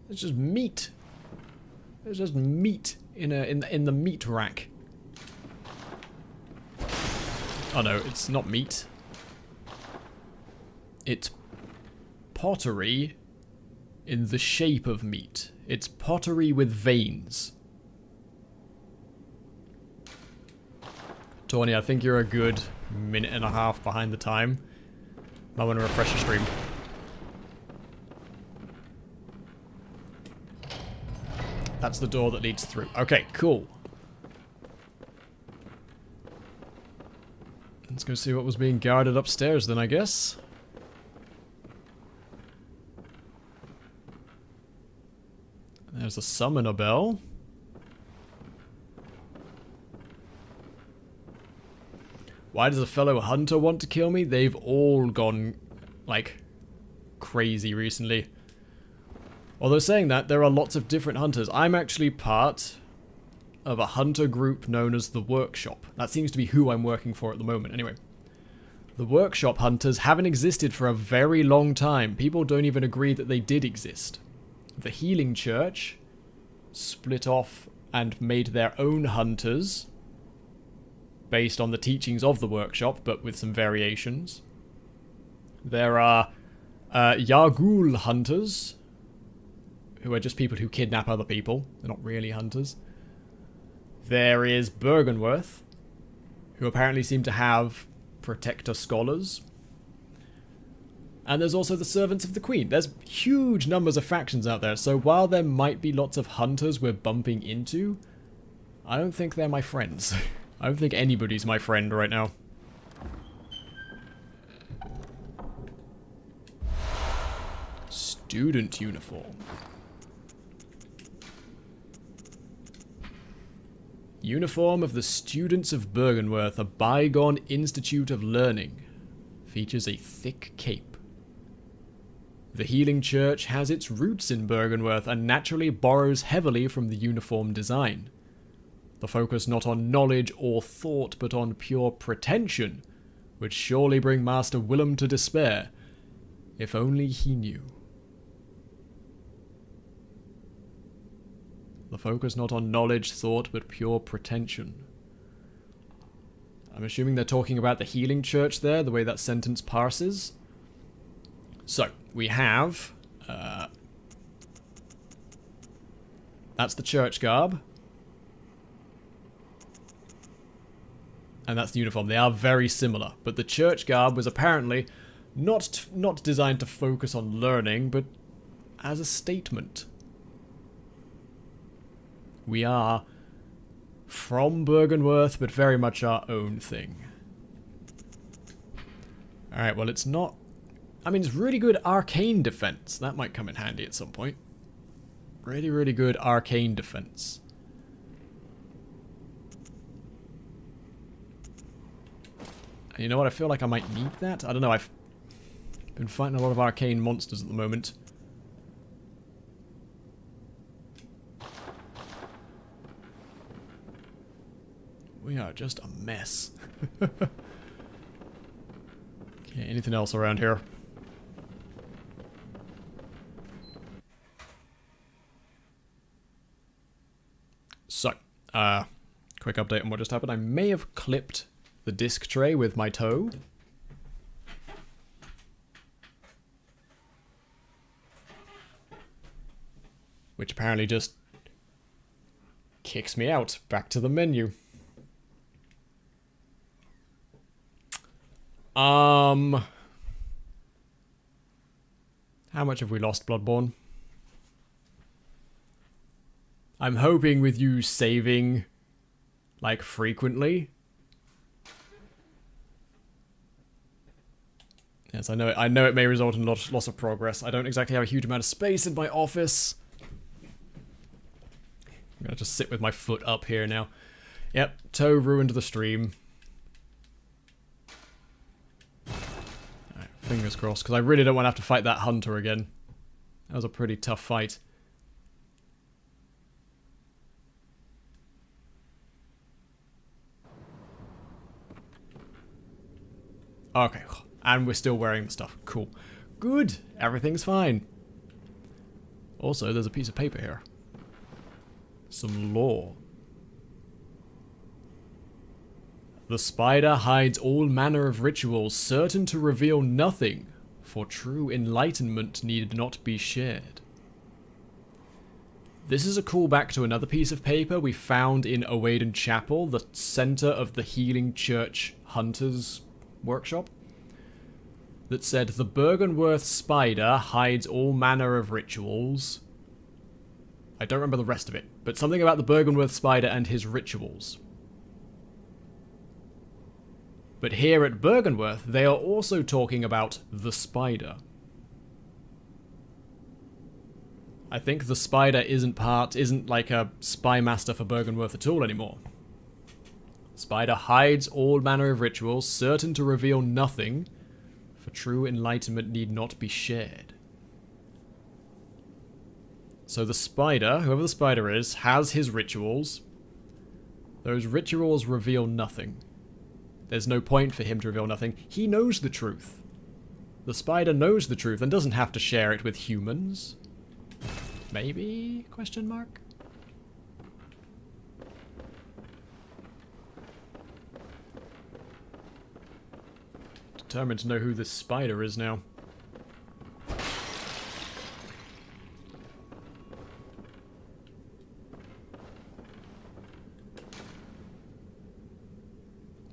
It's just meat. There's just meat in the meat rack. Oh no, it's not meat. It's pottery in the shape of meat. It's pottery with veins. Tawny, I think you're a good minute and a half behind the time. I want to refresh the stream. That's the door that leads through. Okay, cool. Let's go see what was being guarded upstairs then, I guess. There's a summoner bell. Why does a fellow hunter want to kill me? They've all gone, like, crazy recently. Although saying that, there are lots of different hunters. I'm actually part of a hunter group known as the Workshop. That seems to be who I'm working for at the moment. Anyway, The workshop hunters haven't existed for a very long time. People don't even agree that they did exist. The healing church split off and made their own hunters based on the teachings of the workshop, but with some variations. There are Yargul hunters, who are just people who kidnap other people. They're not really hunters. There is Bergenworth, who apparently seem to have protector scholars. And there's also the servants of the queen. There's huge numbers of factions out there, so while there might be lots of hunters we're bumping into, I don't think they're my friends. I don't think anybody's my friend right now. Student uniform. Uniform of the Students of Bergenworth, a bygone institute of learning. Features a thick cape. The Healing Church has its roots in Bergenworth and naturally borrows heavily from the uniform design. The focus not on knowledge or thought, but on pure pretension, would surely bring Master Willem to despair, if only he knew. The focus not on knowledge, thought, but pure pretension. I'm assuming they're talking about the Healing Church there, the way that sentence parses. So, we have... that's the church garb. And that's the uniform. They are very similar. But the church garb was apparently not designed to focus on learning, but as a statement. We are from Bergenworth, but very much our own thing. Alright, well it's not... I mean, it's really good arcane defense. That might come in handy at some point. Really, really good arcane defense. And you know what? I feel like I might need that. I don't know. I've been fighting a lot of arcane monsters at the moment. We are just a mess. Okay, anything else around here? So, quick update on what just happened. I may have clipped the disc tray with my toe. Which apparently just kicks me out, back to the menu. How much have we lost, Bloodborne? I'm hoping with you saving, like, frequently. Yes, I know it may result in loss of progress. I don't exactly have a huge amount of space in my office. I'm gonna just sit with my foot up here now. Yep, toe ruined the stream. Alright, fingers crossed, because I really don't want to have to fight that hunter again. That was a pretty tough fight. Okay, and we're still wearing the stuff. Cool. Good. Everything's fine. Also, there's a piece of paper here. Some lore. The spider hides all manner of rituals, certain to reveal nothing, for true enlightenment need not be shared. This is a callback to another piece of paper we found in Owaden Chapel, the center of the Healing Church Hunters workshop, that said the Bergenworth spider hides all manner of rituals. I don't remember the rest of it, but something about the Bergenworth spider and his rituals. But here at Bergenworth, they are also talking about the spider. I think the spider isn't like a spy master for Bergenworth at all anymore. Spider hides all manner of rituals, certain to reveal nothing, for true enlightenment need not be shared. So the spider, whoever the spider is, has his rituals. Those rituals reveal nothing. there's no point for him to reveal nothing. He knows the truth. The spider knows the truth and doesn't have to share it with humans. Maybe? Question mark? Determined to know who this spider is now.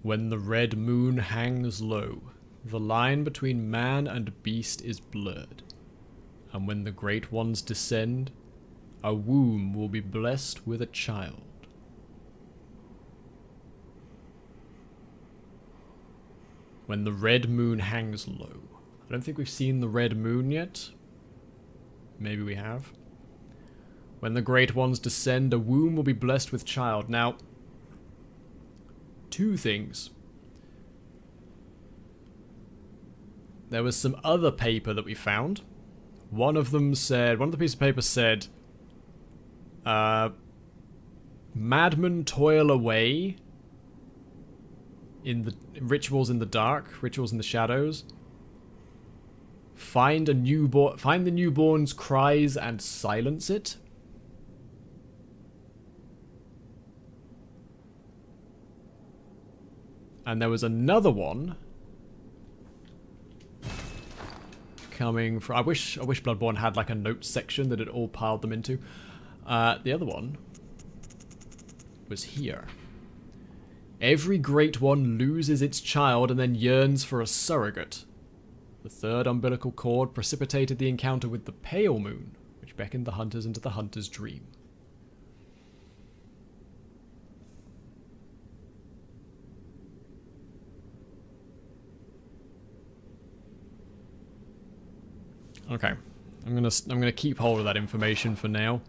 When the red moon hangs low, the line between man and beast is blurred. And when the great ones descend, a womb will be blessed with a child. When the red moon hangs low. I don't think we've seen the red moon yet. Maybe we have. When the great ones descend, a womb will be blessed with child. Now, two things. There was some other paper that we found. One of the pieces of paper said, madmen toil away in the rituals in the dark, rituals in the shadows. Find the newborn's cries and silence it. And there was another one coming from... I wish Bloodborne had like a notes section that it all piled them into. The other one was here. Every great one loses its child and then yearns for a surrogate. The third umbilical cord precipitated the encounter with the pale moon, which beckoned the hunters into the hunter's dream. Okay, I'm gonna keep hold of that information for now.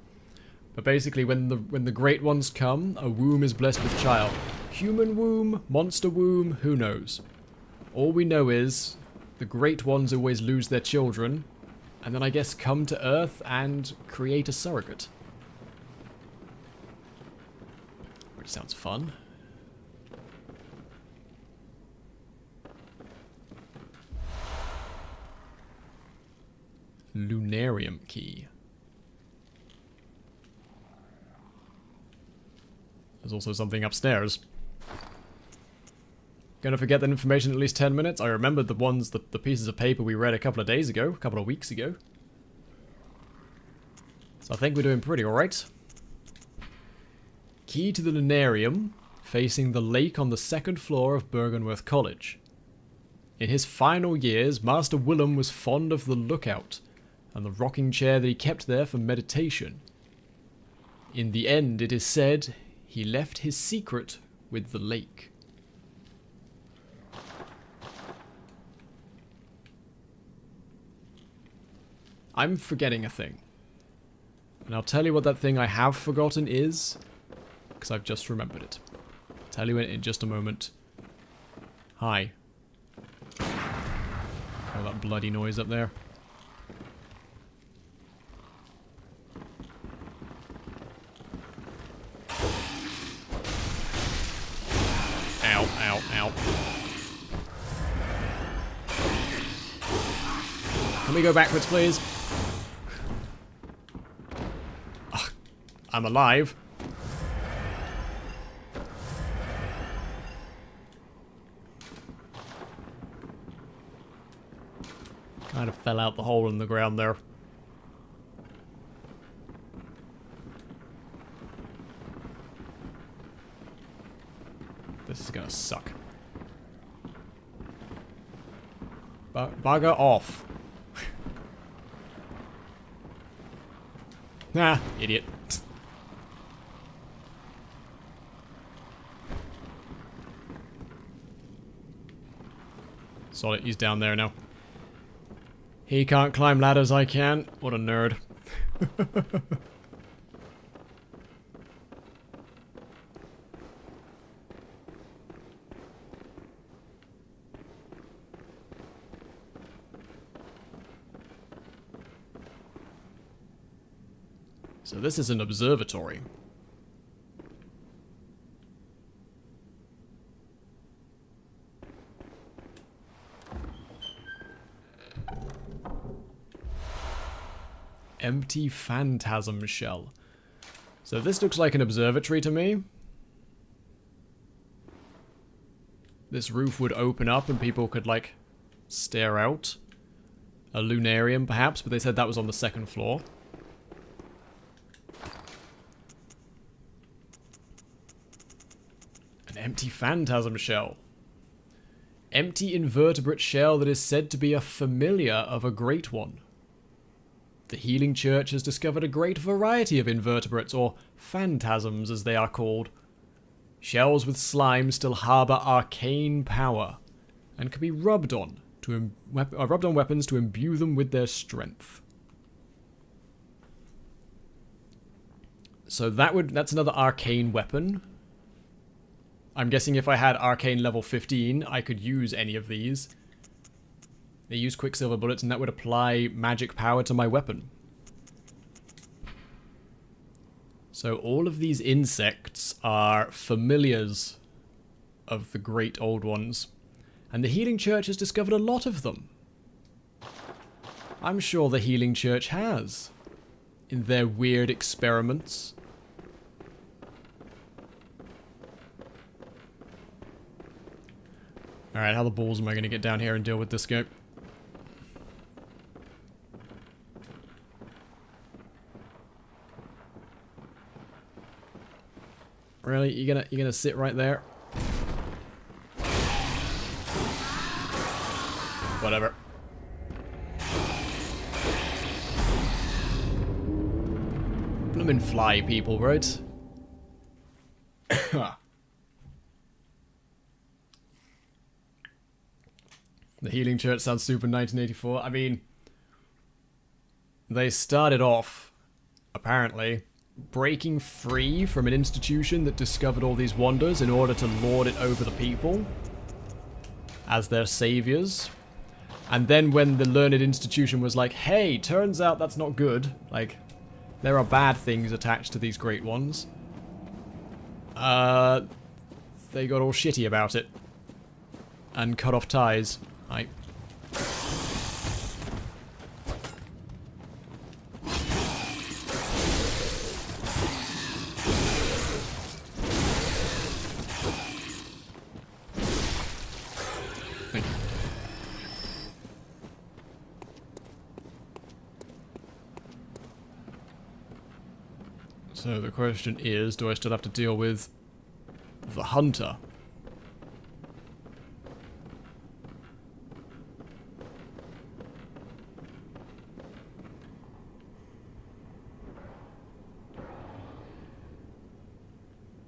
But basically, when the great ones come, a womb is blessed with child. Human womb, monster womb, who knows? All we know is the great ones always lose their children, and then I guess come to Earth and create a surrogate. Which sounds fun. Lunarium key. There's also something upstairs. Gonna forget that information in at least 10 minutes. I remembered the pieces of paper we read a couple of weeks ago. So I think we're doing pretty alright. Key to the Lunarium, facing the lake on the second floor of Bergenworth College. In his final years, Master Willem was fond of the lookout, and the rocking chair that he kept there for meditation. In the end, it is said, he left his secret with the lake. I'm forgetting a thing. And I'll tell you what that thing I have forgotten is, because I've just remembered it. I'll tell you in just a moment. Hi. All that bloody noise up there. Ow, ow, ow. Can we go backwards, please? Ugh, I'm alive. Kind of fell out the hole in the ground there. This is gonna suck. Bugger off. Nah, idiot. Solid, he's down there now. He can't climb ladders, I can. What a nerd. So this is an observatory. empty phantasm shell. So this looks like an observatory to me. This roof would open up and people could, like, stare out. A lunarium, perhaps, but they said that was on the second floor. An empty phantasm shell. Empty invertebrate shell that is said to be a familiar of a great one. The Healing Church has discovered a great variety of invertebrates, or phantasms as they are called. Shells with slime still harbour arcane power, and can be rubbed on weapons to imbue them with their strength. So that's another arcane weapon. I'm guessing if I had arcane level 15, I could use any of these. They use quicksilver bullets, and that would apply magic power to my weapon. So all of these insects are familiars of the great old ones. And the Healing Church has discovered a lot of them. I'm sure the Healing Church has, in their weird experiments. Alright, how the balls am I going to get down here and deal with this guy? Really? You gonna sit right there? Whatever. Bloomin' fly people, right? The Healing Church sounds super 1984. I mean, they started off, apparently, breaking free from an institution that discovered all these wonders in order to lord it over the people as their saviors. And then when the learned institution was like, hey, turns out that's not good, like, there are bad things attached to these great ones, they got all shitty about it and cut off ties. So the question is, do I still have to deal with the hunter?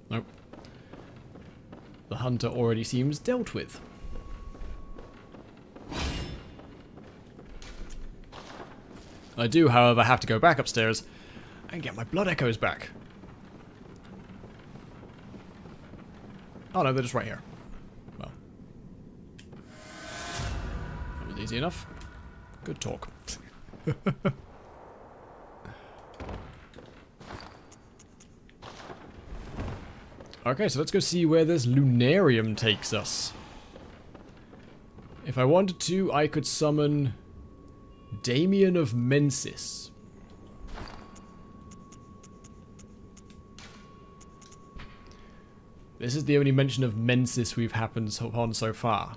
Nope. The hunter already seems dealt with. I do, however, have to go back upstairs and get my blood echoes back. Oh no, they're just right here. Well. That was easy enough. Good talk. Okay, so let's go see where this lunarium takes us. If I wanted to, I could summon Damien of Mensis. This is the only mention of Mensis we've happened upon so far.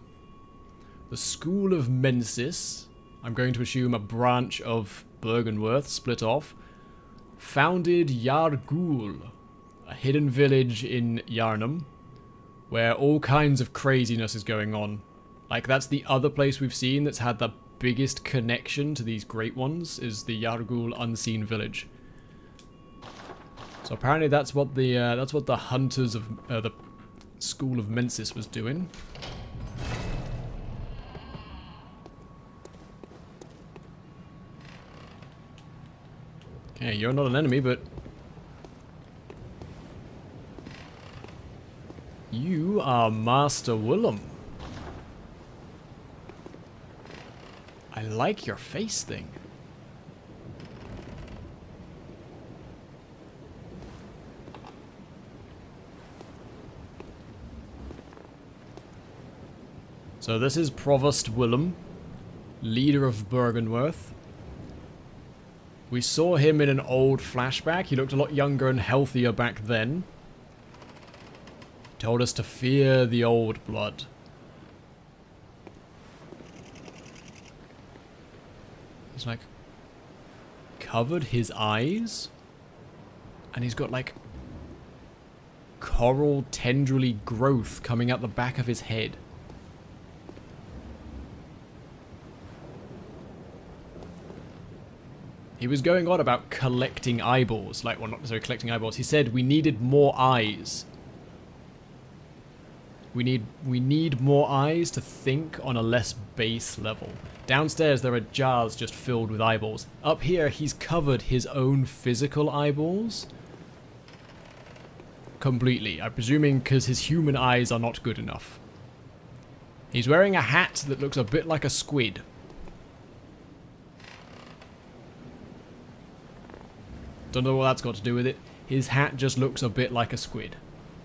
The School of Mensis, I'm going to assume a branch of Byrgenwerth split off, founded Yargul, a hidden village in Yharnam, where all kinds of craziness is going on. Like, that's the other place we've seen that's had the biggest connection to these great ones, is the Yargul Unseen Village. So apparently that's what the hunters of the School of Mensis was doing. Okay, you're not an enemy, but you are Master Willem. I like your face thing. So this is Provost Willem, leader of Byrgenwerth. We saw him in an old flashback. He looked a lot younger and healthier back then. Told us to fear the old blood. He's like covered his eyes, and he's got like coral tendrily growth coming out the back of his head. He was going on about collecting eyeballs, like, well, not necessarily collecting eyeballs. He said we needed more eyes. We need more eyes to think on a less base level. Downstairs there are jars just filled with eyeballs. Up here he's covered his own physical eyeballs completely. I'm presuming because his human eyes are not good enough. He's wearing a hat that looks a bit like a squid. Don't know what that's got to do with it. His hat just looks a bit like a squid.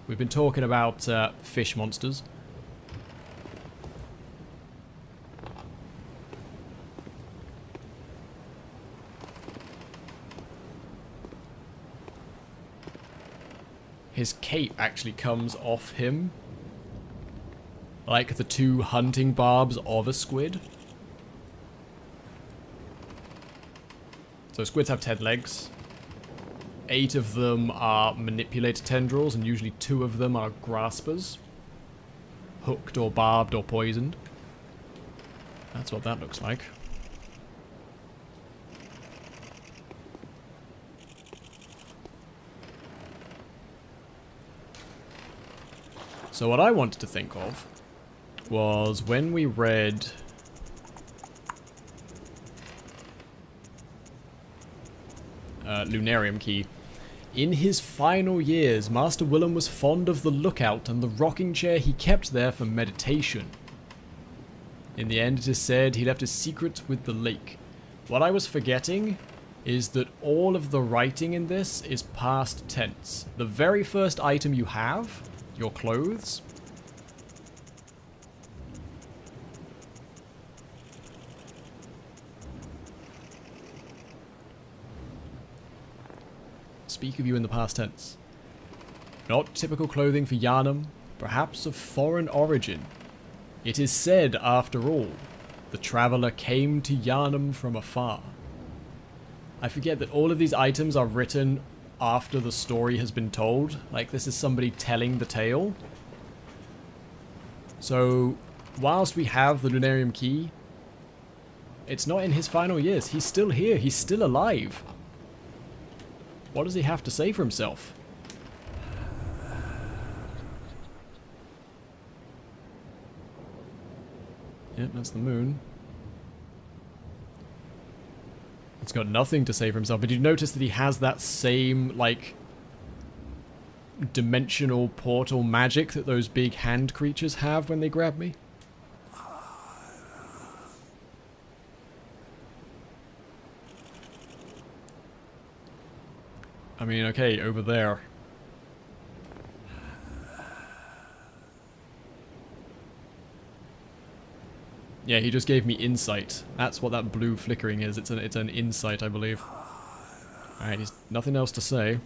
We've been talking about fish monsters. His cape actually comes off him, like the two hunting barbs of a squid. So squids have 10 legs. 8 of them are manipulator tendrils, and usually 2 of them are graspers. Hooked or barbed or poisoned. That's what that looks like. So what I wanted to think of was when we read Lunarium Key. In his final years, Master Willem was fond of the lookout and the rocking chair he kept there for meditation. In the end, it is said he left his secret with the lake. What I was forgetting is that all of the writing in this is past tense. The very first item you have, your clothes, speak of you in the past tense. Not typical clothing for Yharnam, perhaps of foreign origin. It is said, after all, the traveller came to Yharnam from afar. I forget that all of these items are written after the story has been told. Like, this is somebody telling the tale. So, whilst we have the Lunarium Key, it's not in his final years. He's still here. He's still alive. What does he have to say for himself? Yep, that's the moon. It's got nothing to say for himself, but you notice that he has that same, like, dimensional portal magic that those big hand creatures have when they grab me? I mean, okay, over there. Yeah, he just gave me insight. That's what that blue flickering is. It's an insight, I believe. Alright, he's nothing else to say.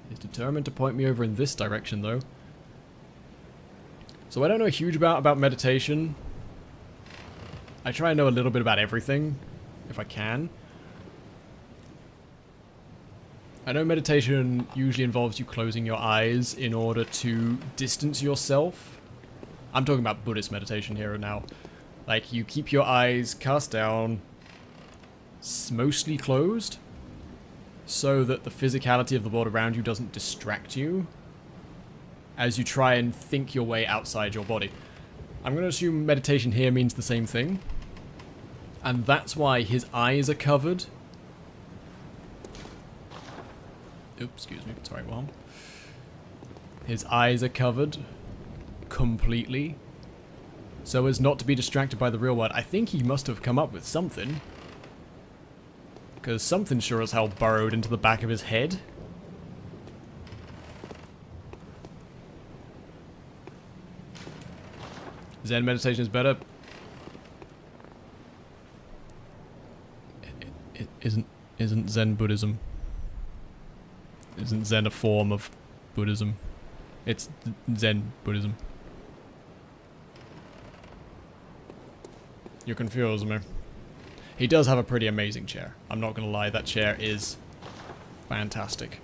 He's determined to point me over in this direction, though. So I don't know a huge amount about meditation. I try and know a little bit about everything, if I can. I know meditation usually involves you closing your eyes in order to distance yourself. I'm talking about Buddhist meditation here and now. Like, you keep your eyes cast down, mostly closed, so that the physicality of the world around you doesn't distract you as you try and think your way outside your body. I'm going to assume meditation here means the same thing. And that's why his eyes are covered. Oops, excuse me, sorry, well. His eyes are covered completely, so as not to be distracted by the real world. I think he must have come up with something, because something sure as hell burrowed into the back of his head. Zen meditation is better. Isn't Zen Buddhism? Isn't Zen a form of Buddhism? It's Zen Buddhism. You confuse me. He does have a pretty amazing chair. I'm not gonna lie, that chair is fantastic.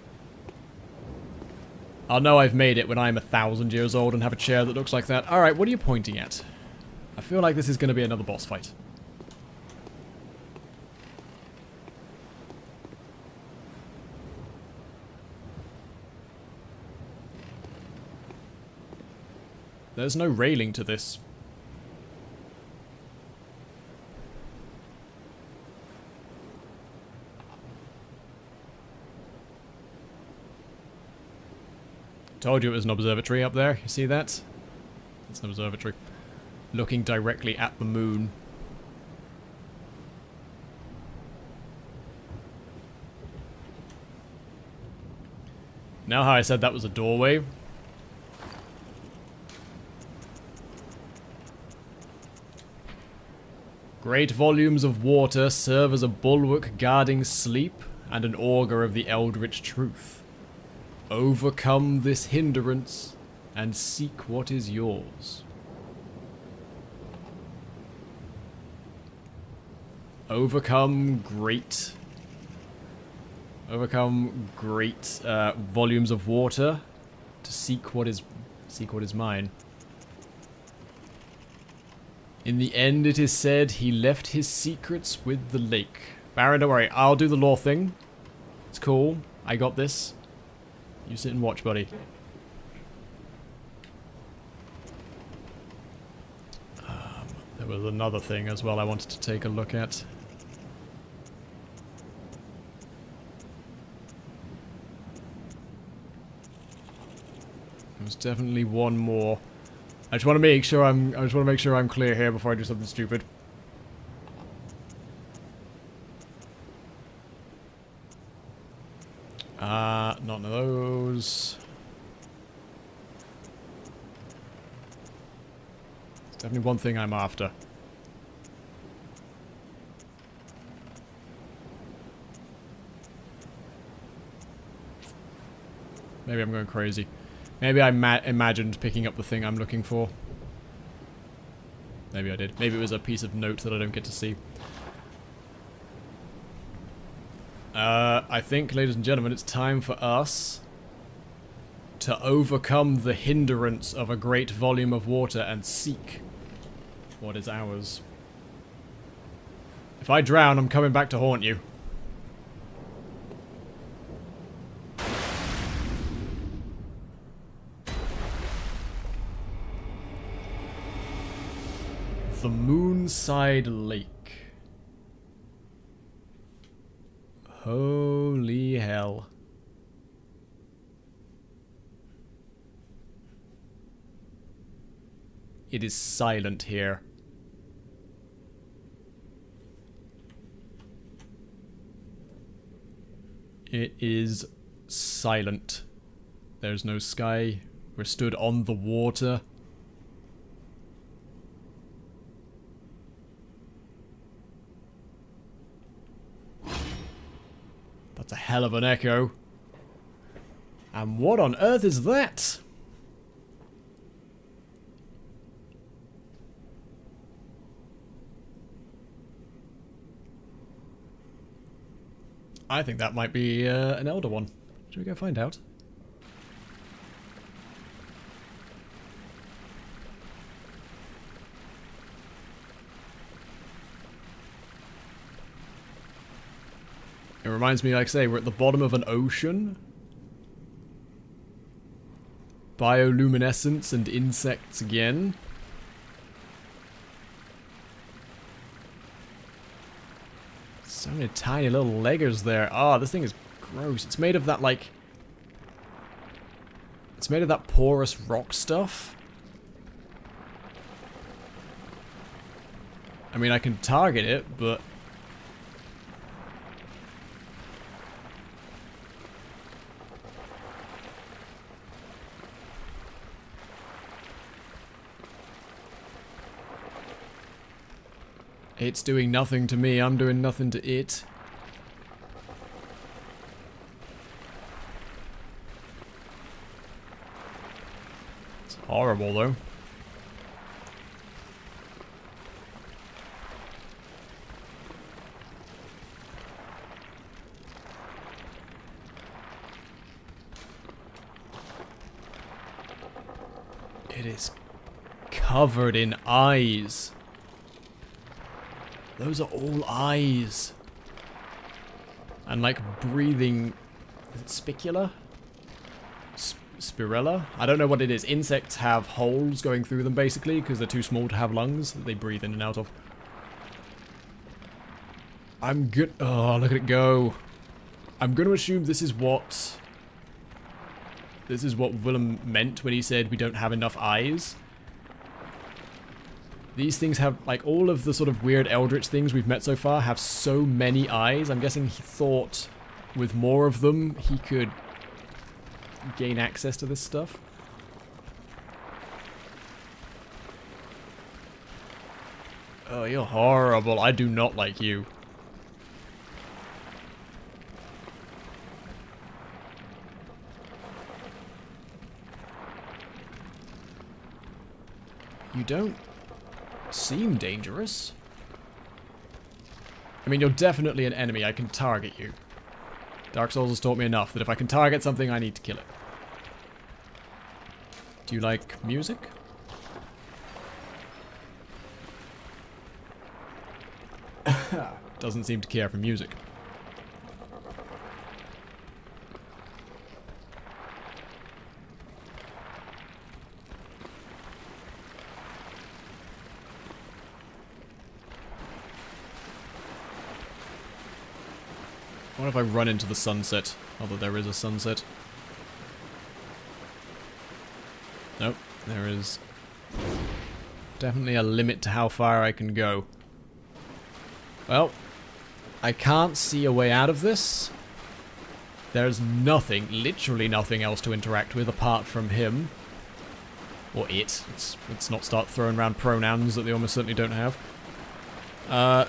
I'll know I've made it when I'm 1,000 years old and have a chair that looks like that. Alright, what are you pointing at? I feel like this is gonna be another boss fight. There's no railing to this. Told you it was an observatory up there. You see that? It's an observatory. Looking directly at the moon. Now how I said that was a doorway. Great volumes of water serve as a bulwark guarding sleep and an augur of the eldritch truth. Overcome this hindrance and seek what is yours. Overcome great volumes of water to seek what is mine. In the end, it is said he left his secrets with the lake. Baron, don't worry, I'll do the law thing. It's cool. I got this. You sit and watch, buddy. There was another thing as well I wanted to take a look at. There's definitely one more. I just want to make sure I'm clear here before I do something stupid. None of those. There's definitely one thing I'm after. Maybe I'm going crazy. Maybe I imagined picking up the thing I'm looking for. Maybe I did. Maybe it was a piece of note that I don't get to see. I think, ladies and gentlemen, it's time for us to overcome the hindrance of a great volume of water and seek what is ours. If I drown, I'm coming back to haunt you. The Moonside Lake. Holy hell. It is silent here. It is silent. There's no sky. We're stood on the water. That's a hell of an echo. And what on earth is that? I think that might be an elder one. Should we go find out? It reminds me, like I say, we're at the bottom of an ocean. Bioluminescence and insects again. So many tiny little leggers there. Oh, this thing is gross. It's made of that, like... It's made of that porous rock stuff. I mean, I can target it, but... It's doing nothing to me, I'm doing nothing to it. Horrible, though. It is covered in eyes. Those are all eyes. And like breathing... Is it spicula? Spirella? I don't know what it is. Insects have holes going through them basically because they're too small to have lungs that they breathe in and out of. I'm good. Oh, look at it go. I'm going to assume this is what Willem meant when he said we don't have enough eyes. These things have, like, all of the sort of weird eldritch things we've met so far have so many eyes. I'm guessing he thought with more of them he could gain access to this stuff. Oh, you're horrible. I do not like you. You don't seem dangerous. I mean, you're definitely an enemy. I can target you. Dark Souls has taught me enough that if I can target something, I need to kill it. Do you like music? Doesn't seem to care for music. What if I run into the sunset? Although there is a sunset. Nope, there is definitely a limit to how far I can go. Well, I can't see a way out of this. There's nothing, literally nothing else to interact with apart from him. Or it. Let's not start throwing around pronouns that they almost certainly don't have.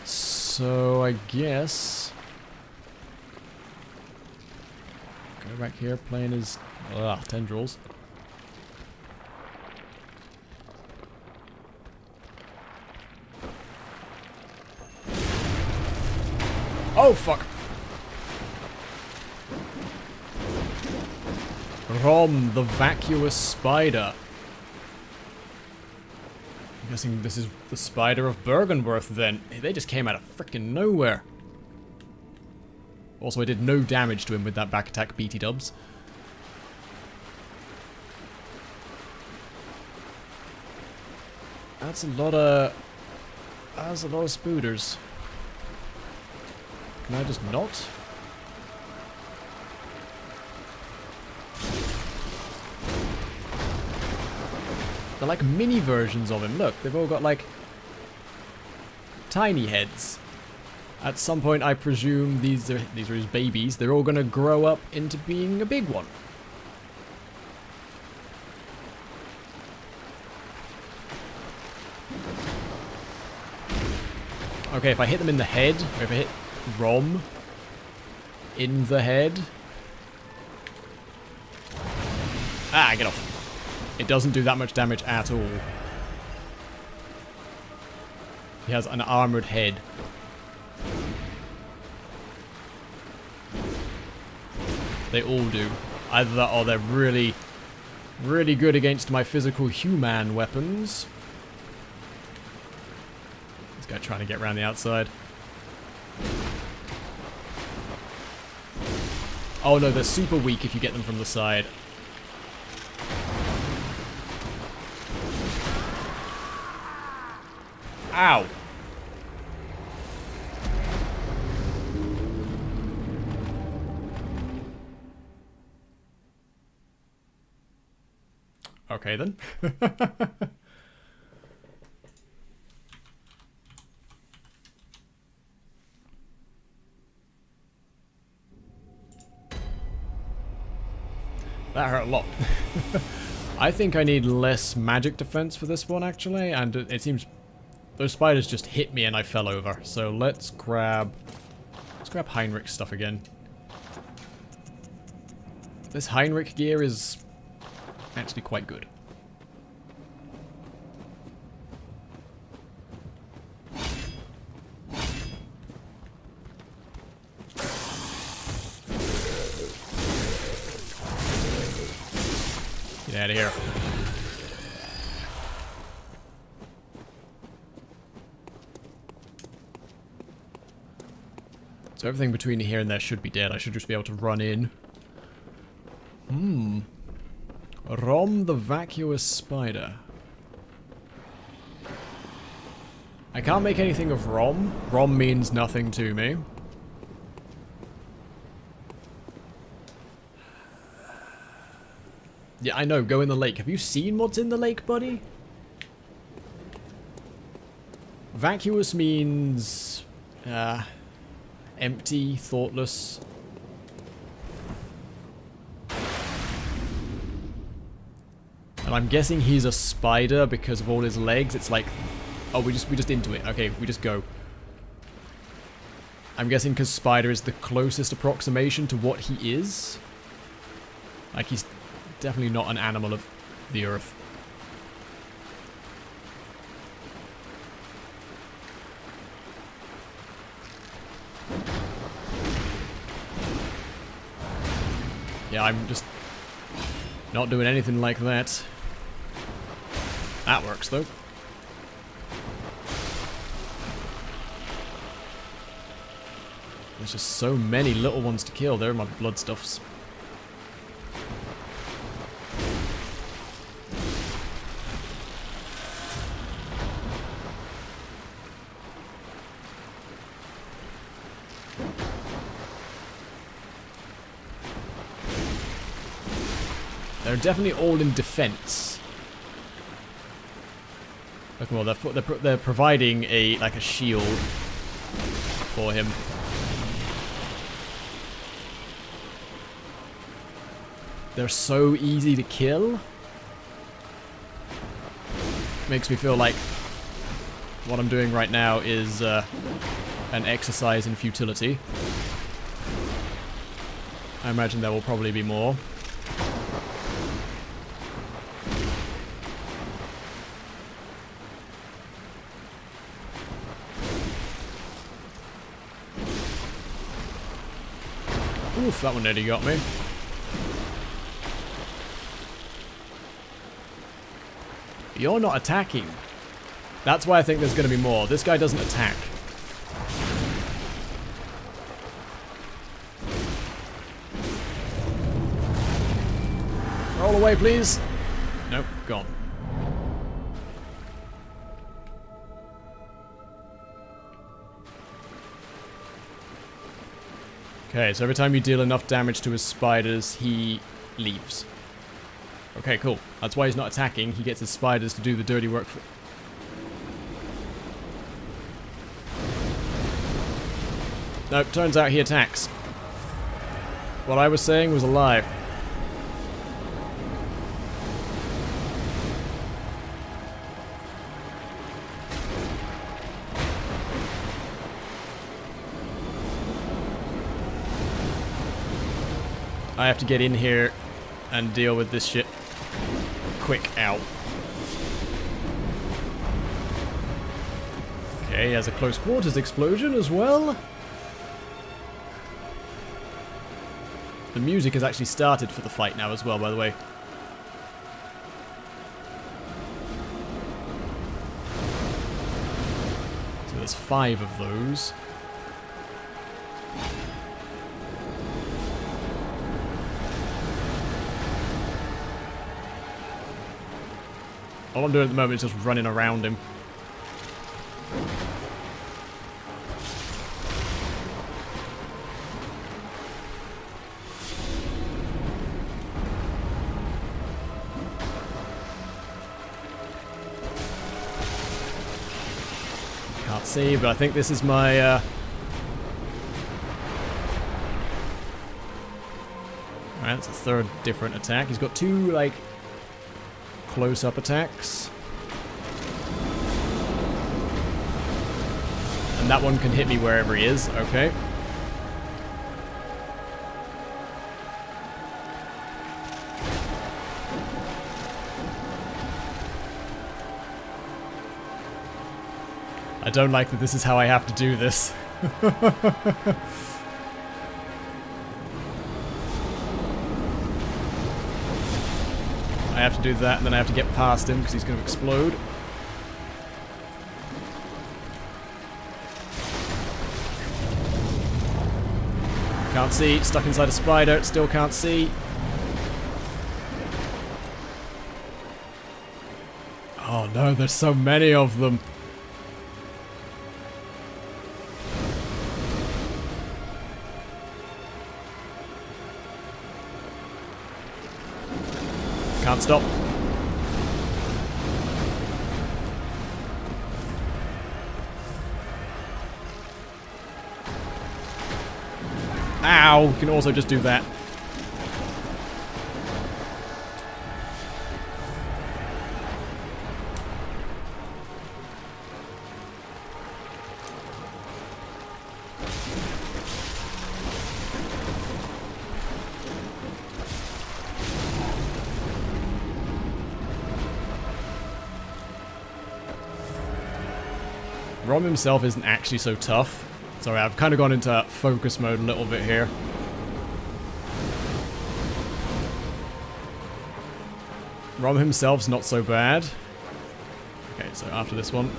So I guess... Go back here, playing his... tendrils. Oh, fuck! Rom, the vacuous spider. I'm guessing this is the spider of Bergenworth then. They just came out of frickin' nowhere. Also, I did no damage to him with that back attack BT dubs. That's a lot of spooters. Can I just not? They're like mini versions of him. Look, they've all got like tiny heads. At some point, I presume these are his babies. They're all gonna grow up into being a big one. Okay, if I hit them in the head, or if I hit Rom in the head. Ah, get off. It doesn't do that much damage at all. He has an armored head. They all do. Either that or they're really, really good against my physical human weapons. This guy trying to get around the outside. Oh no, they're super weak if you get them from the side. Ow! Okay then. That hurt a lot. I think I need less magic defense for this one actually, and it seems those spiders just hit me and I fell over. So let's grab Heinrich's stuff again. This Heinrich gear is actually quite good. Get out of here. So everything between here and there should be dead. I should just be able to run in. Rom the vacuous spider. I can't make anything of Rom. Rom means nothing to me. Yeah, I know. Go in the lake. Have you seen what's in the lake, buddy? Vacuous means... empty, thoughtless. And I'm guessing he's a spider because of all his legs. It's like... Oh, we just into it. Okay, we just go. I'm guessing because spider is the closest approximation to what he is. Like, he's definitely not an animal of the earth. Yeah, I'm just not doing anything like that. That works, though. There's just so many little ones to kill. They're my blood stuffs. They're definitely all in defense. Look, well, they're providing like a shield for him. They're so easy to kill. Makes me feel like what I'm doing right now is an exercise in futility. I imagine there will probably be more. Oof, that one nearly got me. You're not attacking. That's why I think there's going to be more. This guy doesn't attack. Roll away, please. Nope, gone. Okay, so every time you deal enough damage to his spiders, he leaves. Okay, cool. That's why he's not attacking. He gets his spiders to do the dirty work for... Nope, turns out he attacks. What I was saying was a lie. I have to get in here and deal with this shit quick. Out. Okay, he has a close quarters explosion as well. The music has actually started for the fight now as well, by the way. So there's 5 of those. All I'm doing at the moment is just running around him. Can't see, but I think this is my... Alright, that's a third different attack. He's got 2, like... close-up attacks. And that one can hit me wherever he is. Okay. I don't like that this is how I have to do this. I have to do that, and then I have to get past him because he's going to explode. Can't see. Stuck inside a spider. Still can't see. Oh no, there's so many of them. Can't stop. Ow! You can also just do that. Rom himself isn't actually so tough. Sorry, I've kind of gone into focus mode a little bit here. Rom himself's not so bad. Okay, so after this one.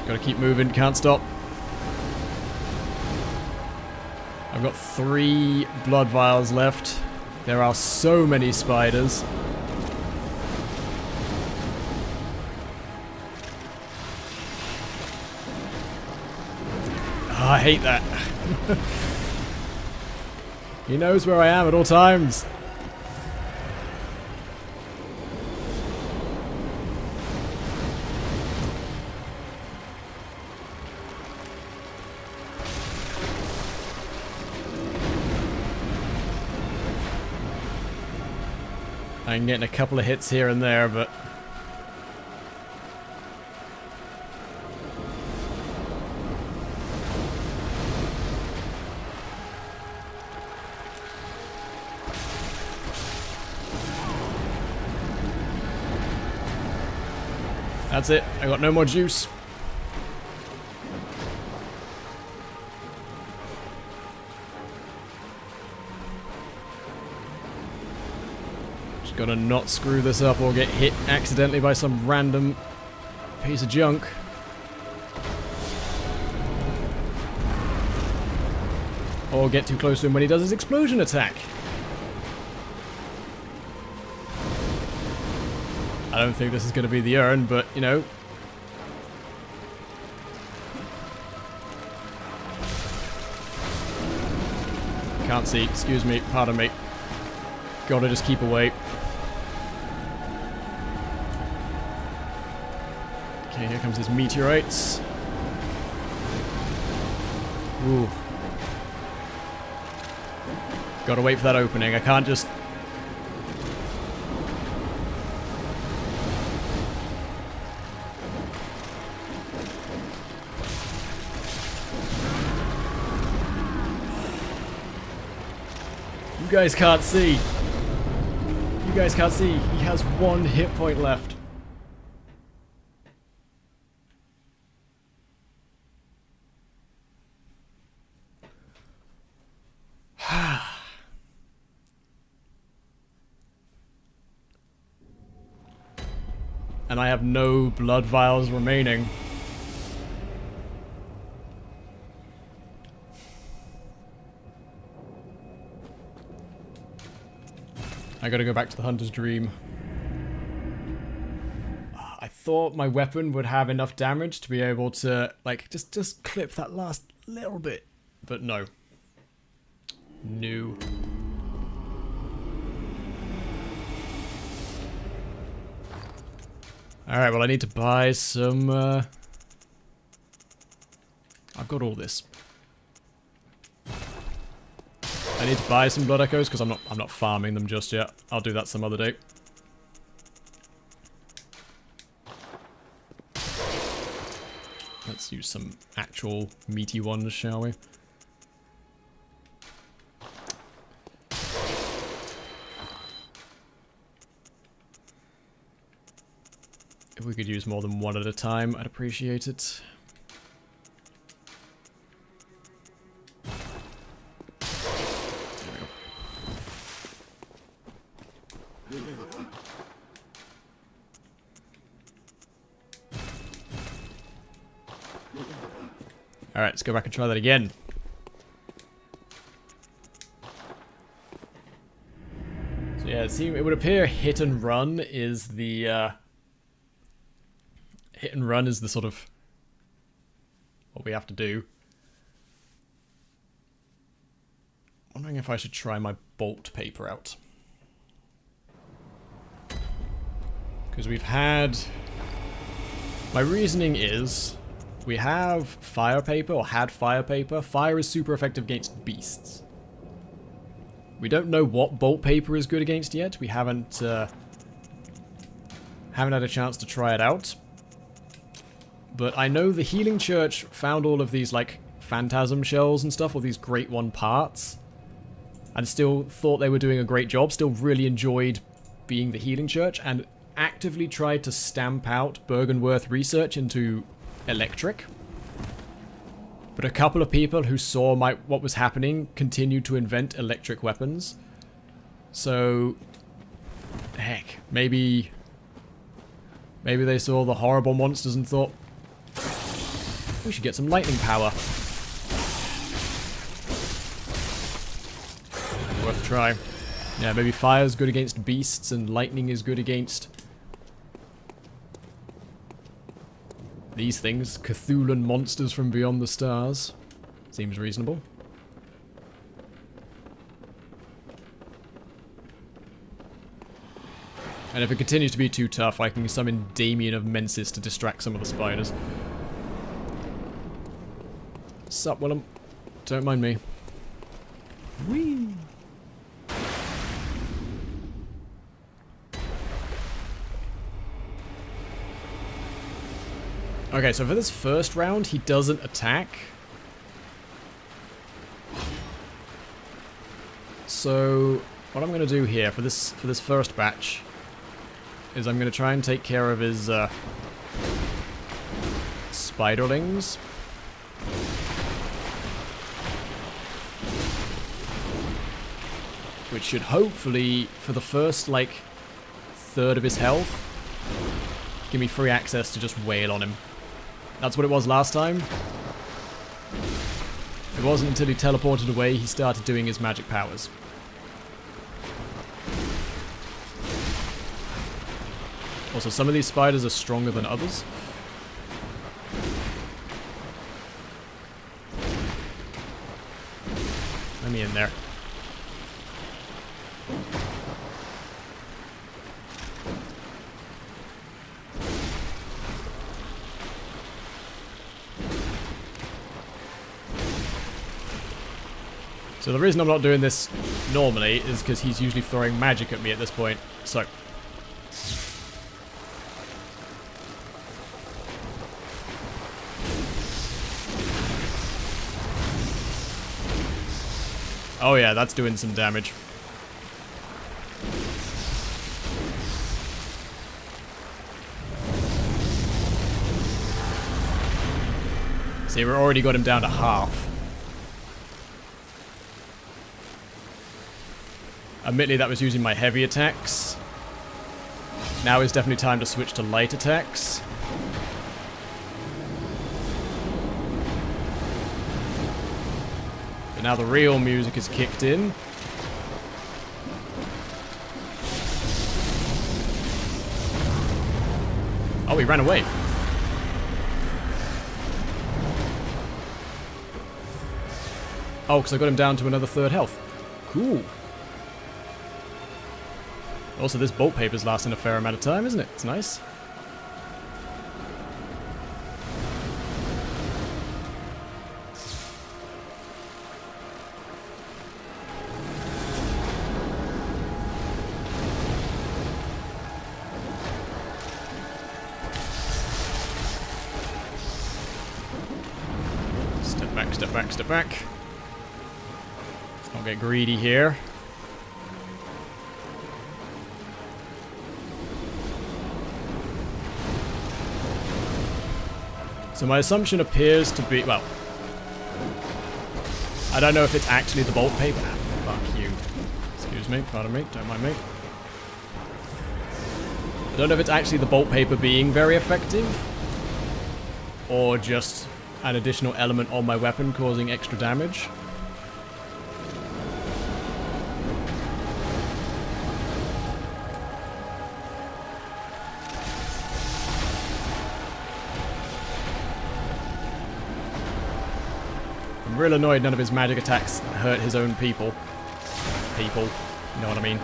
Gotta keep moving, can't stop. I've got 3 blood vials left. There are so many spiders. Oh, I hate that. He knows where I am at all times. I'm getting a couple of hits here and there, but... That's it. I got no more juice. Just gotta not screw this up or get hit accidentally by some random piece of junk. Or get too close to him when he does his explosion attack. I don't think this is going to be the urn, but, you know. Can't see. Excuse me. Pardon me. Gotta just keep away. Okay, here comes his meteorites. Ooh. Gotta wait for that opening. I can't just... You guys can't see. You guys can't see. He has 1 hit point left. And I have no blood vials remaining. I gotta go back to the Hunter's Dream. I thought my weapon would have enough damage to be able to, like, just clip that last little bit. But no. No. Alright, well I need to buy some, I've got all this. I need to buy some blood echoes because I'm not farming them just yet. I'll do that some other day. Let's use some actual meaty ones, shall we? If we could use more than one at a time, I'd appreciate it. Alright, let's go back and try that again. So yeah, it would appear hit and run is the sort of what we have to do. Wondering if I should try my bolt paper out. Because we've had... My reasoning is... We have fire paper, or had fire paper. Fire is super effective against beasts. We don't know what bolt paper is good against yet. We haven't had a chance to try it out. But I know the Healing Church found all of these, like, phantasm shells and stuff, all these Great One parts. And still thought they were doing a great job, still really enjoyed being the Healing Church, and actively tried to stamp out Bergenworth research into electric. But a couple of people who saw what was happening continued to invent electric weapons. So, heck, maybe they saw the horrible monsters and thought, we should get some lightning power. Worth a try. Yeah, maybe fire's good against beasts and lightning is good against these things. Cthulhan monsters from beyond the stars. Seems reasonable. And if it continues to be too tough, I can summon Damien of Mensis to distract some of the spiders. Sup, Willem? Don't mind me. Whee! Okay, so for this first round, he doesn't attack. So, what I'm going to do here for this first batch is I'm going to try and take care of his spiderlings. Which should hopefully, for the first, like, third of his health, give me free access to just wail on him. That's what it was last time. It wasn't until he teleported away he started doing his magic powers. Also, some of these spiders are stronger than others. Let me in there. So the reason I'm not doing this normally is because he's usually throwing magic at me at this point. So. Oh yeah, that's doing some damage. See, we've already got him down to half. Admittedly, that was using my heavy attacks. Now is definitely time to switch to light attacks. But now the real music is kicked in. Oh, he ran away. Oh, because I got him down to another third health. Cool. Also, this bolt paper's lasting a fair amount of time, isn't it? It's nice. Step back, step back, step back. Let's not get greedy here. So my assumption appears to be, well, I don't know if it's actually the bolt paper. Ah, fuck you. Excuse me, pardon me, don't mind me. I don't know if it's actually the bolt paper being very effective, or just an additional element on my weapon causing extra damage. I'm real annoyed none of his magic attacks hurt his own people. People, you know what I mean.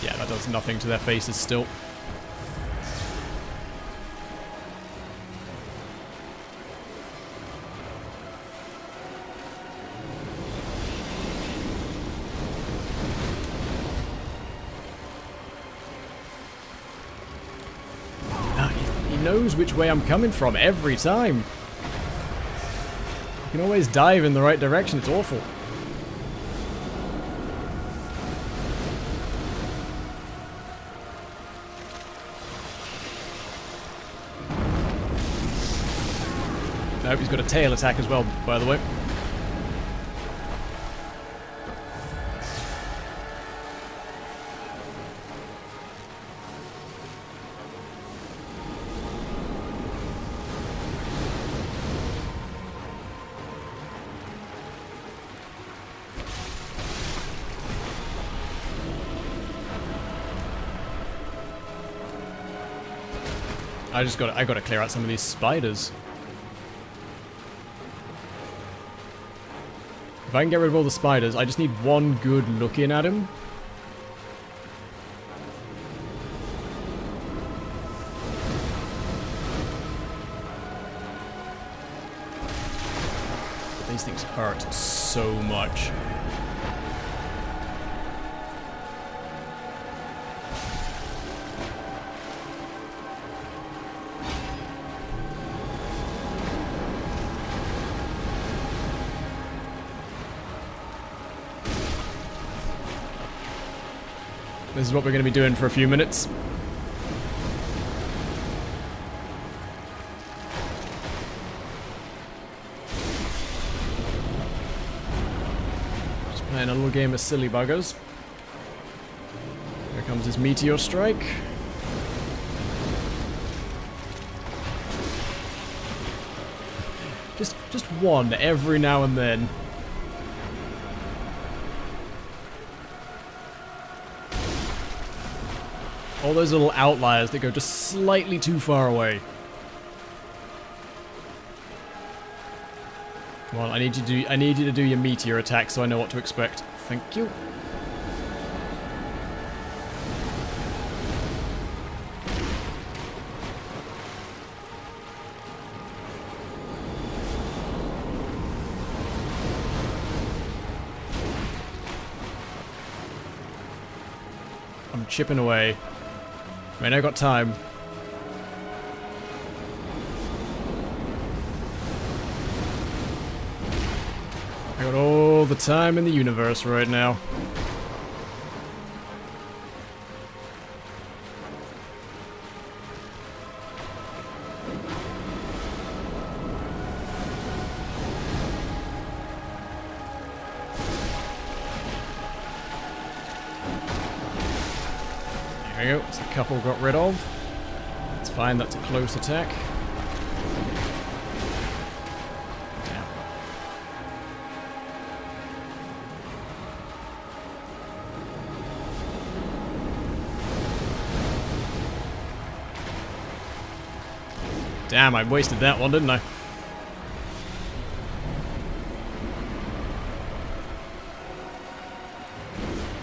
Yeah, that does nothing to their faces still. He knows which way I'm coming from every time. You can always dive in the right direction, it's awful. Nope, he's got a tail attack as well, by the way. I gotta clear out some of these spiders. If I can get rid of all the spiders, I just need one good look in at him. But these things hurt so much. This is what we're going to be doing for a few minutes. Just playing a little game of silly buggers. Here comes his meteor strike. Just one every now and then. All those little outliers that go just slightly too far away. Come on, I need you to do your meteor attack so I know what to expect. Thank you. I'm chipping away. I mean, I got time. I got all the time in the universe right now. There we go, it's a couple got rid of. It's fine, that's a close attack. Damn. Damn, I wasted that one, didn't I?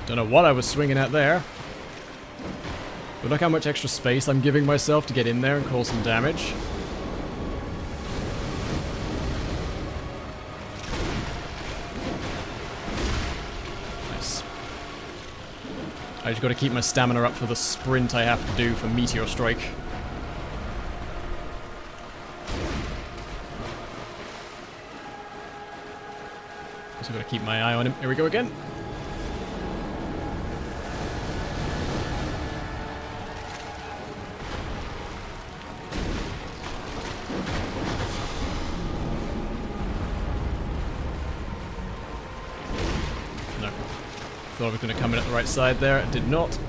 Don't know what I was swinging at there. But look how much extra space I'm giving myself to get in there and cause some damage. Nice. I just gotta keep my stamina up for the sprint I have to do for Meteor Strike. Also gotta keep my eye on him. Here we go again. Thought I was going to come in at the right side there. It did not.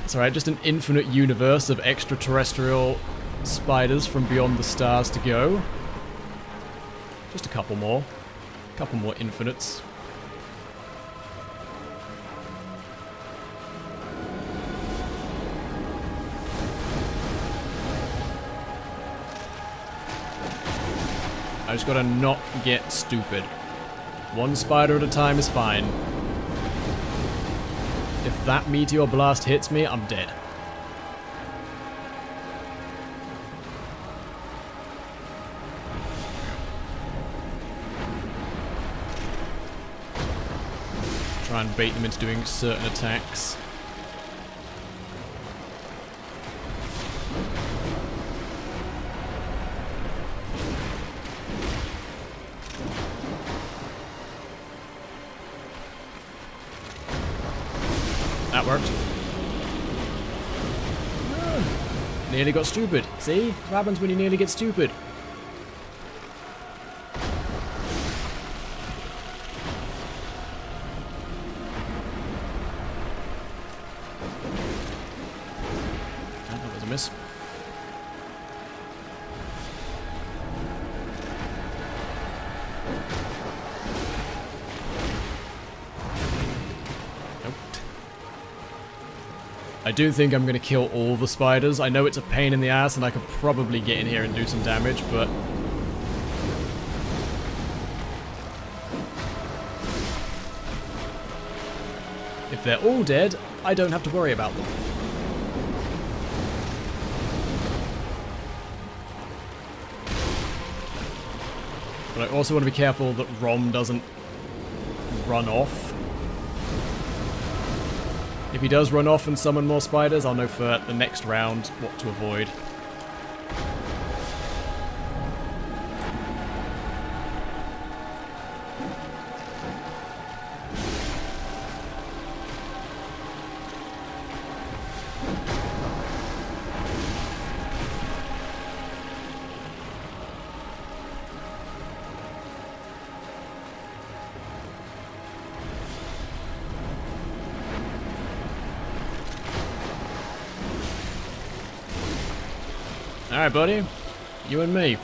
It's alright, just an infinite universe of extraterrestrial spiders from beyond the stars to go. Just a couple more. A couple more infinites. I just gotta not get stupid. One spider at a time is fine. If that meteor blast hits me, I'm dead. Try and bait them into doing certain attacks. That worked. Nearly got stupid. See? What happens when you nearly get stupid? That was a miss. I do think I'm going to kill all the spiders. I know it's a pain in the ass and I could probably get in here and do some damage, but... if they're all dead, I don't have to worry about them. But I also want to be careful that Rom doesn't run off. If he does run off and summon more spiders, I'll know for the next round what to avoid. Alright, buddy. You and me.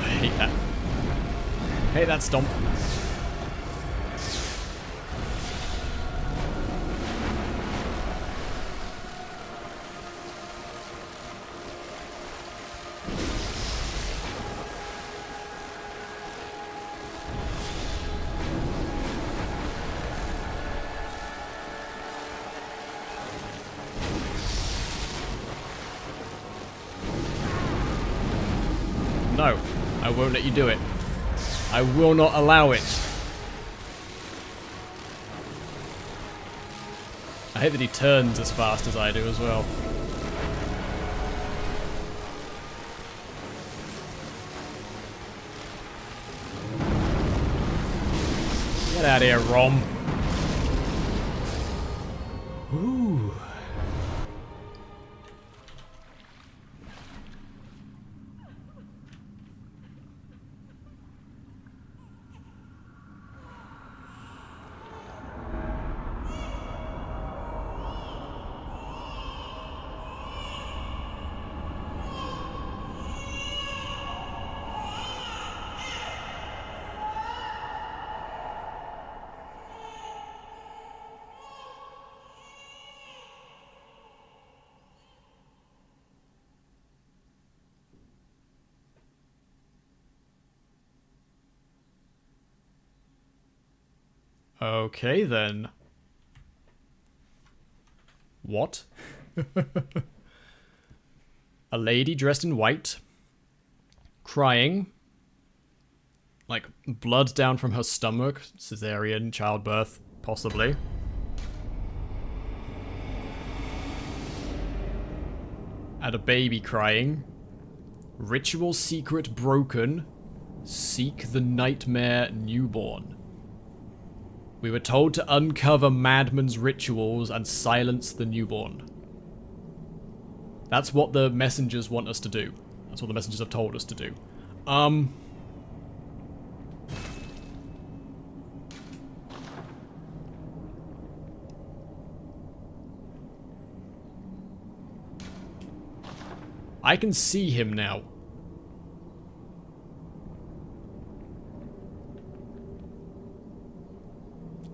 I hate that. Hate that stomp. No, I won't let you do it. I will not allow it. I hate that he turns as fast as I do as well. Get out of here, Rom. Ooh. Okay, then. What? A lady dressed in white, crying, like blood down from her stomach, cesarean, childbirth, possibly. And a baby crying. Ritual secret broken. Seek the nightmare newborn. We were told to uncover Madman's rituals and silence the newborn. That's what the messengers want us to do. That's what the messengers have told us to do. I can see him now.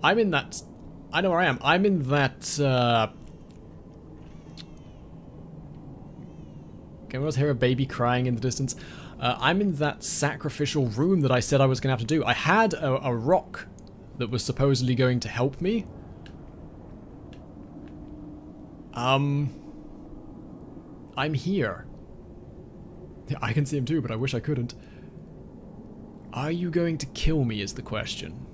I'm in that... I know where I am. I'm in that, Can we hear a baby crying in the distance? I'm in that sacrificial room that I said I was going to have to do. I had a rock that was supposedly going to help me. I'm here. I can see him too, but I wish I couldn't. Are you going to kill me is the question.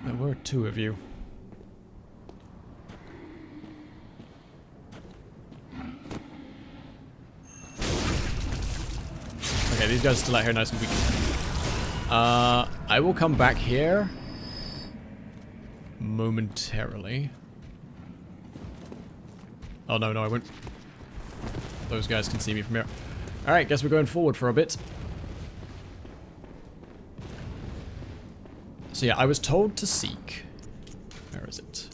There were two of you. Okay, these guys are still out here nice and weak. I will come back here momentarily. Oh, no, I won't. Those guys can see me from here. Alright, guess we're going forward for a bit. So yeah, I was told to seek... Where is it?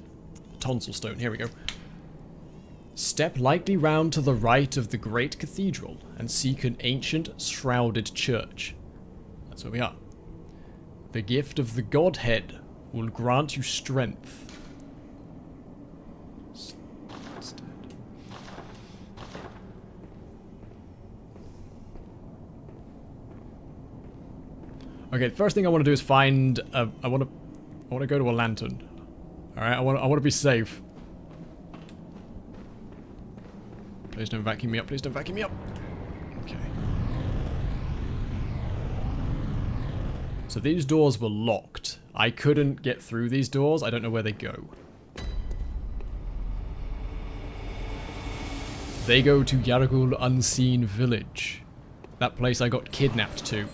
Tonsil stone, here we go. Step lightly round to the right of the great cathedral and seek an ancient, shrouded church. That's where we are. The gift of the Godhead will grant you strength. Okay, the first thing I want to do is find. I want to go to a lantern. All right, I want to be safe. Please don't vacuum me up. Please don't vacuum me up. Okay. So these doors were locked. I couldn't get through these doors. I don't know where they go. They go to Yargul Unseen Village. That place I got kidnapped to.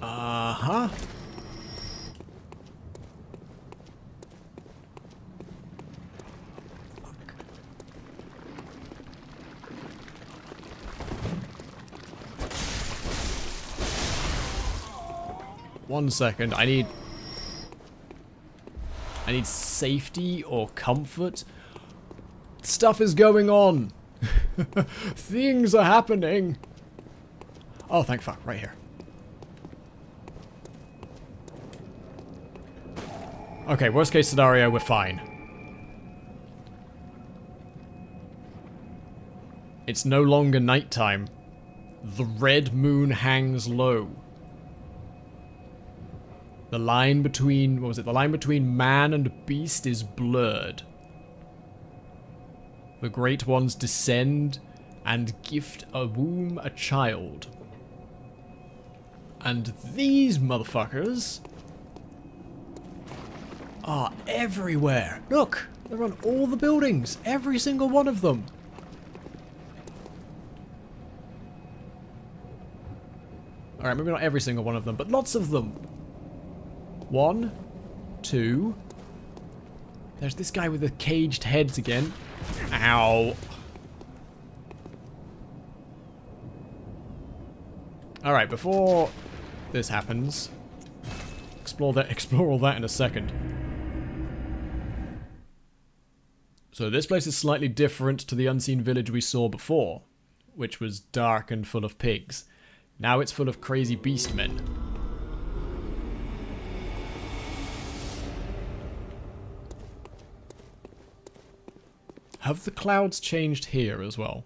Uh-huh. One second, I need safety or comfort. Stuff is going on. Things are happening. Oh, thank fuck, right here. Okay, worst case scenario, we're fine. It's no longer nighttime. The red moon hangs low. The line between, what was it? The line between man and beast is blurred. The great ones descend and gift a womb a child. And these motherfuckers are everywhere. Look, they're on all the buildings. Every single one of them. Alright, maybe not every single one of them, but lots of them. 1, 2. There's this guy with the caged heads again. Ow. Alright, before this happens, explore all that in a second. So this place is slightly different to the unseen village we saw before, which was dark and full of pigs. Now it's full of crazy beastmen. Have the clouds changed here as well?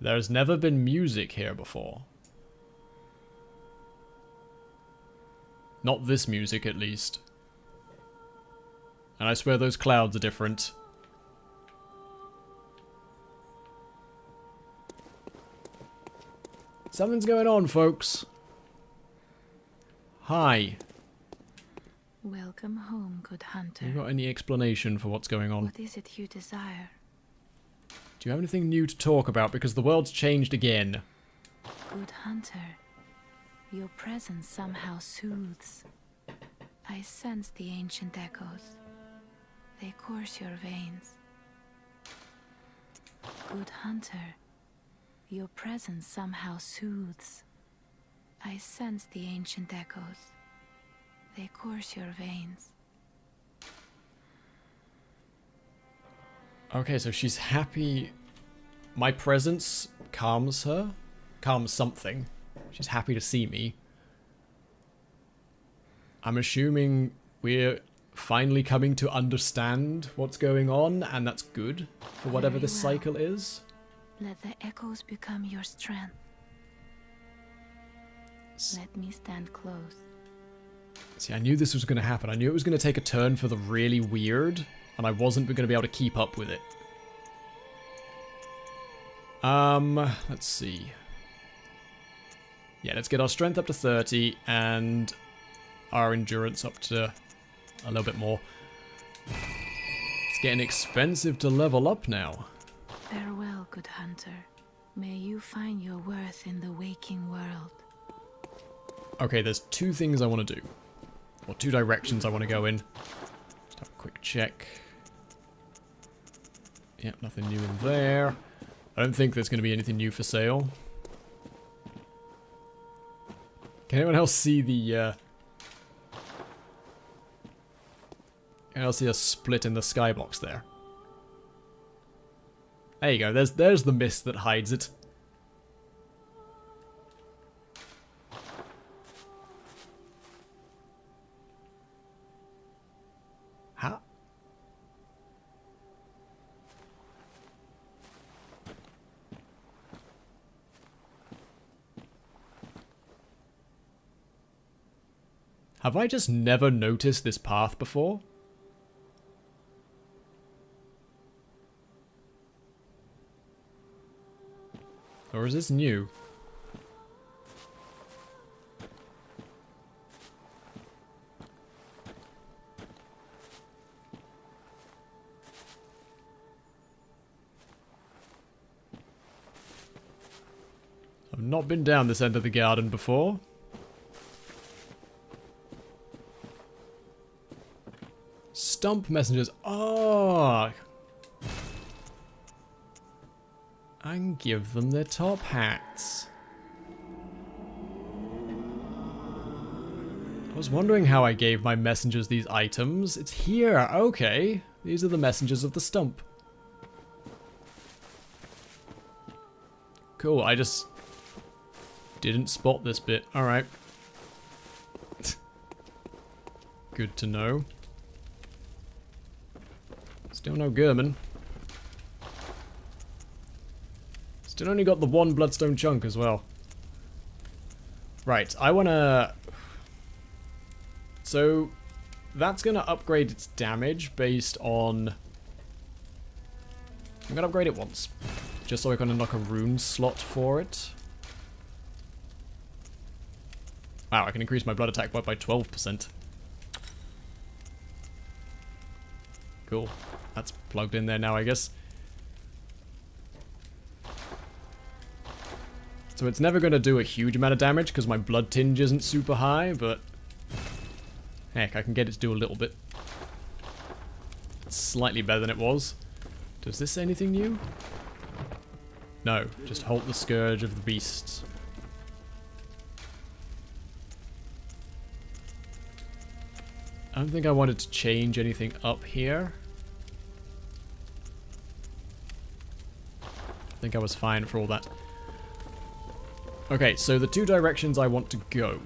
There's never been music here before. Not this music, at least. And I swear those clouds are different. Something's going on, folks. Hi. Welcome home, good hunter. Have you got any explanation for what's going on? What is it you desire? Do you have anything new to talk about? Because the world's changed again. Good hunter, your presence somehow soothes. I sense the ancient echoes. They course your veins. Good hunter, your presence somehow soothes. I sense the ancient echoes. They course your veins. Okay, so she's happy. My presence calms her. Calms something. She's happy to see me. I'm assuming we're finally coming to understand what's going on, and that's good for whatever Very this well. cycle is. Let the echoes become your strength. Let me stand close. See, I knew this was going to happen. I knew it was going to take a turn for the really weird, and I wasn't going to be able to keep up with it. Let's see. Yeah, let's get our strength up to 30, and our endurance up to a little bit more. It's getting expensive to level up now. Farewell, good hunter. May you find your worth in the waking world. Okay, there's two things I want to do. Or two directions I want to go in. Just have a quick check. Yep, nothing new in there. I don't think there's going to be anything new for sale. Can anyone else see the, Can I see a split in the skybox there? There you go, there's the mist that hides it. How? Have I just never noticed this path before? Or is this new? I've not been down this end of the garden before. Stump messengers. Oh! And give them their top hats. I was wondering how I gave my messengers these items. It's here. Okay. These are the messengers of the stump. Cool. I just didn't spot this bit. Alright. Good to know. Still no German. Still only got the one bloodstone chunk as well. Right, I wanna... So, that's gonna upgrade its damage based on... I'm gonna upgrade it once. Just so I can unlock a rune slot for it. Wow, I can increase my blood attack by 12%. Cool. That's plugged in there now, I guess. So it's never going to do a huge amount of damage because my blood tinge isn't super high, but heck, I can get it to do a little bit. It's slightly better than it was. Does this say anything new? No, just halt the scourge of the beasts. I don't think I wanted to change anything up here. I think I was fine for all that. Okay, so the two directions I want to go.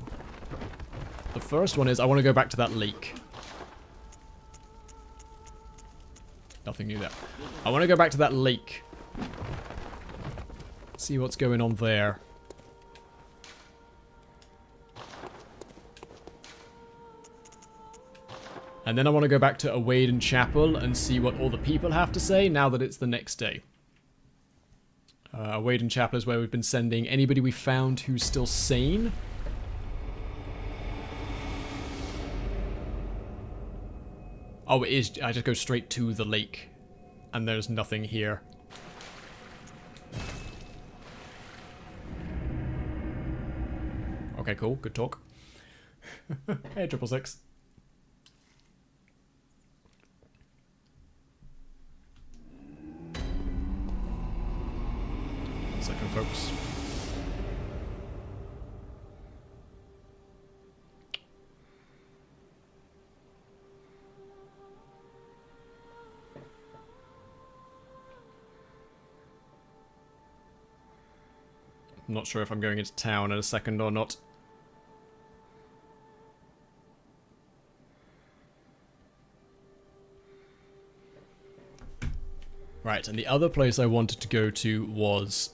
The first one is I want to go back to that lake. Nothing new there. I want to go back to that lake. See what's going on there. And then I want to go back to Awaden Chapel and see what all the people have to say now that it's the next day. Awaden Chapel is where we've been sending anybody we found who's still sane. Oh, it is. I just go straight to the lake. And there's nothing here. Okay, cool. Good talk. Hey, 666. One second, folks. I'm not sure if I'm going into town in a second or not. Right, and the other place I wanted to go to was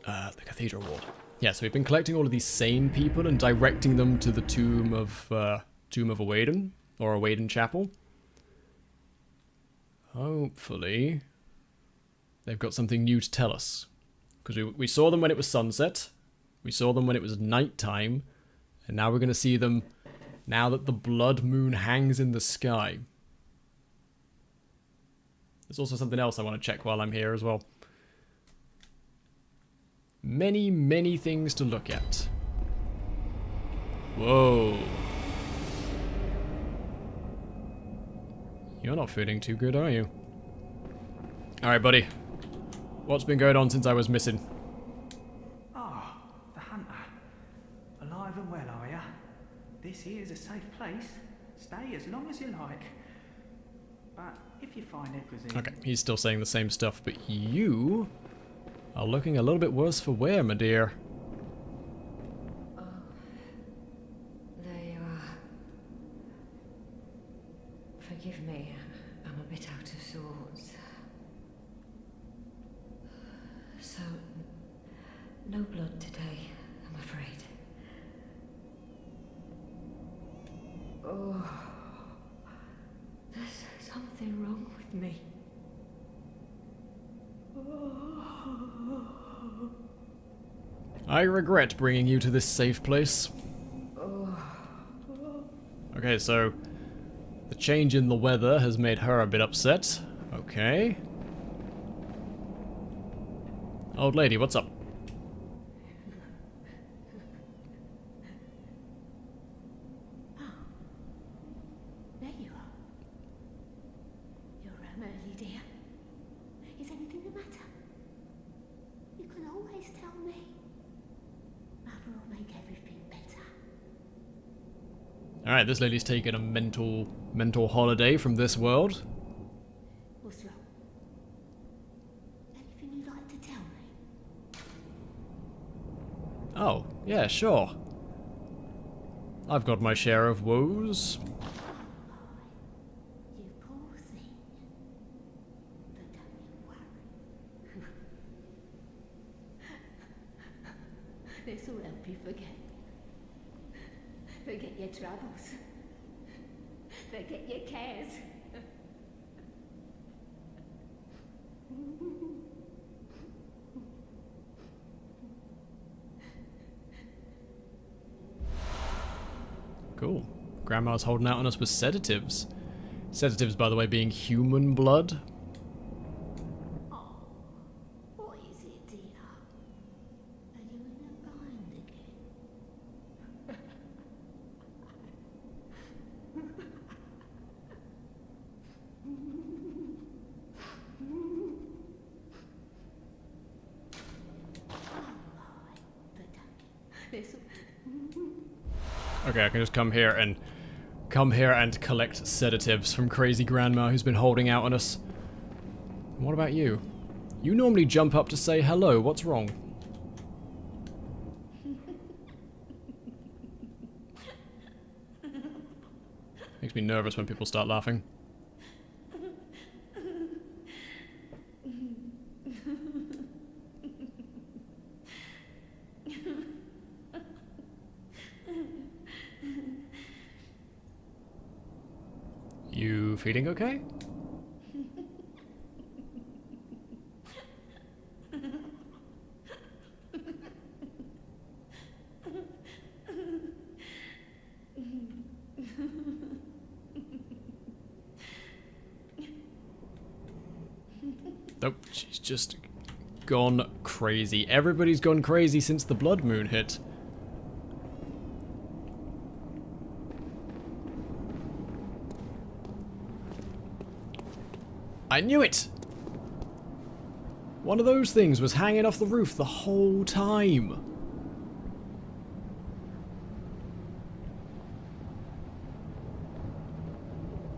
the Cathedral Ward. Yeah, so we've been collecting all of these sane people and directing them to the Tomb of Awaden, or Awaden Chapel. Hopefully, they've got something new to tell us. Because we saw them when it was sunset, we saw them when it was nighttime, and now we're going to see them now that the blood moon hangs in the sky. There's also something else I want to check while I'm here as well. Many, many things to look at. Whoa. You're not feeling too good, are you? Alright, buddy. What's been going on since I was missing? Ah, the hunter. Alive and well, are ya? This here's a safe place. Stay as long as you like. But if you find Equazine... Okay, he's still saying the same stuff, but you are looking a little bit worse for wear, my dear. Oh, there you are. Forgive me, I'm a bit out of sorts. So, no blood today, I'm afraid. Oh, there's something wrong with me. I regret bringing you to this safe place. Okay, so the change in the weather has made her a bit upset. Okay. Old lady, what's up? There you are. You're early, dear. Is anything the matter? You can always tell me. Mother will make everything better. Alright, this lady's taking a mental holiday from this world. What's wrong? Anything you'd like to tell me? Oh, yeah, sure. I've got my share of woes. You poor thing. But don't you worry. This will help you forget. Forget your troubles. Forget your cares. Cool. Grandma's holding out on us with sedatives. Sedatives, by the way, being human blood. Oh, what is it, dear? Are you in a bind again? Okay, I can just come here and collect sedatives from crazy grandma who's been holding out on us. What about you? You normally jump up to say hello. What's wrong? Makes me nervous when people start laughing. feeling okay? Nope, she's just gone crazy. Everybody's gone crazy since the blood moon hit. I knew it! One of those things was hanging off the roof the whole time.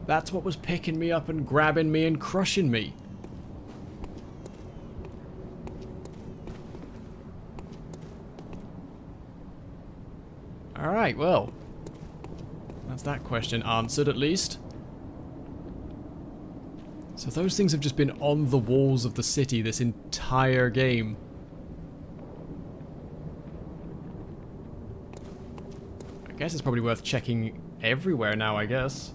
That's what was picking me up and grabbing me and crushing me. Alright, well. That's that question answered, at least. So those things have just been on the walls of the city this entire game. I guess it's probably worth checking everywhere now, I guess.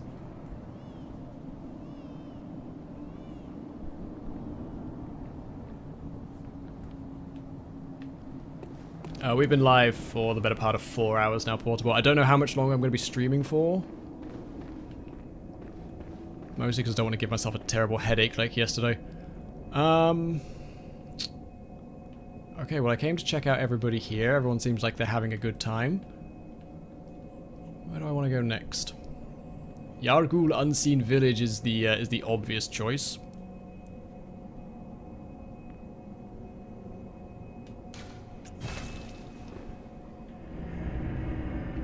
We've been live for the better part of 4 hours now, Portable. I don't know how much longer I'm going to be streaming for. Mostly because I don't want to give myself a terrible headache like yesterday. Okay, well I came to check out everybody here. Everyone seems like they're having a good time. Where do I want to go next? Yargul Unseen Village is the obvious choice.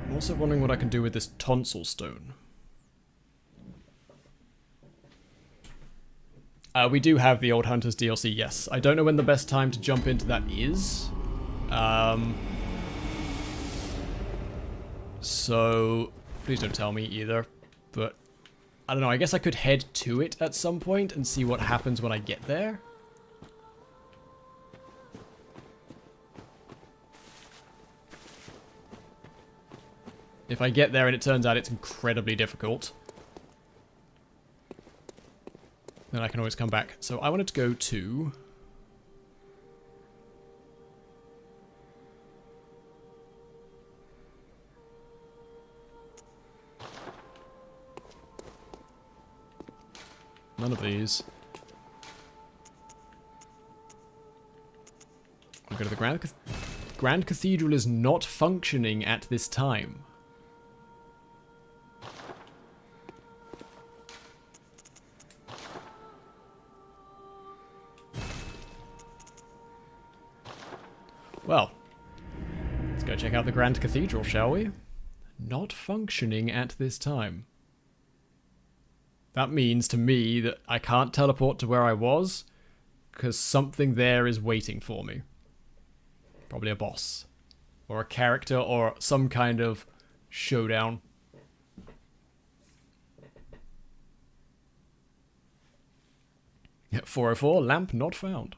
I'm also wondering what I can do with this tonsil stone. We do have the Old Hunters DLC, yes. I don't know when the best time to jump into that is. So, please don't tell me either. But, I don't know, I guess I could head to it at some point and see what happens when I get there. If I get there and it turns out it's incredibly difficult, then I can always come back. So I wanted to go to... none of these. I'll go to the Grand Cathedral is not functioning at this time. Well, let's go check out the Grand Cathedral, shall we? Not functioning at this time. That means to me that I can't teleport to where I was, because something there is waiting for me. Probably a boss. Or a character, or some kind of showdown. Yeah, 404, lamp not found.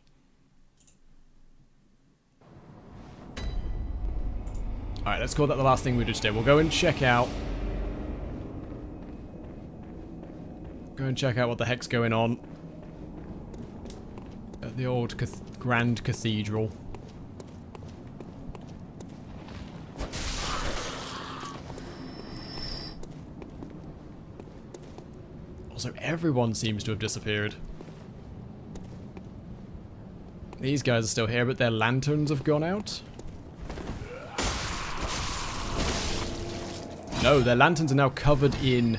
Alright, let's call that the last thing we just did. We'll go and check out... Go and check out what the heck's going on at the old Grand Cathedral. Also, everyone seems to have disappeared. These guys are still here, but their lanterns have gone out. No, their lanterns are now covered in...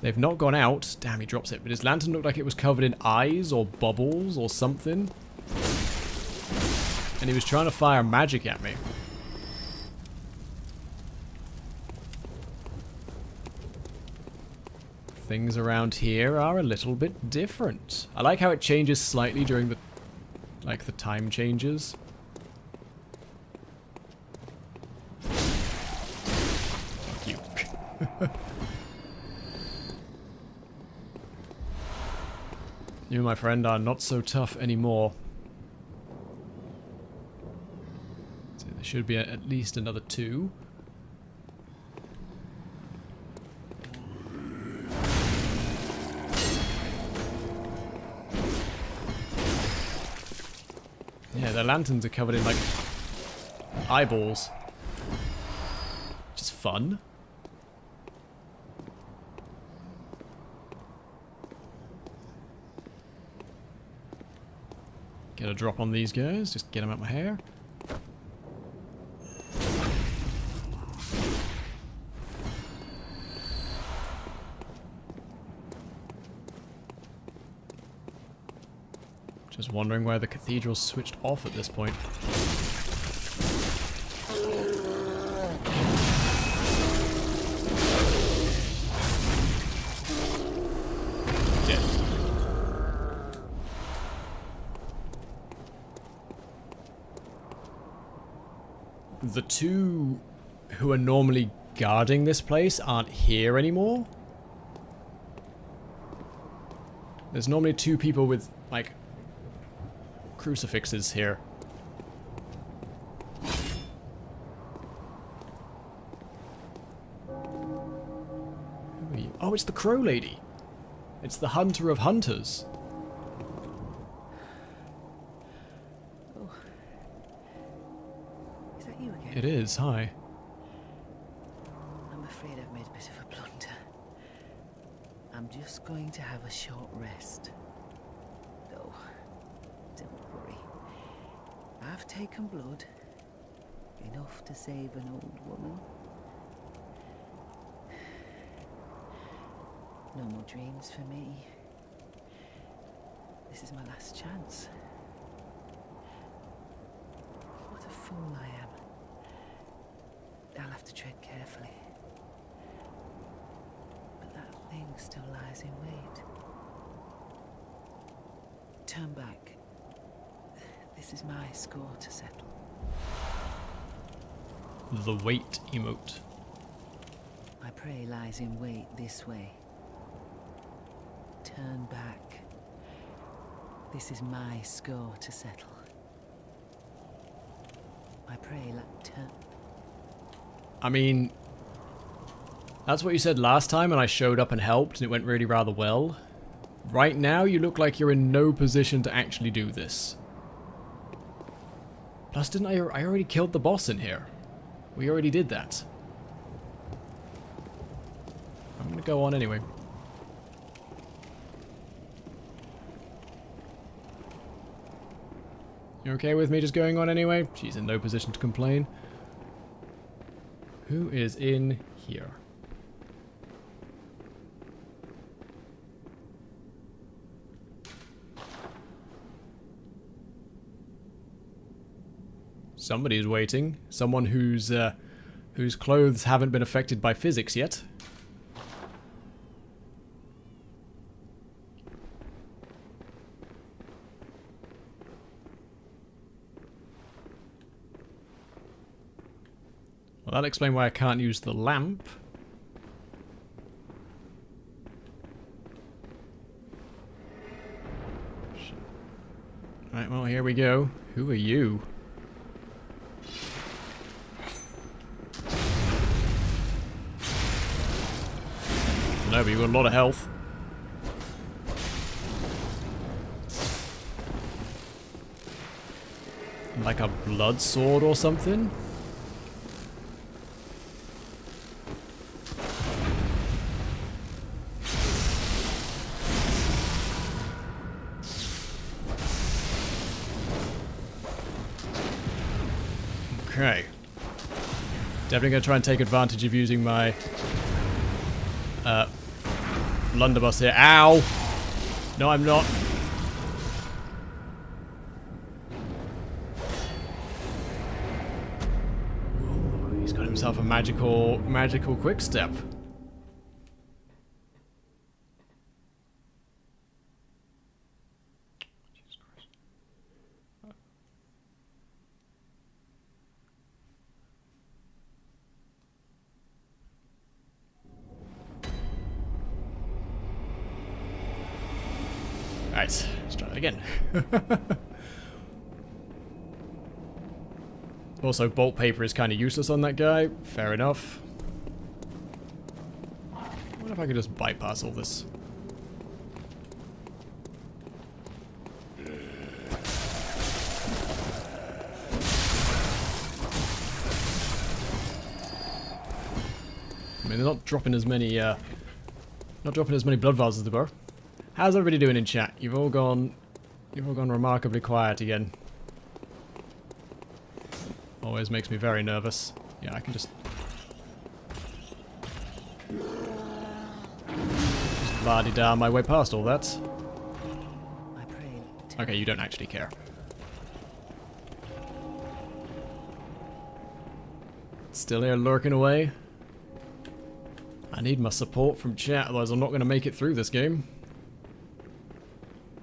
They've not gone out. Damn, he drops it. But his lantern looked like it was covered in eyes or bubbles or something. And he was trying to fire magic at me. Things around here are a little bit different. I like how it changes slightly during the... like the time changes. You, my friend, are not so tough anymore. So there should be at least another 2. Yeah, their lanterns are covered in, like, eyeballs. Which is fun. Get a drop on these guys, just get them out my hair. Just wondering why the cathedral's switched off at this point. Dead. The two who are normally guarding this place aren't here anymore. There's normally two people with, like, crucifixes here. Who are you? Oh, it's the Crow Lady. It's the Hunter of Hunters. Oh. Is that you again? It is, hi. I'm afraid I've made a bit of a blunder. I'm just going to have a short rest. Though, don't worry. I've taken blood. Enough to save an old woman. No more dreams for me. This is my last chance. What a fool I am. I'll have to tread carefully. But that thing still lies in wait. Turn back. This is my score to settle. The wait emote. My prey lies in wait this way. Turn back. This is my score to settle. My prey turn. I mean, that's what you said last time and I showed up and helped and it went really rather well. Right now you look like you're in no position to actually do this. Plus, didn't I already killed the boss in here? We already did that. I'm gonna go on anyway. You okay with me just going on anyway? She's in no position to complain. Who is in here? Somebody's waiting. Someone whose clothes haven't been affected by physics yet. Well, that'll explain why I can't use the lamp. Right, well, here we go. Who are you? No, but you've got a lot of health. Like a blood sword or something? Okay. Definitely gonna try and take advantage of using my blunderbuss here. Ow! No, I'm not. Ooh, he's got himself a magical quick step. Jesus Christ. Right, let's try that again. Also, bolt paper is kind of useless on that guy. Fair enough. What if I could just bypass all this? I mean, they're not dropping as many blood vials as they were. How's everybody doing in chat? You've all gone remarkably quiet again. Always makes me very nervous. Yeah, I can just la-di-da my way past all that. I prayed. Okay, you don't actually care. Still here lurking away. I need my support from chat, otherwise I'm not going to make it through this game.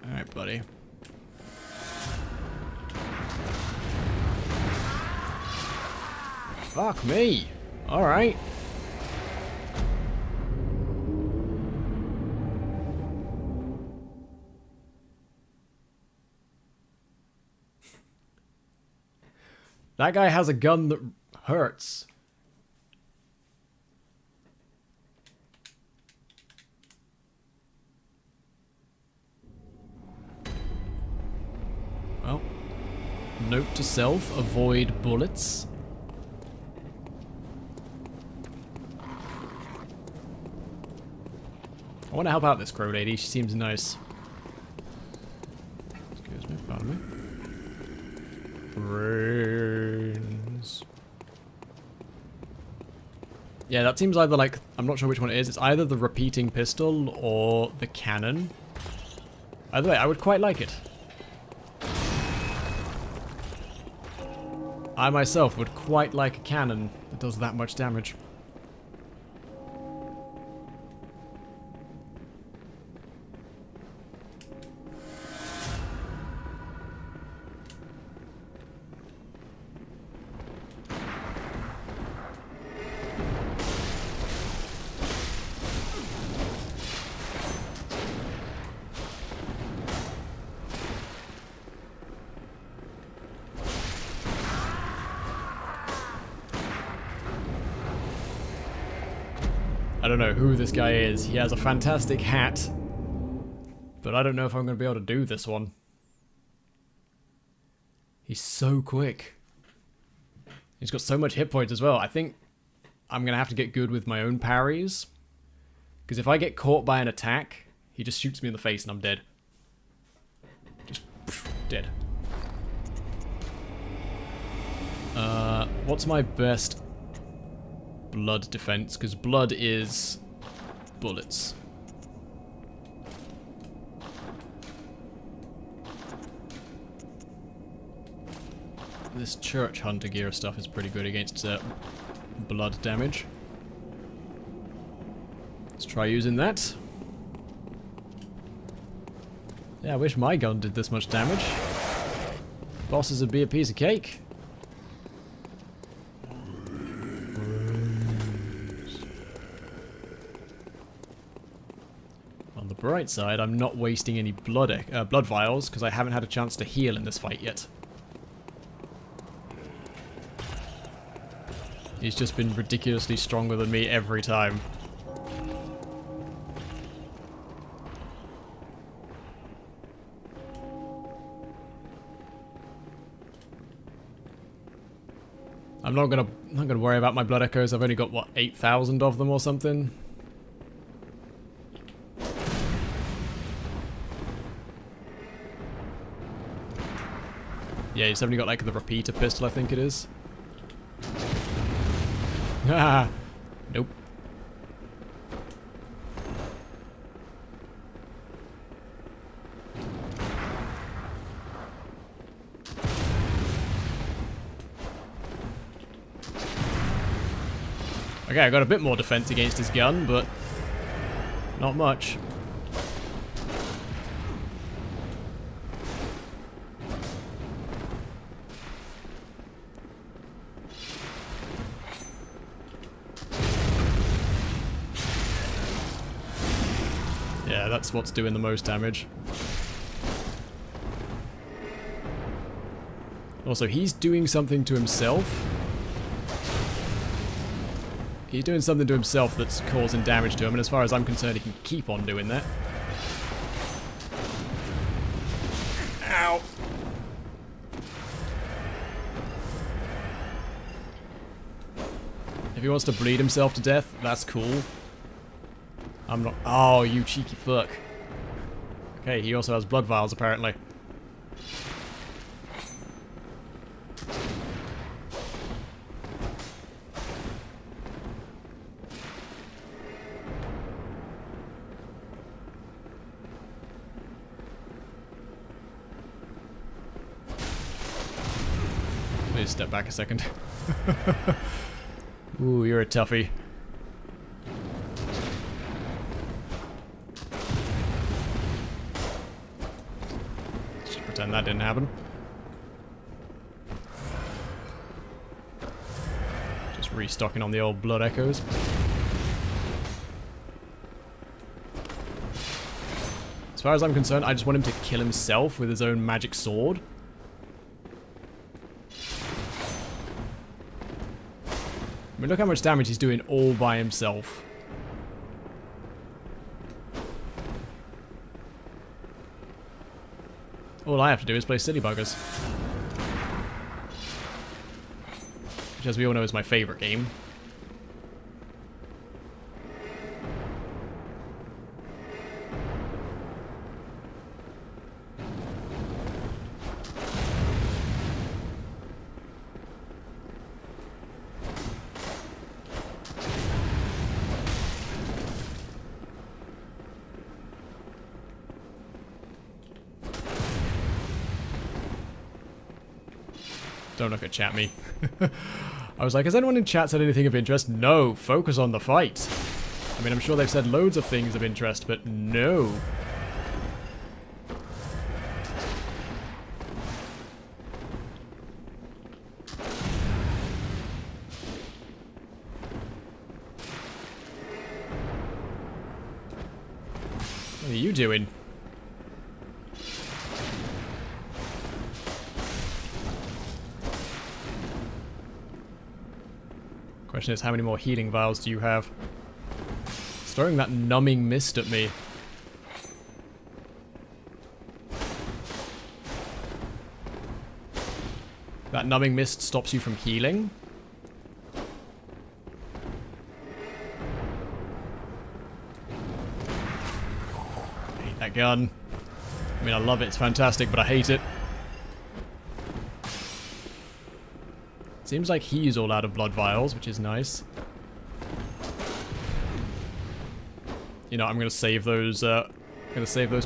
Alright, buddy. Fuck me! Alright. That guy has a gun that hurts. Well, note to self, avoid bullets. I want to help out this crow lady, she seems nice. Excuse me, pardon me. Brains. Yeah, that seems either like, I'm not sure which one it is, it's either the repeating pistol or the cannon. Either way, I would quite like it. I myself would quite like a cannon that does that much damage. I don't know who this guy is. He has a fantastic hat. But I don't know if I'm going to be able to do this one. He's so quick. He's got so much hit points as well. I think I'm going to have to get good with my own parries. Because if I get caught by an attack, he just shoots me in the face and I'm dead. Just dead. What's my best blood defense? Because blood is bullets. This church hunter gear stuff is pretty good against blood damage. Let's try using that. Yeah, I wish my gun did this much damage. Bosses would be a piece of cake. On the bright side, I'm not wasting any blood vials because I haven't had a chance to heal in this fight yet. He's just been ridiculously stronger than me every time. I'm not gonna worry about my blood echoes. I've only got what, 8,000 of them or something. Yeah, he's only got like the repeater pistol, I think it is. Ah, nope. Okay, I got a bit more defense against his gun, but not much. Yeah, that's what's doing the most damage. Also, he's doing something to himself. He's doing something to himself that's causing damage to him, and as far as I'm concerned, he can keep on doing that. Ow! If he wants to bleed himself to death, that's cool. I'm not... Oh, you cheeky fuck. Okay, he also has blood vials, apparently. Please step back a second. Ooh, you're a toughie. Just pretend that didn't happen. Just restocking on the old blood echoes. As far as I'm concerned, I just want him to kill himself with his own magic sword. I mean, look how much damage he's doing all by himself. All I have to do is play Silly Buggers. Which, as we all know, is my favorite game. Don't look at chat me. I was like, has anyone in chat said anything of interest? No, focus on the fight. I mean, I'm sure they've said loads of things of interest, but no. What are you doing? Question is, how many more healing vials do you have? It's throwing that numbing mist at me. That numbing mist stops you from healing? I hate that gun. I mean, I love it, it's fantastic, but I hate it. Seems like he's all out of blood vials, which is nice. You know, I'm gonna save those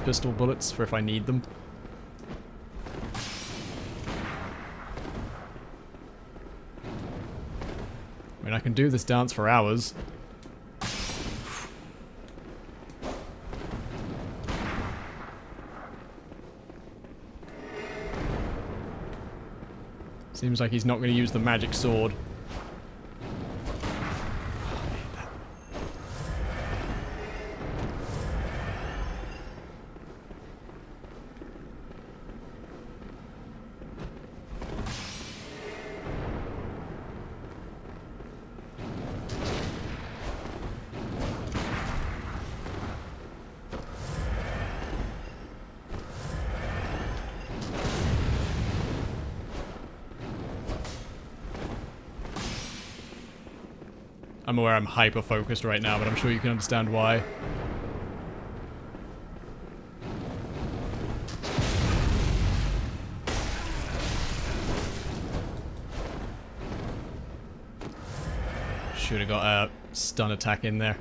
pistol bullets for if I need them. I mean, I can do this dance for hours. Seems like he's not going to use the magic sword. I'm aware I'm hyper-focused right now, but I'm sure you can understand why. Should have got a stun attack in there.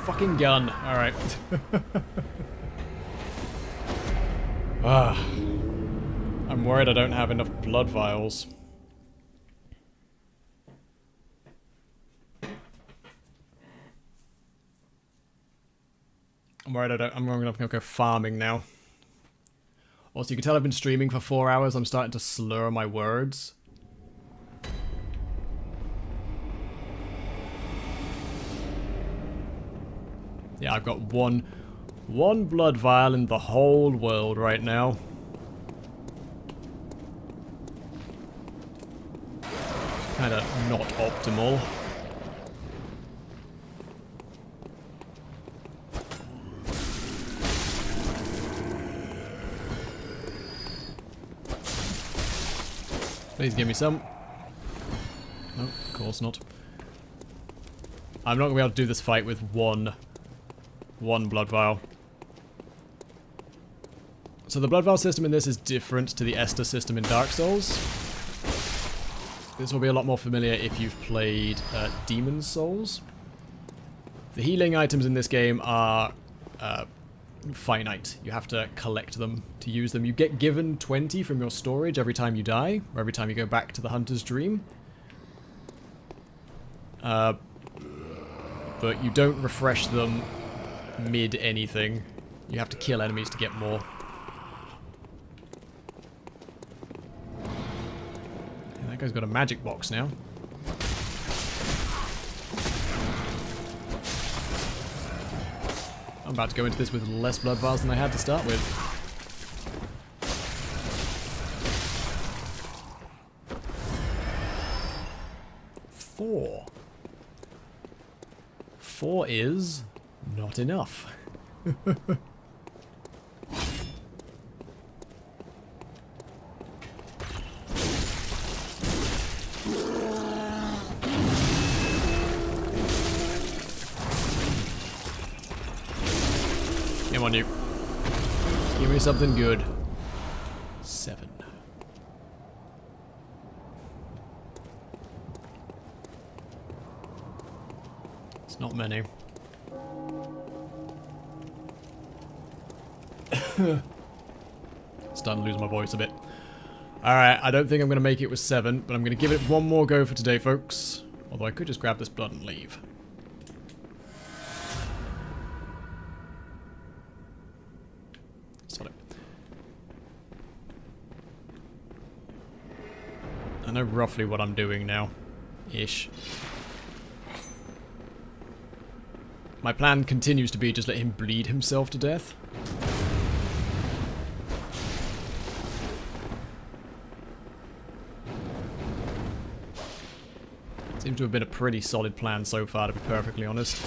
Fucking gun. Alright. I'm worried I don't have enough blood vials. I'm worried I'm going to go farming now. Also, you can tell I've been streaming for 4 hours. I'm starting to slur my words. Yeah, I've got one blood vial in the whole world right now. Kinda not optimal. Please give me some. No, of course not. I'm not going to be able to do this fight with one blood vial. So the blood vial system in this is different to the Esther system in Dark Souls. This will be a lot more familiar if you've played Demon's Souls. The healing items in this game are finite. You have to collect them to use them. You get given 20 from your storage every time you die, or every time you go back to the Hunter's Dream. But you don't refresh them mid anything. You have to kill enemies to get more. Yeah, that guy's got a magic box now. I'm about to go into this with less blood vials than I had to start with. Four is not enough. Come on, you. Give me something good. 7. It's not many. Starting to lose my voice a bit. Alright, I don't think I'm going to make it with 7, but I'm going to give it one more go for today, folks. Although I could just grab this blood and leave. Sod it. I know roughly what I'm doing now. Ish. My plan continues to be just let him bleed himself to death. Seems to have been a pretty solid plan so far, to be perfectly honest.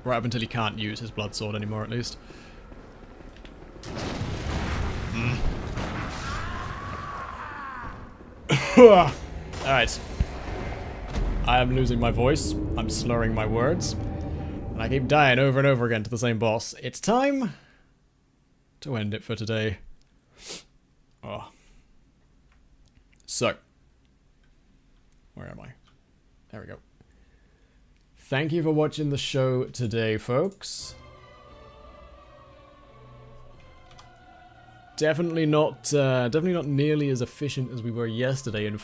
Right up until he can't use his blood sword anymore, at least. Alright. I am losing my voice. I'm slurring my words. And I keep dying over and over again to the same boss. It's time to end it for today. Oh. So. Where am I? There we go. Thank you for watching the show today, folks. Definitely not nearly as efficient as we were yesterday in